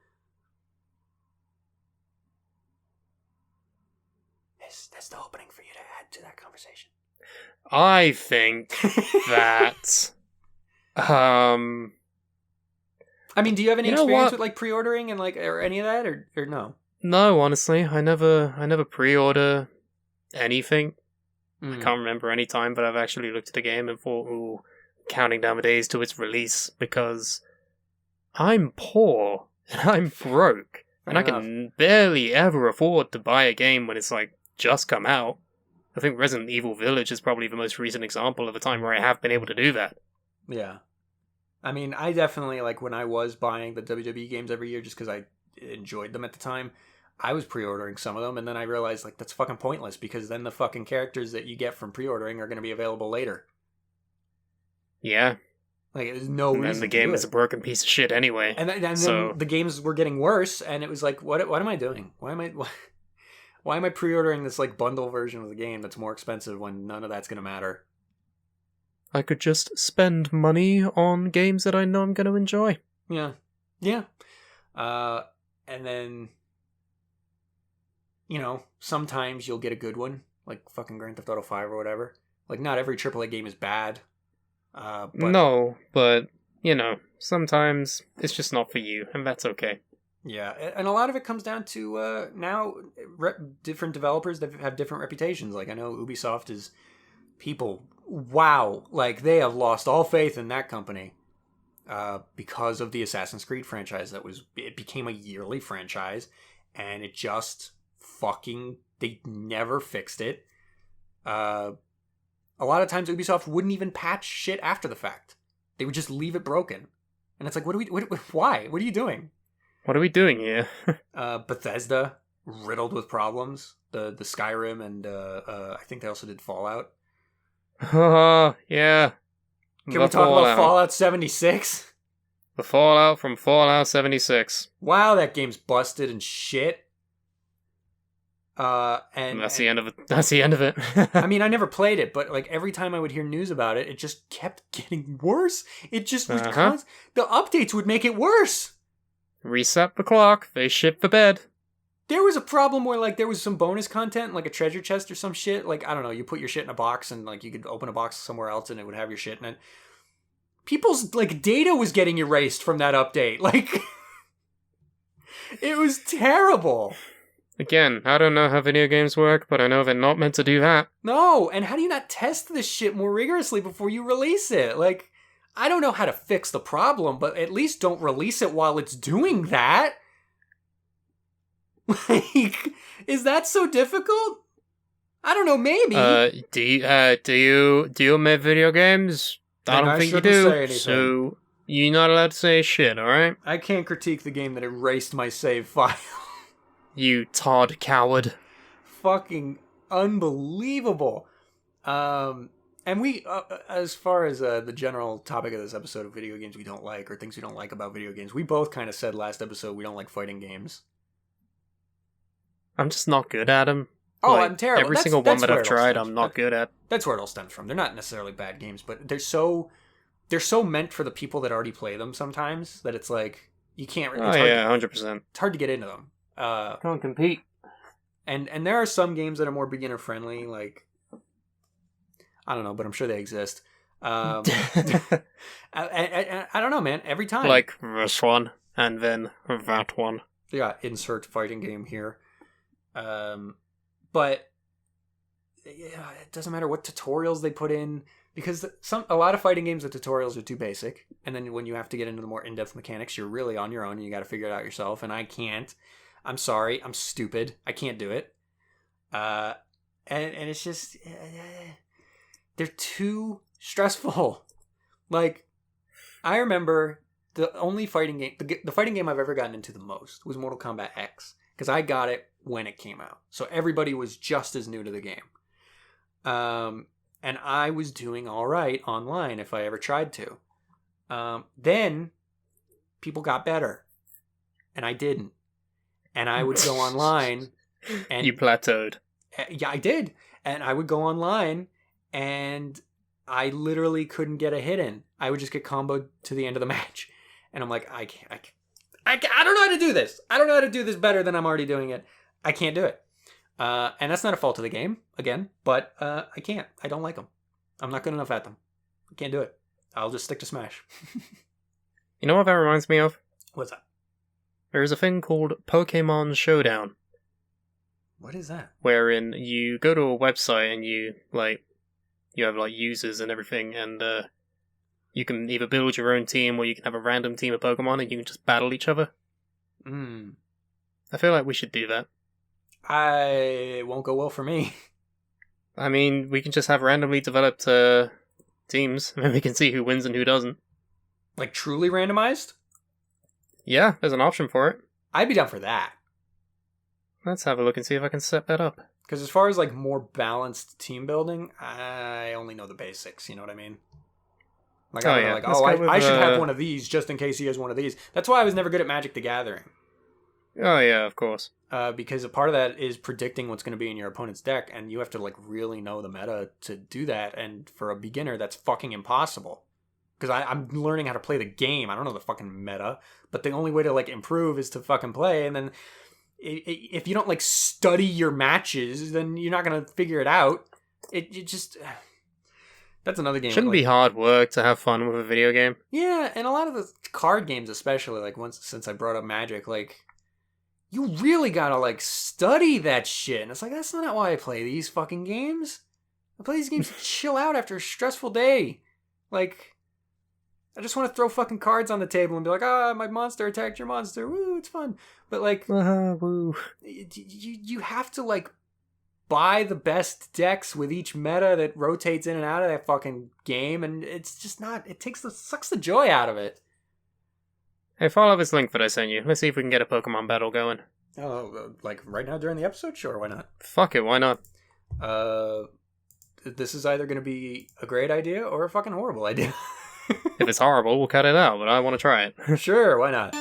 That's the opening for you to add to that conversation. I think that... I mean, do you have any experience what? with like pre-ordering and like or any of that, or no? No, honestly, I never pre-order anything. I can't remember any time that I've actually looked at a game and thought, ooh, counting down the days to its release, because I'm poor and I'm broke. And I can barely ever afford to buy a game when it's like just come out. I think Resident Evil Village is probably the most recent example of a time where I have been able to do that. Yeah. I mean, I definitely, like, when I was buying the WWE games every year just because I enjoyed them at the time, I was pre-ordering some of them, and then I realized, like, that's fucking pointless because then the fucking characters that you get from pre-ordering are going to be available later. Yeah. Like, there's no reason And the game is a broken piece of shit anyway. And then the games were getting worse, and it was like, what am I doing? Why am I pre-ordering this, like, bundle version of the game that's more expensive when none of that's going to matter? I could just spend money on games that I know I'm going to enjoy. Yeah. Yeah. And then, you know, sometimes you'll get a good one, like fucking Grand Theft Auto 5 or whatever. Like, not every AAA game is bad. No, but, you know, sometimes it's just not for you, and that's okay. Yeah, and a lot of it comes down to now different developers that have different reputations. Like, I know Ubisoft is people, wow, like they have lost all faith in that company because of the Assassin's Creed franchise. It became a yearly franchise, and it just fucking, they never fixed it. A lot of times Ubisoft wouldn't even patch shit after the fact. They would just leave it broken. And it's like, why? What are you doing? What are we doing here? Bethesda, riddled with problems. The Skyrim and I think they also did Fallout. Yeah. Can we talk about Fallout 76? The Fallout from Fallout 76. Wow, that game's busted and shit. And that's the end of it. That's the end of it. I mean, I never played it, but like every time I would hear news about it, it just kept getting worse. It just was the updates would make it worse. Reset the clock. They shit the bed. There was a problem where, like, there was some bonus content, like a treasure chest or some shit. Like, I don't know, you put your shit in a box and, like, you could open a box somewhere else and it would have your shit in it. People's, like, data was getting erased from that update. Like, it was terrible. Again, I don't know how video games work, but I know they're not meant to do that. No, and how do you not test this shit more rigorously before you release it? Like, I don't know how to fix the problem, but at least don't release it while it's doing that. Like, is that so difficult? I don't know, maybe. Do you make video games? I don't think you do. So you're not allowed to say shit, alright? I can't critique the game that erased my save file. You Todd coward. Fucking unbelievable. And we, as far as the general topic of this episode of video games we don't like, or things we don't like about video games, we both kind of said last episode we don't like fighting games. I'm just not good at them. Oh, like, I'm terrible. Every single one that I've tried, I'm not good at. That's where it all stems from. They're not necessarily bad games, but they're so meant for the people that already play them sometimes that it's like, you can't really... 100%. It's hard to get into them. Can't compete. And there are some games that are more beginner friendly, like, I don't know, but I'm sure they exist. I don't know, man. Every time, like this one and then that one. Yeah, insert fighting game here. But yeah, it doesn't matter what tutorials they put in, because a lot of fighting games, the tutorials are too basic, and then when you have to get into the more in-depth mechanics, you're really on your own and you got to figure it out yourself. And I can't. I'm sorry. I'm stupid. I can't do it. And it's just, they're too stressful. Like, I remember the only fighting game, the fighting game I've ever gotten into the most was Mortal Kombat X, because I got it when it came out. So everybody was just as new to the game. And I was doing all right online if I ever tried to. Then people got better, and I didn't. And I would go online, and you plateaued. Yeah, I did. And I would go online, and I literally couldn't get a hit in. I would just get comboed to the end of the match, and I'm like, I don't know how to do this. I don't know how to do this better than I'm already doing it. I can't do it. And that's not a fault of the game, again, but I can't. I don't like them. I'm not good enough at them. I can't do it. I'll just stick to Smash. You know what that reminds me of? What's that? There's a thing called Pokemon Showdown. What is that? Wherein you go to a website and you have like users and everything, and you can either build your own team or you can have a random team of Pokemon and you can just battle each other. I feel like we should do that. It won't go well for me. I mean, we can just have randomly developed teams, and we can see who wins and who doesn't. Like, truly randomized? Yeah, there's an option for it. I'd be down for that. Let's have a look and see if I can set that up. Because as far as, like, more balanced team building, I only know the basics, you know what I mean? Like, I should have one of these just in case he has one of these. That's why I was never good at Magic the Gathering. Oh, yeah, of course. Because a part of that is predicting what's going to be in your opponent's deck, and you have to, like, really know the meta to do that, and for a beginner, that's fucking impossible. Because I'm learning how to play the game. I don't know the fucking meta, but the only way to, like, improve is to fucking play, and then if you don't, like, study your matches, then you're not going to figure it out. It just... That's another game. Shouldn't be hard work to have fun with a video game. Yeah, and a lot of the card games especially, like, since I brought up Magic, like... You really gotta, like, study that shit. And it's like, that's not why I play these fucking games. I play these games to chill out after a stressful day. Like, I just want to throw fucking cards on the table and be like, my monster attacked your monster. Woo, it's fun. But, like, woo. You have to, like, buy the best decks with each meta that rotates in and out of that fucking game. And it's just not, sucks the joy out of it. Hey, follow this link that I sent you. Let's see if we can get a Pokemon battle going. Oh, like right now during the episode? Sure, why not? Fuck it, why not? This is either going to be a great idea or a fucking horrible idea. If it's horrible, we'll cut it out, but I want to try it. Sure, why not?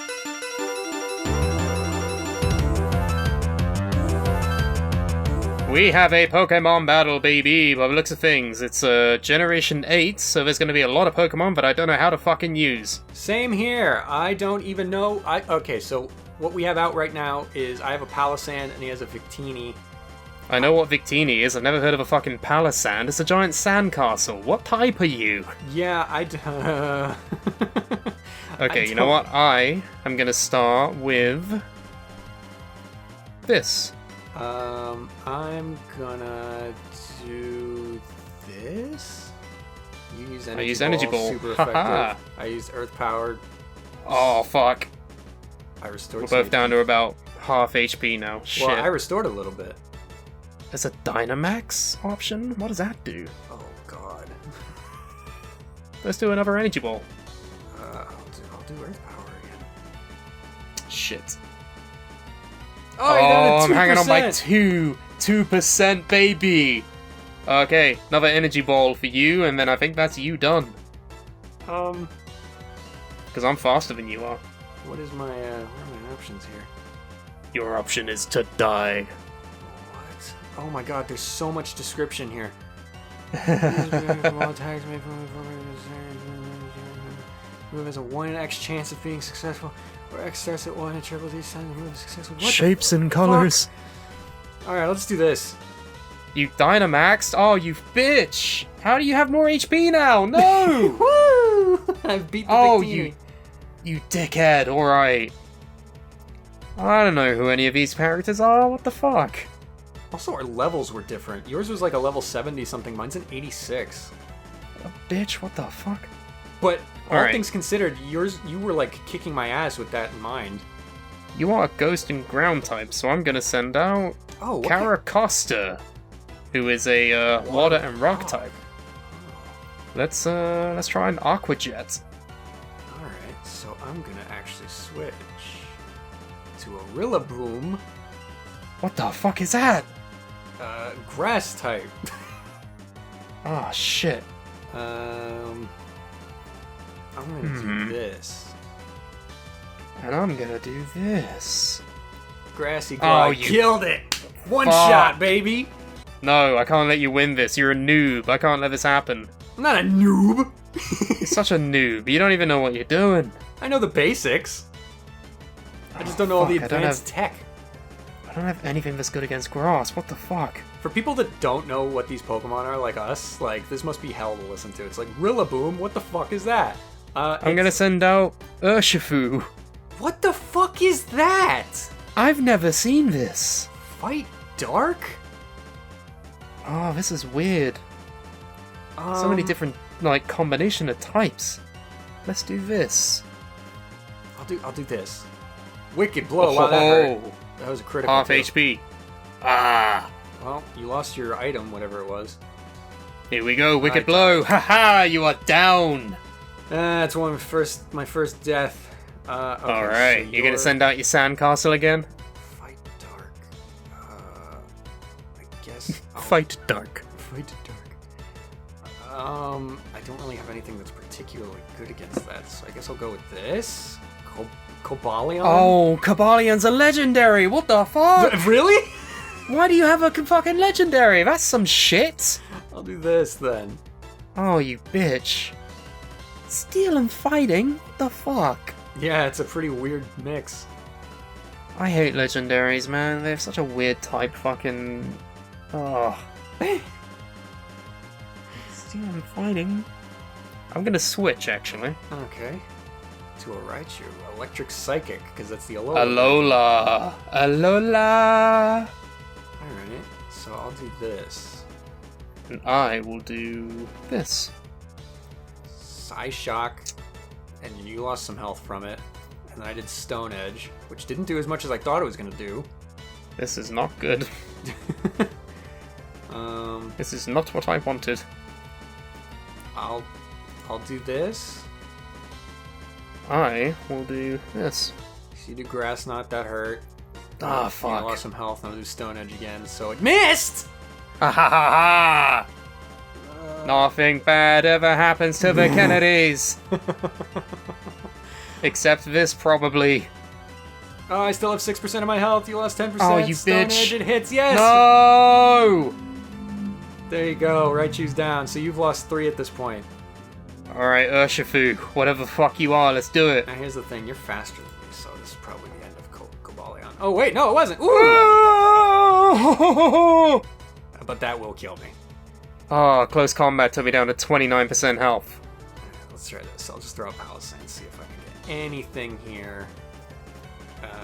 We have a Pokemon battle, baby, by the looks of things. It's Generation 8, so there's going to be a lot of Pokemon that I don't know how to fucking use. Same here. I don't even know. Okay, so what we have out right now is I have a Palisand and he has a Victini. I know what Victini is. I've never heard of a fucking Palisand. It's a giant sandcastle. What type are you? Yeah, Okay, you know what? I am gonna start with this. I'm gonna do this. You use energy I use energy ball. Super Haha. effective. I used earth powered. Oh fuck. I restored. We're both down to about half HP now. Shit. Well, I restored a little bit. There's a Dynamax option? What does that do? Oh god. Let's do another energy ball. I'll do earth power again. Shit. Oh, you're down to 2%. I'm hanging on by 2%, baby. Okay, another energy ball for you, and then I think that's you done. Because I'm faster than you are. What is my, what are my options here? Your option is to die. What? Oh my god, there's so much description here. Move has a 1x chance of being successful, or X starts at 1 and triple D sign the move is successful. What Shapes and colors. Alright, let's do this. You Dynamaxed? Oh, you bitch! How do you have more HP now? No! Woo! I've beat the Victini. You dickhead, alright. I don't know who any of these characters are, what the fuck? Also, our levels were different. Yours was like a level 70 something, mine's an 86. Bitch, what the fuck? But all Alright. things considered, you were like kicking my ass with that in mind. You are a ghost and ground type, so I'm gonna send out Oh, what Caracosta, who is a water and rock type. Let's try an Aqua Jet. Alright, so I'm gonna actually switch to a Rillaboom, What the fuck is that? grass type. Oh shit. I'm gonna do this. And I'm gonna do this. Grassy Oh, Glide. you Killed it! One fuck. shot, baby! No, I can't let you win this. You're a noob. I can't let this happen. I'm not a noob! You're such a noob. You don't even know what you're doing. I know the basics. I just don't know all the fuck, I don't advanced tech. I don't have anything that's good against grass. What the fuck? For people that don't know what these Pokemon are, like us, like, this must be hell to listen to. It's like, Rillaboom, what the fuck is that? I'm gonna send out Urshifu. What the fuck is that? I've never seen this. Fight Dark? Oh, this is weird. So many different, like, combination of types. Let's do this. I'll do this. Wicked Blow, wow, that hurt. That was a critical. Half too. HP. Ah. Well, you lost your item, whatever it was. Here we go, Wicked I Blow. Haha, you are down. That's my first death. Okay, Alright, so you're gonna send out your sandcastle again? Fight Dark. I guess. Fight Dark. Fight Dark. I don't really have anything that's particularly good against that, so I guess I'll go with this. Cobalion? Oh, Cabalion's a legendary. What the fuck? Really? Why do you have a fucking legendary? That's some shit. I'll do this then. Oh, you bitch. Steel and fighting? What the fuck? Yeah, it's a pretty weird mix. I hate legendaries, man. They have such a weird type fucking... Oh. Steel and fighting? I'm gonna switch, actually. Okay. To a Raichu. Electric Psychic, because that's the Alola. Alola! Alright, so I'll do this. And I will do this. Psyshock, and you lost some health from it. And then I did Stone Edge, which didn't do as much as I thought it was going to do. This is not good. This is not what I wanted. I'll do this. I will do this. So you do Grass Knot, that hurt. Ah, I fuck. lost some health, and I'll do Stone Edge again, so it missed! Ha ha ha ha! Nothing bad ever happens to the Kennedys! Except this, probably. Oh, I still have 6% of my health. You lost 10%. Oh, you Stone bitch. Edge, it hits. Yes! No! There you go. Raichu's down. So you've lost 3 at this point. Alright, Urshifu, whatever the fuck you are, let's do it. Now here's the thing. You're faster than me, so this is probably the end of down. Oh, wait, no, it wasn't. Ooh! But that will kill me. Oh, close combat took me down to 29% health. Let's try this. I'll just throw a palisade and see if I can get anything here.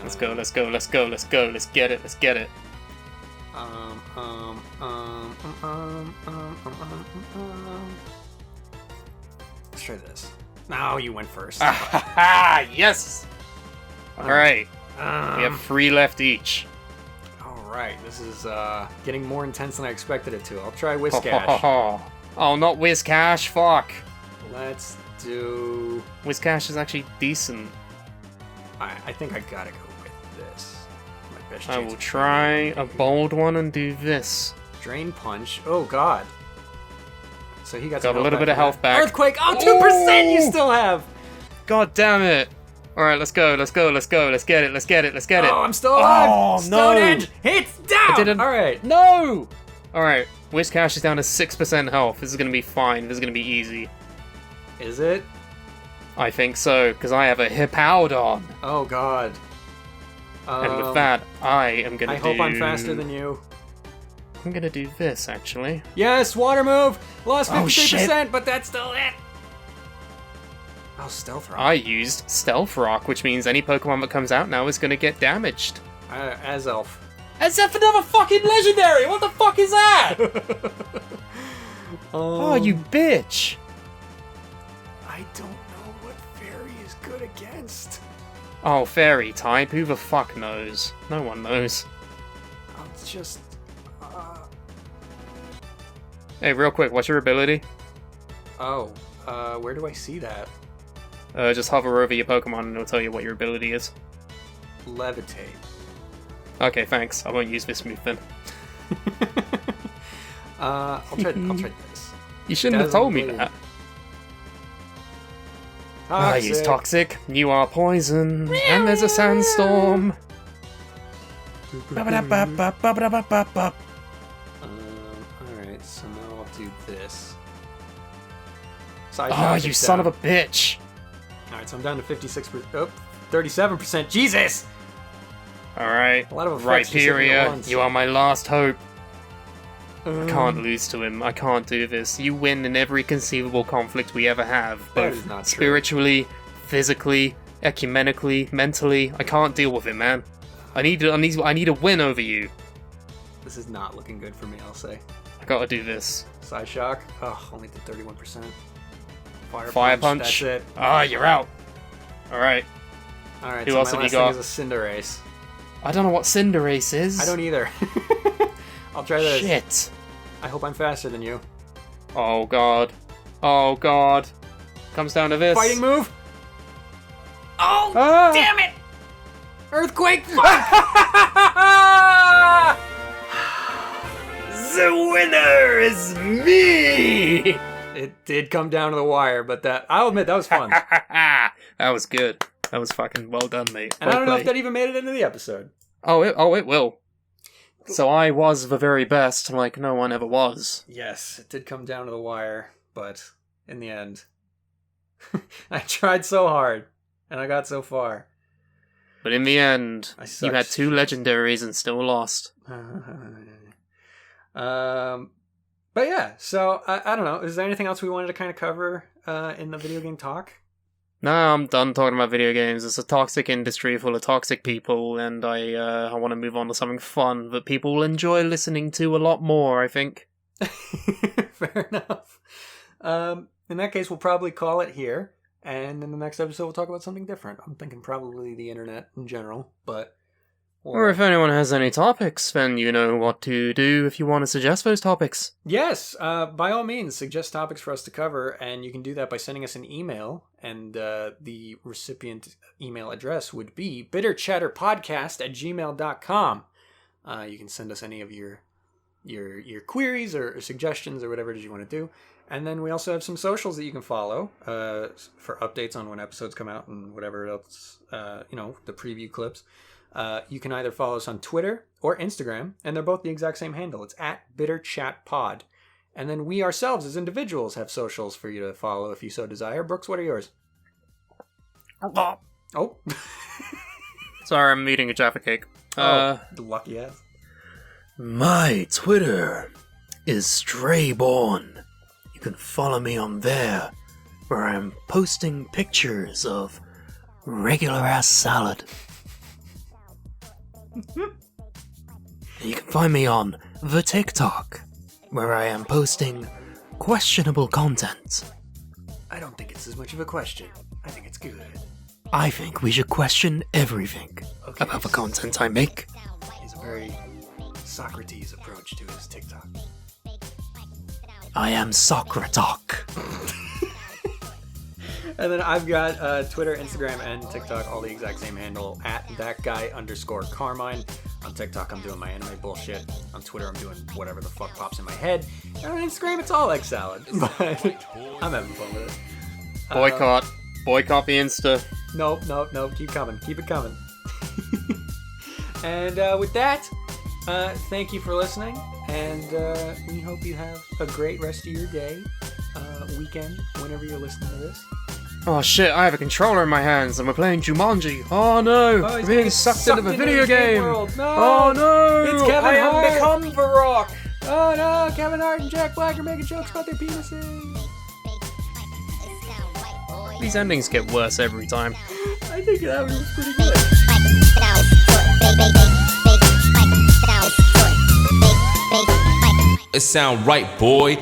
Let's go, let's go, let's go, let's go. Let's get it, let's get it. Let's try this. No, you went first. Yes! Alright, we have 3 left each. Alright, this is getting more intense than I expected it to. I'll try Whiskash. Oh, not Whiskash, fuck. Let's do... Whiskash is actually decent. I think I gotta go with this. My best I chance will of try winning. a bold one and do this. Drain Punch. Oh, God. So he got Got some a little health bit of back health from back. that. Earthquake! Oh, 2% you still have! God damn it. Alright, let's go, let's go, let's go, let's get it, let's get it, let's get it. Oh, I'm still alive! Oh, Stonehenge! no. It's down! I didn't... Alright. No! Alright, Whiskash is down to 6% health. This is gonna be fine, this is gonna be easy. Is it? I think so, because I have a Hippowdon. Oh, God. And with that, I am gonna I hope I'm faster than you. I'm gonna do this, actually. Yes, water move! Lost 53%, Oh, shit. but that's still it! Oh, Stealth Rock. I used Stealth Rock, which means any Pokemon that comes out now is gonna get damaged. As Elf. Except for another fucking legendary! What the fuck is that? Oh, you bitch! I don't know what Fairy is good against. Oh, Fairy type? Who the fuck knows? No one knows. I'll just... Hey, real quick, what's your ability? Oh, where do I see that? Just hover over your Pokemon and it'll tell you what your ability is. Levitate. Okay, thanks. I won't use this move then. I'll try this. You shouldn't have told me Dazzling that. Toxic. I use Toxic. You are Poison. And there's a Sandstorm. Alright, so now I'll do this. Oh, you son of a bitch. Alright, so I'm down to 56%. Oh, 37%. Jesus! Alright. A lot of effects just hitting at Rhyperior, once. you are my last hope. I can't lose to him. I can't do this. You win in every conceivable conflict we ever have. That Both is not true. spiritually, physically, ecumenically, mentally. I can't deal with it, man. I need a win over you. This is not looking good for me, I'll say. I gotta do this. Side Shock. Oh, only did 31%. Fire Punch. That's it. Ah, you're out. Alright. Alright, Who so else my have you last got? thing is a Cinderace. I don't know what Cinderace is. I don't either. I'll try this. Shit. I hope I'm faster than you. Oh god. Oh god. Comes down to this. Fighting move! Oh, Ah! damn it! Earthquake! The winner is me! It did come down to the wire, but I'll admit, that was fun. That was good. That was fucking well done, mate. And I Well don't know if played. that even made it into the episode. Oh, it will. So I was the very best, like no one ever was. Yes, it did come down to the wire, but in the end, I tried so hard, and I got so far. But in the end, I you sucked. had 2 legendaries and still lost. But yeah, so I don't know. Is there anything else we wanted to kind of cover in the video game talk? No, I'm done talking about video games. It's a toxic industry full of toxic people, and I want to move on to something fun that people will enjoy listening to a lot more, I think. Fair enough. In that case, we'll probably call it here, and in the next episode, we'll talk about something different. I'm thinking probably the internet in general, but... Or if anyone has any topics, then you know what to do if you want to suggest those topics. Yes, by all means, suggest topics for us to cover, and you can do that by sending us an email, and the recipient email address would be bitterchatterpodcast@gmail.com. You can send us any of your queries or suggestions or whatever it is you want to do. And then we also have some socials that you can follow for updates on when episodes come out and whatever else, the preview clips. You can either follow us on Twitter or Instagram, and they're both the exact same handle. It's @BitterChatPod. And then we ourselves as individuals have socials for you to follow if you so desire. Brooks, what are yours? Oh. Sorry, I'm eating a Jaffa cake. Lucky ass. My Twitter is Strayborn. You can follow me on there, where I'm posting pictures of regular ass salad. You can find me on the TikTok, where I am posting questionable content. I don't think it's as much of a question. I think it's good. I think we should question everything about the content I make. He's a very Socrates approach to his TikTok. I am Socratalk. And then I've got Twitter, Instagram, and TikTok, all the exact same handle, at @thatguy_Carmine. On TikTok, I'm doing my anime bullshit. On Twitter, I'm doing whatever the fuck pops in my head. And on Instagram, it's all egg salad. But I'm having fun with it. Boycott the Insta. Nope. Keep coming. Keep it coming. And with that, thank you for listening. And we hope you have a great rest of your day, weekend, whenever you're listening to this. Oh shit, I have a controller in my hands and we're playing Jumanji. Oh no, we're being sucked into the video game. World. No. Oh no, It's Kevin Hart. have become The Rock. Oh no, Kevin Hart and Jack Black are making jokes about their penises. These endings get worse every time. I think that was pretty good. It sound right, boy.